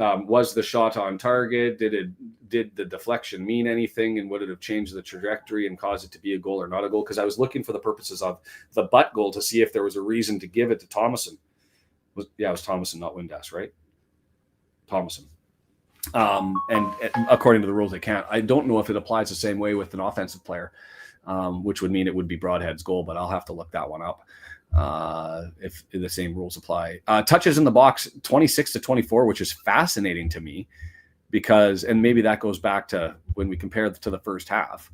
Was the shot on target? Did the deflection mean anything, and would it have changed the trajectory and caused it to be a goal or not a goal? Because I was looking for the purposes of the butt goal to see if there was a reason to give it to Thomason. It was Thomason, not Windass, right? Thomason. And according to the rules, it can't. I don't know if it applies the same way with an offensive player, which would mean it would be Broadhead's goal, but I'll have to look that one up if the same rules apply. Touches in the box, 26-24, which is fascinating to me because, and maybe that goes back to when we compared to the first half.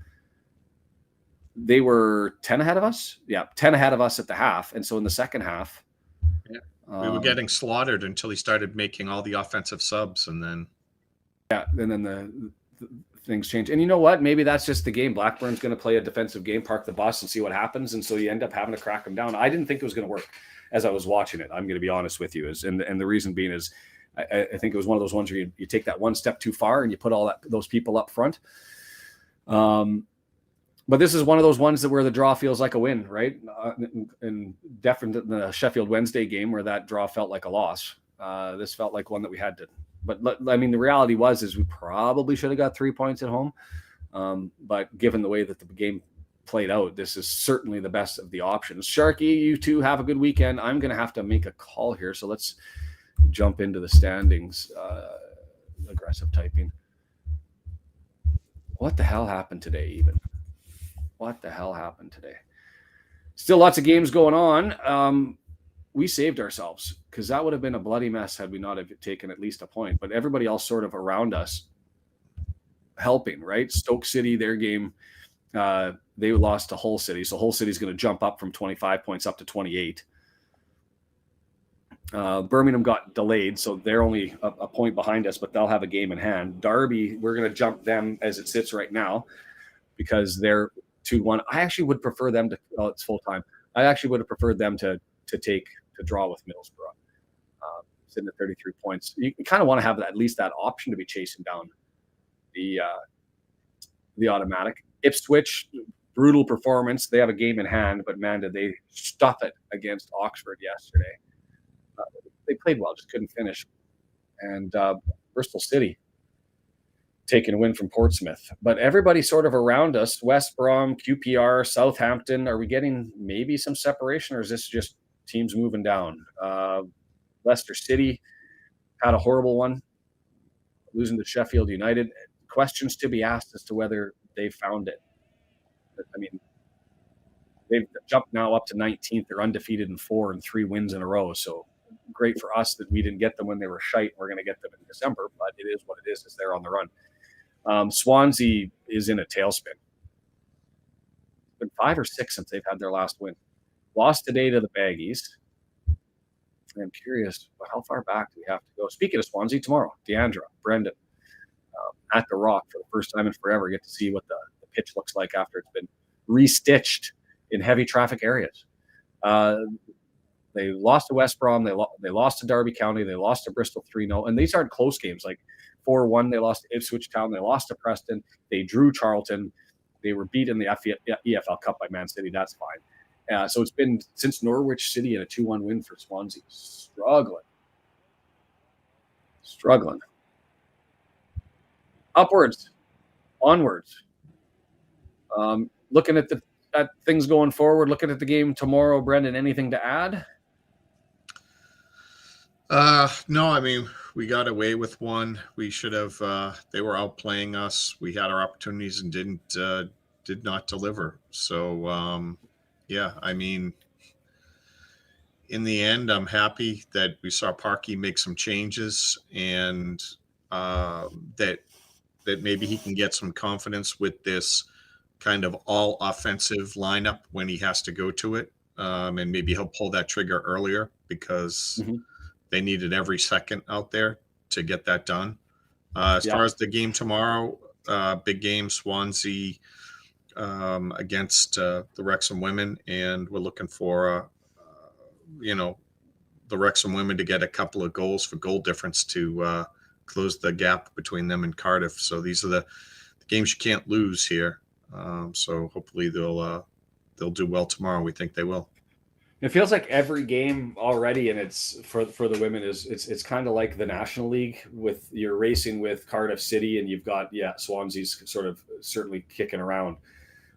They were 10 ahead of us. Yeah, 10 ahead of us at the half. And so in the second half, we were getting slaughtered until he started making all the offensive subs, and then the things change. And you know what? Maybe that's just the game. Blackburn's going to play a defensive game, park the bus, and see what happens. And so you end up having to crack them down. I didn't think it was going to work as I was watching it. I'm going to be honest with you. And the reason being is I think it was one of those ones where you take that one step too far and you put all those people up front. But this is one of those ones where the draw feels like a win, right? And definitely the Sheffield Wednesday game where that draw felt like a loss. This felt like one that we had to. But I mean, the reality is we probably should have got 3 points at home. But given the way that the game played out, this is certainly the best of the options. Sharky, you two have a good weekend. I'm going to have to make a call here, so let's jump into the standings. Aggressive typing. What the hell happened today, even? What the hell happened today? Still lots of games going on. We saved ourselves because that would have been a bloody mess had we not have taken at least a point. But everybody else sort of around us helping, right? Stoke City, their game, they lost to Hull City. So Hull City's going to jump up from 25 points up to 28. Birmingham got delayed, so they're only a point behind us, but they'll have a game in hand. Derby, we're going to jump them as it sits right now because they're 2-1. I actually would prefer them to, it's full time. I actually would have preferred them to draw with Middlesbrough. Sitting at 33 points. You kind of want to have at least that option to be chasing down the automatic. Ipswich, brutal performance. They have a game in hand, but man, did they stuff it against Oxford yesterday. They played well, just couldn't finish. And Bristol City taking a win from Portsmouth. But everybody sort of around us, West Brom, QPR, Southampton, are we getting maybe some separation, or is this just teams moving down? Leicester City had a horrible one, losing to Sheffield United. Questions to be asked as to whether they found it. I mean, they've jumped now up to 19th. They're undefeated in 4 and 3 wins in a row. So great for us that we didn't get them when they were shite. We're going to get them in December, but it is what it is. They're on the run. Swansea is in a tailspin. It's been 5 or 6 since they've had their last win. Lost today to the Baggies. I'm curious, how far back do we have to go? Speaking of Swansea, tomorrow, Deandra, Brendan, at the Rock for the first time in forever, get to see what the pitch looks like after it's been restitched in heavy traffic areas. They lost to West Brom. They lost to Derby County. They lost to Bristol 3-0. And these aren't close games. Like 4-1, they lost to Ipswich Town. They lost to Preston. They drew Charlton. They were beat in the EFL Cup by Man City. That's fine. So it's been since Norwich City and a 2-1 win for Swansea. Struggling. Upwards. Onwards. Looking at things going forward, looking at the game tomorrow, Brendan, anything to add? No, I mean, we got away with one. We should have, they were outplaying us. We had our opportunities and did not deliver. So, yeah, I mean, in the end, I'm happy that we saw Parky make some changes and that maybe he can get some confidence with this kind of all offensive lineup when he has to go to it. And maybe he'll pull that trigger earlier because they needed every second out there to get that done. As far as the game tomorrow, big game, Swansea against the Wrexham women. And we're looking for, the Wrexham women to get a couple of goals for goal difference to close the gap between them and Cardiff. So these are the games you can't lose here. So hopefully they'll do well tomorrow. We think they will. It feels like every game already, and it's for the women it's kind of like the National League with you're racing with Cardiff City, and you've got Swansea's sort of certainly kicking around,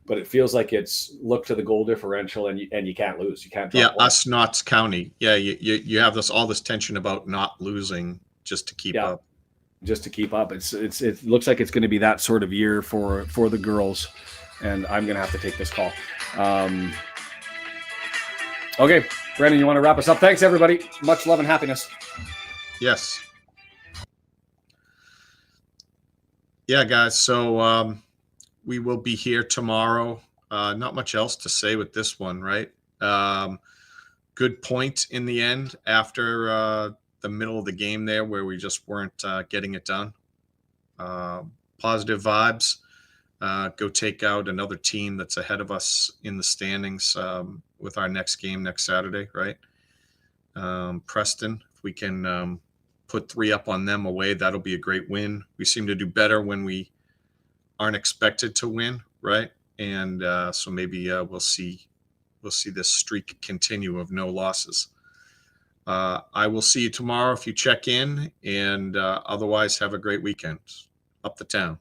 but it feels like it's look to the goal differential, and you can't lose, you can't drop one. Us Notts County. Yeah, you have all this tension about not losing just to keep up. Just to keep up. It looks like it's going to be that sort of year for the girls, and I'm going to have to take this call. Okay, Brendan, you want to wrap us up? Thanks, everybody. Much love and happiness. Yes. Yeah, guys. So we will be here tomorrow. Not much else to say with this one, right? Good point in the end after the middle of the game there where we just weren't getting it done. Positive vibes. Go take out another team that's ahead of us in the standings with our next game next Saturday, right? Preston, if we can put 3 up on them away, that'll be a great win. We seem to do better when we aren't expected to win, right? And so maybe we'll see this streak continue of no losses. I will see you tomorrow if you check in, and otherwise have a great weekend. Up the town.